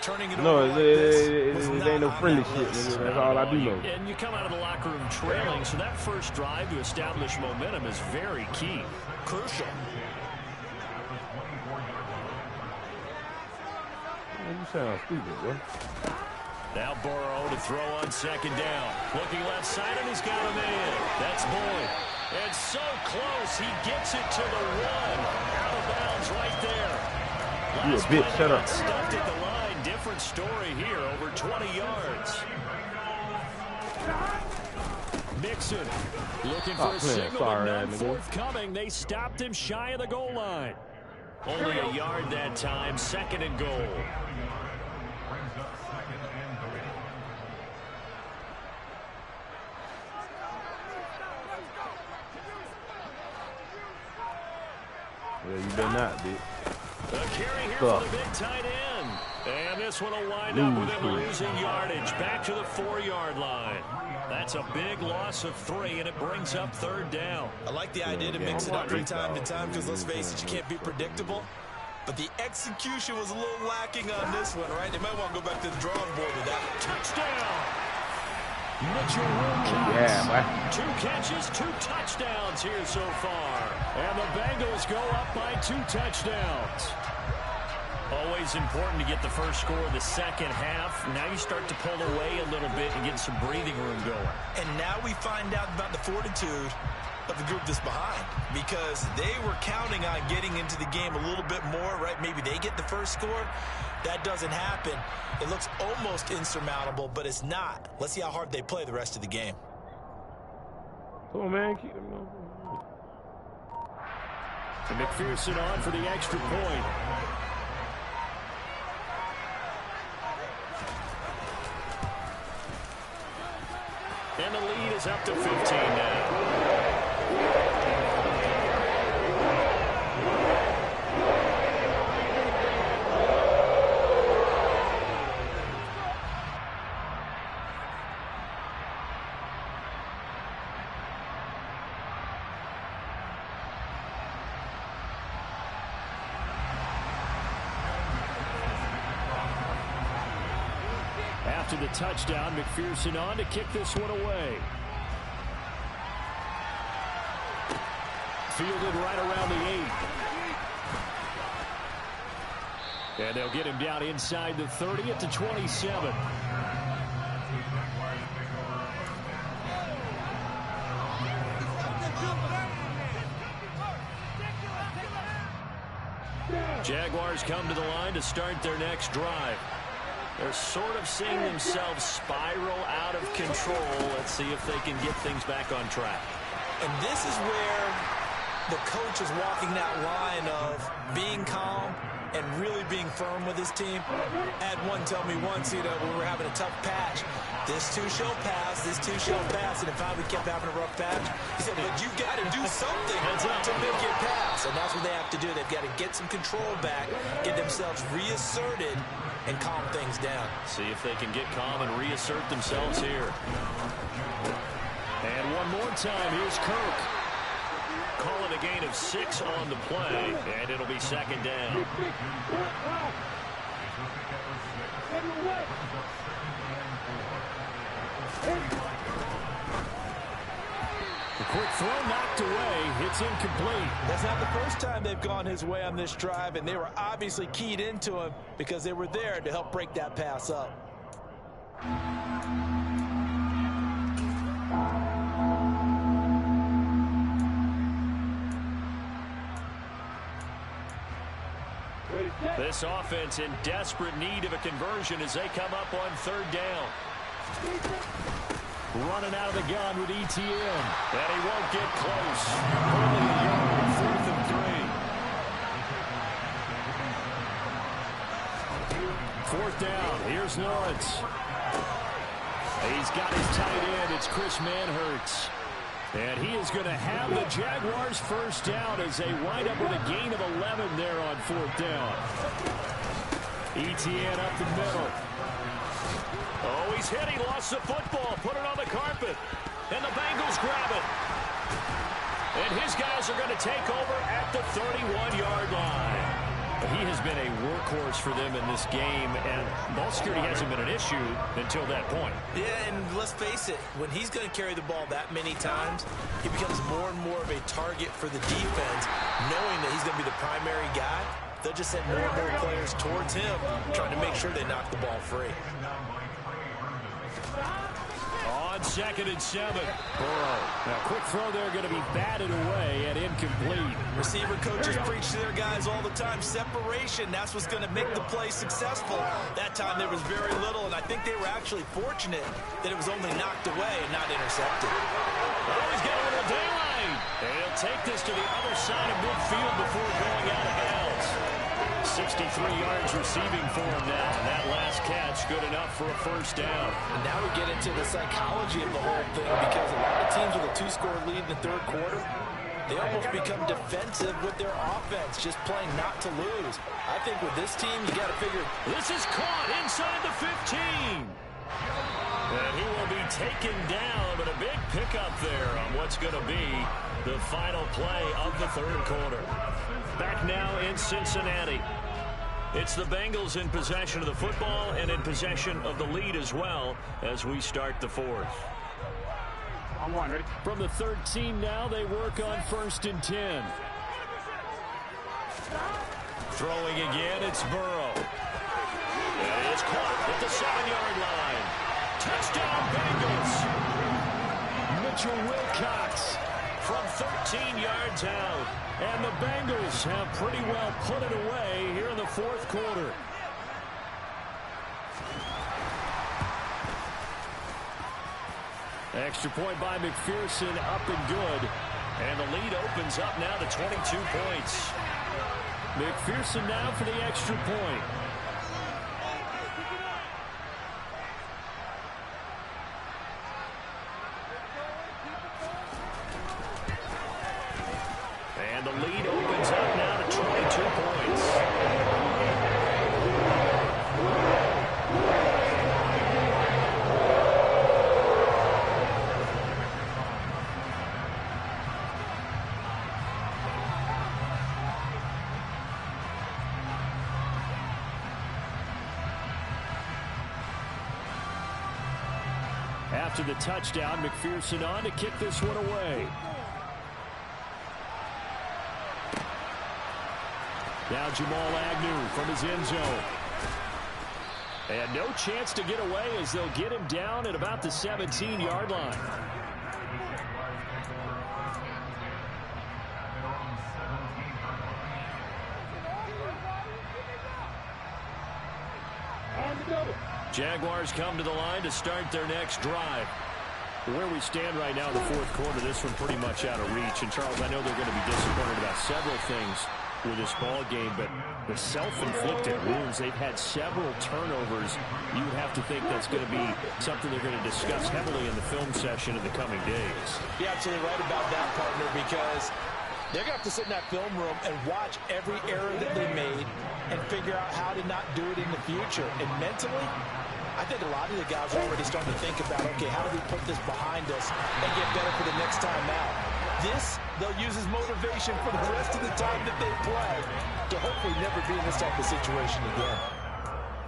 Turning it no, over it ain't no friendly shit, nigga. That's all I do know. And you come out of the locker room trailing, so that first drive to establish momentum is very key. Crucial. You sound stupid, bro. Now Burrow to throw on 2nd down. Looking left side, and he's got him in. That's Boyd. And so close, he gets it to the 1. Out of bounds right there. You a bitch, shut up. Stuffed at the line. Different story here, over 20 yards. Mixon looking for a signal, but none forthcoming. They stopped him shy of the goal line. Only a yard that time, 2nd and goal. Yeah, you better not, bitch. A carry here for the big tight end. And this one will wind up with him losing yardage. Back to the 4-yard line. That's a big loss of 3, and it brings up 3rd down. I like the idea to mix it up from time to time because, let's face it, you can't be predictable. But the execution was a little lacking on this one, right? They might want to go back to the drawing board with that. Touchdown! Mitchell Wilcox. Yeah, boy. 2 catches, 2 touchdowns here so far. And the Bengals go up by 2 touchdowns. Always important to get the first score of the second half. Now you start to pull away a little bit and get some breathing room going. And now we find out about the fortitude of the group that's behind, because they were counting on getting into the game a little bit more, right? Maybe they get the first score. That doesn't happen. It looks almost insurmountable, but it's not. Let's see how hard they play the rest of the game. Come on, man. Keep them on. And McPherson on for the extra point. And the lead is up to 15 now. After the touchdown, McPherson on to kick this one away. Fielded right around the 8. And they'll get him down inside the 30 at the 27. Jaguars come to the line to start their next drive. They're sort of seeing themselves spiral out of control. Let's see if they can get things back on track. And this is where the coach is walking that line of being calm and really being firm with his team. I had one tell me once, when we were having a tough patch, this too shall pass, this too shall pass, and if we kept having a rough patch, he said, but you got to do something to make it pass, and that's what they have to do. They've got to get some control back, get themselves reasserted, and calm things down. See if they can get calm and reassert themselves here. And one more time, here's Kirk. Calling a gain of 6 on the play, and it'll be second down. The quick throw knocked away. It's incomplete. That's not the first time they've gone his way on this drive, and they were obviously keyed into him because they were there to help break that pass up. This offense in desperate need of a conversion as they come up on third down. Running out of the gun with ETN. And he won't get close. Only a yard, 4th and 3. 4th down. Here's Lawrence. He's got his tight end. It's Chris Manhertz. And he is going to have the Jaguars first down as they wind up with a gain of 11 there on 4th down. ETN up the middle. Oh, he's hit. He lost the football. Put it on the carpet. And the Bengals grab it. And his guys are going to take over at the 31-yard line. He has been a workhorse for them in this game, and ball security hasn't been an issue until that point. Yeah, and let's face it, when he's going to carry the ball that many times, he becomes more and more of a target for the defense, knowing that he's going to be the primary guy. They'll just send more and more players towards him, trying to make sure they knock the ball free. On 2nd and 7. Burrow. Now, quick throw there going to be batted away and incomplete. Receiver coaches preach to their guys all the time. Separation, that's what's going to make the play successful. That time there was very little, and I think they were actually fortunate that it was only knocked away and not intercepted. Oh, he's got a little daylight. And he'll take this to the other side of midfield before going out of bounds. 63 yards receiving for him now. And that last catch, good enough for a first down. And now we get into the psychology of the whole thing, because a lot of teams with a 2-score lead in the third quarter, they almost become defensive with their offense, just playing not to lose. I think with this team, you got to figure. This is caught inside the 15. And he will be taken down, but a big pickup there on what's going to be the final play of the third quarter. Back now in Cincinnati. It's the Bengals in possession of the football and in possession of the lead as well as we start the fourth. On one, ready? From the 13 now, they work on 1st and 10. Throwing again, it's Burrow. And it's caught at the 7-yard line. Touchdown, Bengals. Mitchell Wilcox from 13 yards out. And the Bengals have pretty well put it away here in the fourth quarter. Extra point by McPherson, up and good. And the lead opens up now to 22 points. McPherson now for the extra point. And the lead opens up now to 22 points. After the touchdown, McPherson on to kick this one away. Now Jamal Agnew from his end zone. And no chance to get away as they'll get him down at about the 17-yard line. Jaguars come to the line to start their next drive. Where we stand right now in the fourth quarter, this one pretty much out of reach. And, Charles, I know they're going to be disappointed about several things with this ball game, but the self-inflicted wounds, they've had several turnovers. You would have to think that's going to be something they're going to discuss heavily in the film session in the coming days. You're absolutely right about that, partner, because they're going to have to sit in that film room and watch every error that they made and figure out how to not do it in the future. And mentally, I think a lot of the guys are already starting to think about, okay, how do we put this behind us and get better for the next time out? This, they'll use as motivation for the rest of the time that they play to hopefully never be in this type of situation again.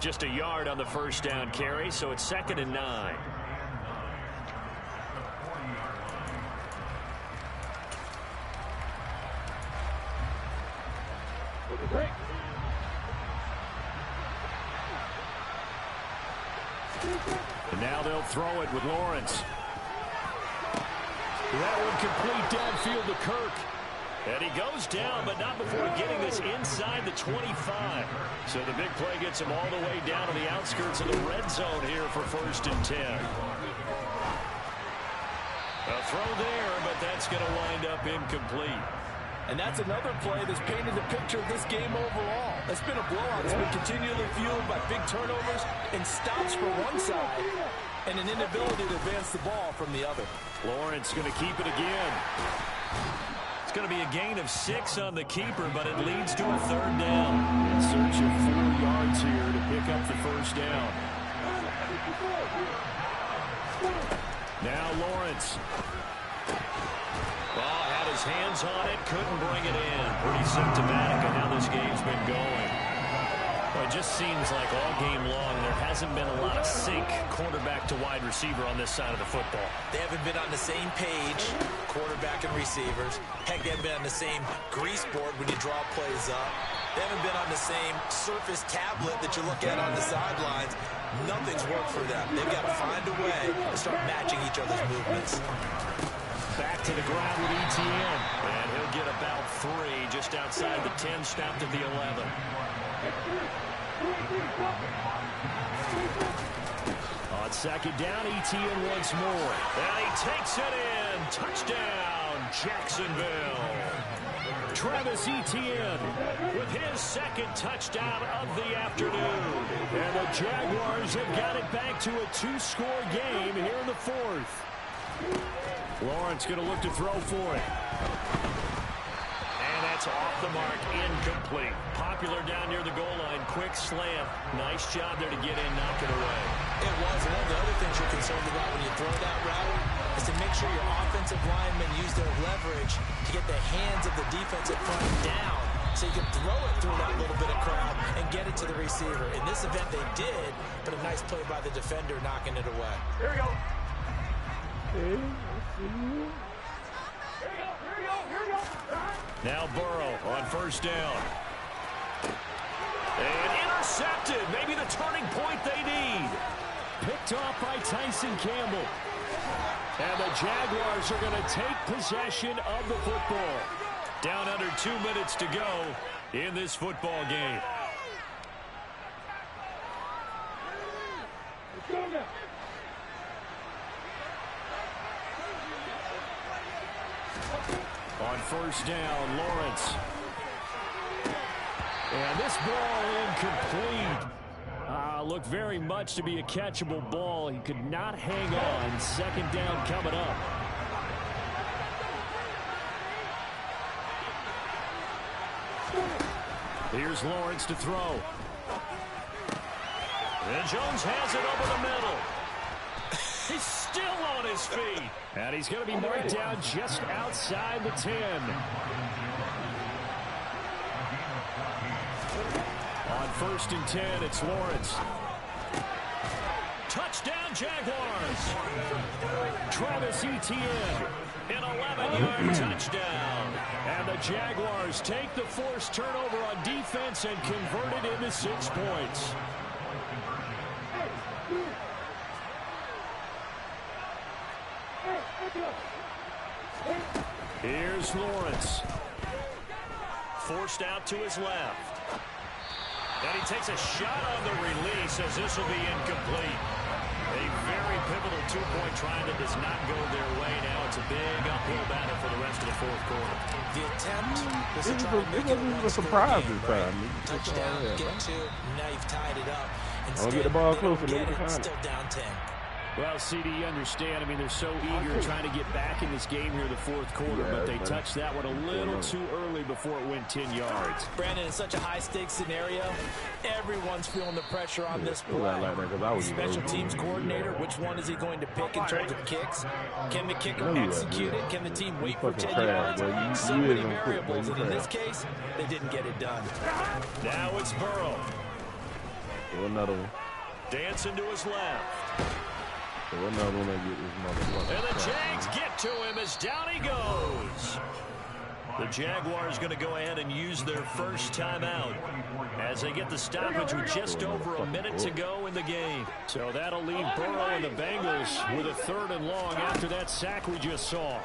Just a yard on the first down carry, so it's 2nd and 9. And now they'll throw it with Lawrence. That one complete downfield to Kirk. And he goes down, but not before getting this inside the 25. So the big play gets him all the way down to the outskirts of the red zone here for 1st and 10. A throw there, but that's going to wind up incomplete. And that's another play that's painted the picture of this game overall. It's been a blowout. It's been continually fueled by big turnovers and stops for one side and an inability to advance the ball from the other. Lawrence going to keep it again. It's going to be a gain of 6 on the keeper, but it leads to a 3rd down. In search of 4 yards here to pick up the first down. Now Lawrence. Well, had his hands on it, couldn't bring it in. Pretty symptomatic of how this game's been going. Well, it just seems like all game long there hasn't been a lot of sync quarterback to wide receiver on this side of the football. They haven't been on the same page, quarterback and receivers. Heck, they haven't been on the same grease board when you draw plays up. They haven't been on the same surface tablet that you look at on the sidelines. Nothing's worked for them. They've got to find a way to start matching each other's movements. Back to the ground with ETN. And he'll get about 3 just outside the 10, stopped at the 11. On 2nd down, ETN once more. And he takes it in. Touchdown, Jacksonville. Travis Etienne with his 2nd touchdown of the afternoon. And the Jaguars have got it back to a 2-score game here in the 4th. Lawrence going to look to throw for it. And that's off the mark, incomplete. Popular down near the goal line, quick slant. Nice job there to get in, knock it away. It was. And one of the other things you're concerned about when you throw that route is to make sure your offensive linemen use their leverage to get the hands of the defensive front down so you can throw it through that little bit of crowd and get it to the receiver. In this event, they did, but a nice play by the defender knocking it away. Here we go. Now Burrow on 1st down. intercepted. Maybe the turning point they need. Picked off by Tyson Campbell. And the Jaguars are going to take possession of the football. Down under 2 minutes to go in this football game. On first down, Lawrence. And this ball incomplete. Looked very much to be a catchable ball. He could not hang on. Second down coming up. Here's Lawrence to throw. And Jones has it over the middle. He's still on his feet. And he's going to be marked down just outside the 10. On first and 10, it's Lawrence. Touchdown, Jaguars. Travis Etienne, an 11-yard touchdown. And the Jaguars take the forced turnover on defense and convert it into 6 points. Here's Lawrence. Forced out to his left. And he takes a shot on the release as this will be incomplete. A very pivotal two-point try that does not go their way. Now it's a big uphill battle for the rest of the fourth quarter. The attempt was to try to make it a surprise this right? time. Touchdown, get 2, now you've tied it up. Don't get the ball close and Get make it it, still down 10. Well, CD, you understand. I mean, they're so eager trying to get back in this game here in the fourth quarter, but they touched that one a little too early before it went 10 yards. Brandon, in such a high-stakes scenario, everyone's feeling the pressure on this play. Special teams coordinator, which one is he going to pick in terms of kicks? Can the kicker execute it? Can the team wait for 10 yards? So many variables, and in this case, they didn't get it done. Now it's Burrow. Another one. Dancing to his left. Another one. And the Jags get to him as down he goes. The Jaguars going to go ahead and use their first timeout as they get the stoppage with just over a minute to go in the game. So that'll leave Burrow and the Bengals with a 3rd and long after that sack we just saw.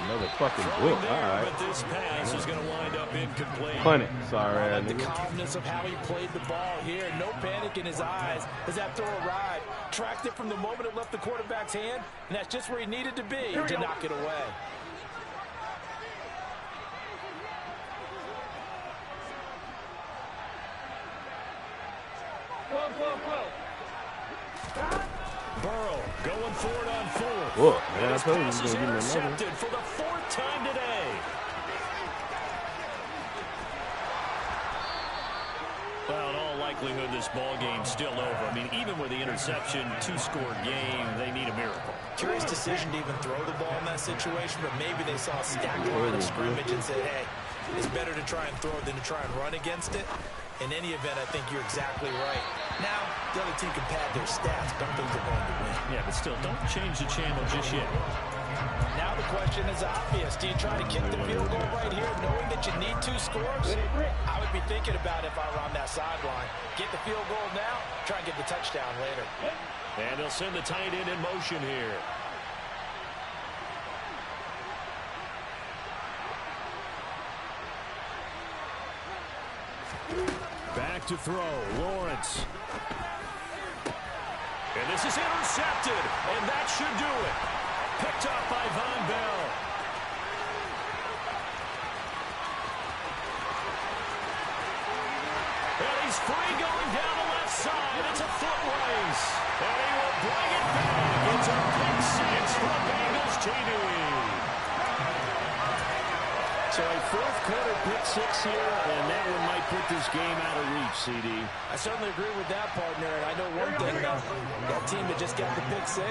Another fucking book. All right. But this pass is going to wind up incomplete. Funny. Sorry. I like the calmness of how he played the ball here. No panic in his eyes as that throw arrived. Tracked it from the moment it left the quarterback's hand, and that's just where he needed to be to knock it away. Burrow going forward on 4th. Whoa, man, I told you This he's is going to give me another. intercepted for the 4th time today. Well, in all likelihood, this ball game's still over. I mean, even with the interception, 2-score game, they need a miracle. Curious decision to even throw the ball in that situation, but maybe they saw a stacked line of scrimmage and said, hey, it's better to try and throw it than to try and run against it. In any event, I think you're exactly right. Now, the other team can pad their stats. Don't think they're going to win. Yeah, but still, don't change the channel just yet. Now the question is obvious. Do you try to kick the field goal right here knowing that you need 2 scores? I would be thinking about it if I were on that sideline. Get the field goal now, try and get the touchdown later. And they'll send the tight end in motion here. Back to throw, Lawrence. And this is intercepted, and that should do it. Picked off by Von Bell. And he's free going down the left side. It's a foot race. And he will bring it back. It's a pick 6 for Bengals TD. So a fourth quarter pick 6 here, and that one might put this game out of reach, CD. I certainly agree with that, partner. And I know one thing, though. That team that just got the pick 6,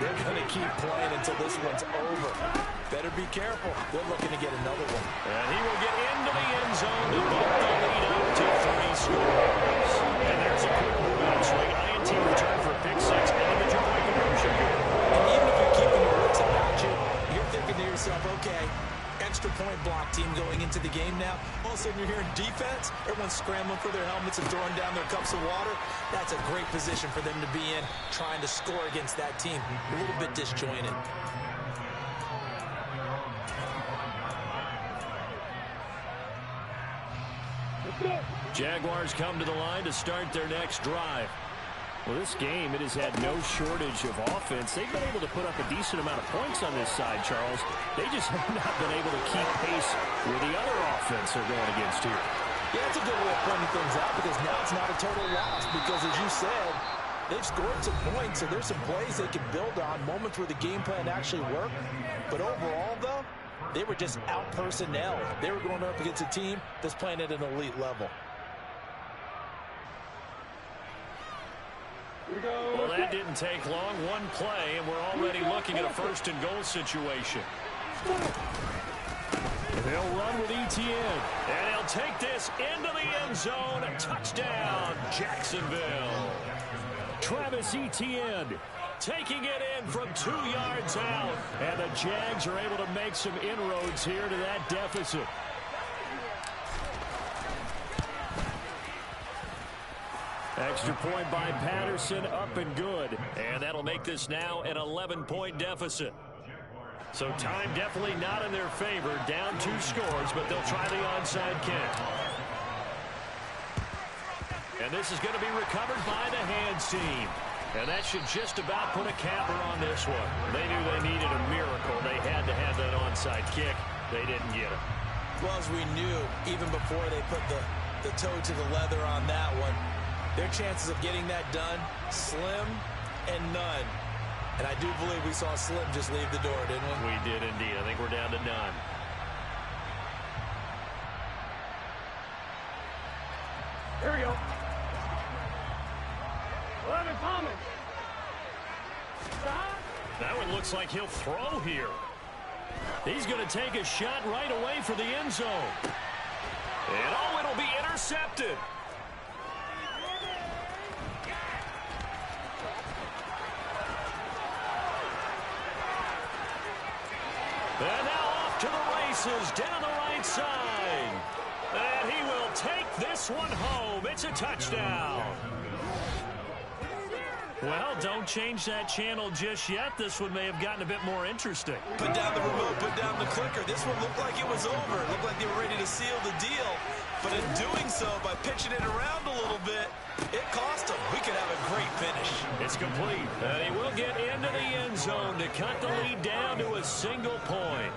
they're going to keep playing until this one's over. Better be careful. They're looking to get another one. And he will get into the end zone to bump the lead up to 3 scores. And there's a quick move swing. INT return for pick 6 and the two-point conversion. And even if you're keeping your wits about you, you're thinking to yourself, okay, extra point block team going into the game now. All of a sudden you're hearing defense. Everyone's scrambling for their helmets and throwing down their cups of water. That's a great position for them to be in, trying to score against that team. A little bit disjointed. Jaguars come to the line to start their next drive. Well, this game, it has had no shortage of offense. They've been able to put up a decent amount of points on this side, Charles. They just have not been able to keep pace with the other offense they're going against here. Yeah, it's a good way of pointing things out because now it's not a total loss because, as you said, they've scored some points, so there's some plays they can build on, moments where the game plan actually worked. But overall, though, they were just out-personnel. They were going up against a team that's playing at an elite level. Well, that didn't take long. One play, and we're already looking at a first-and-goal situation. They'll run with Etienne, and he'll take this into the end zone. Touchdown, Jacksonville. Travis Etienne taking it in from 2 yards out, and the Jags are able to make some inroads here to that deficit. Extra point by Patterson, up and good. And that'll make this now an 11-point deficit. So time definitely not in their favor. Down 2 scores, but they'll try the onside kick. And this is going to be recovered by the hands team. And that should just about put a capper on this one. They knew they needed a miracle. They had to have that onside kick. They didn't get it. Well, as we knew, even before they put the toe to the leather on that one, their chances of getting that done, slim and none. And I do believe we saw Slim just leave the door, didn't we? We did indeed. I think we're down to none. Here we go. 11 Thomas. That one looks like he'll throw here. He's going to take a shot right away for the end zone. And oh, it'll be intercepted. And now off to the races down the right side. And he will take this one home. It's a touchdown. Well, don't change that channel just yet. This one may have gotten a bit more interesting. Put down the remote, put down the clicker. This one looked like it was over. It looked like they were ready to seal the deal. But in doing so, by pitching it around a little bit, it cost them. We could have a great finish. It's complete. And he will get into the end zone to cut the lead down to a single point.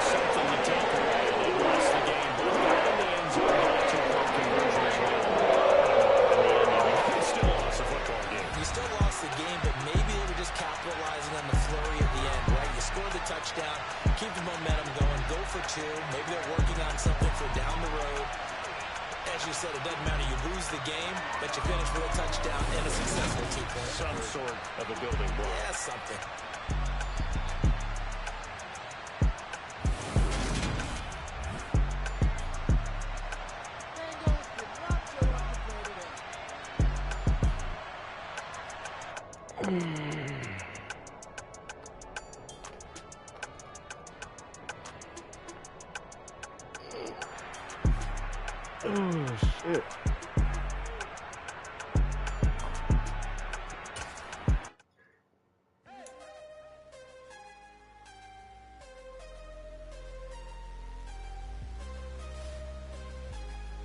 Something to take away. They lost the game. Both got in the end zone. Got a 2-point conversion as well. He still lost the football game. You still lost the game, but maybe they were just capitalizing on the flurry at the end, right? You scored the touchdown, keep the momentum going, go for 2. Maybe they're working on something for down the road. As you said, it doesn't matter. You lose the game, but you finish with a touchdown and a successful 2-point. Some sort of a building block. Yeah, something. Oh, shit.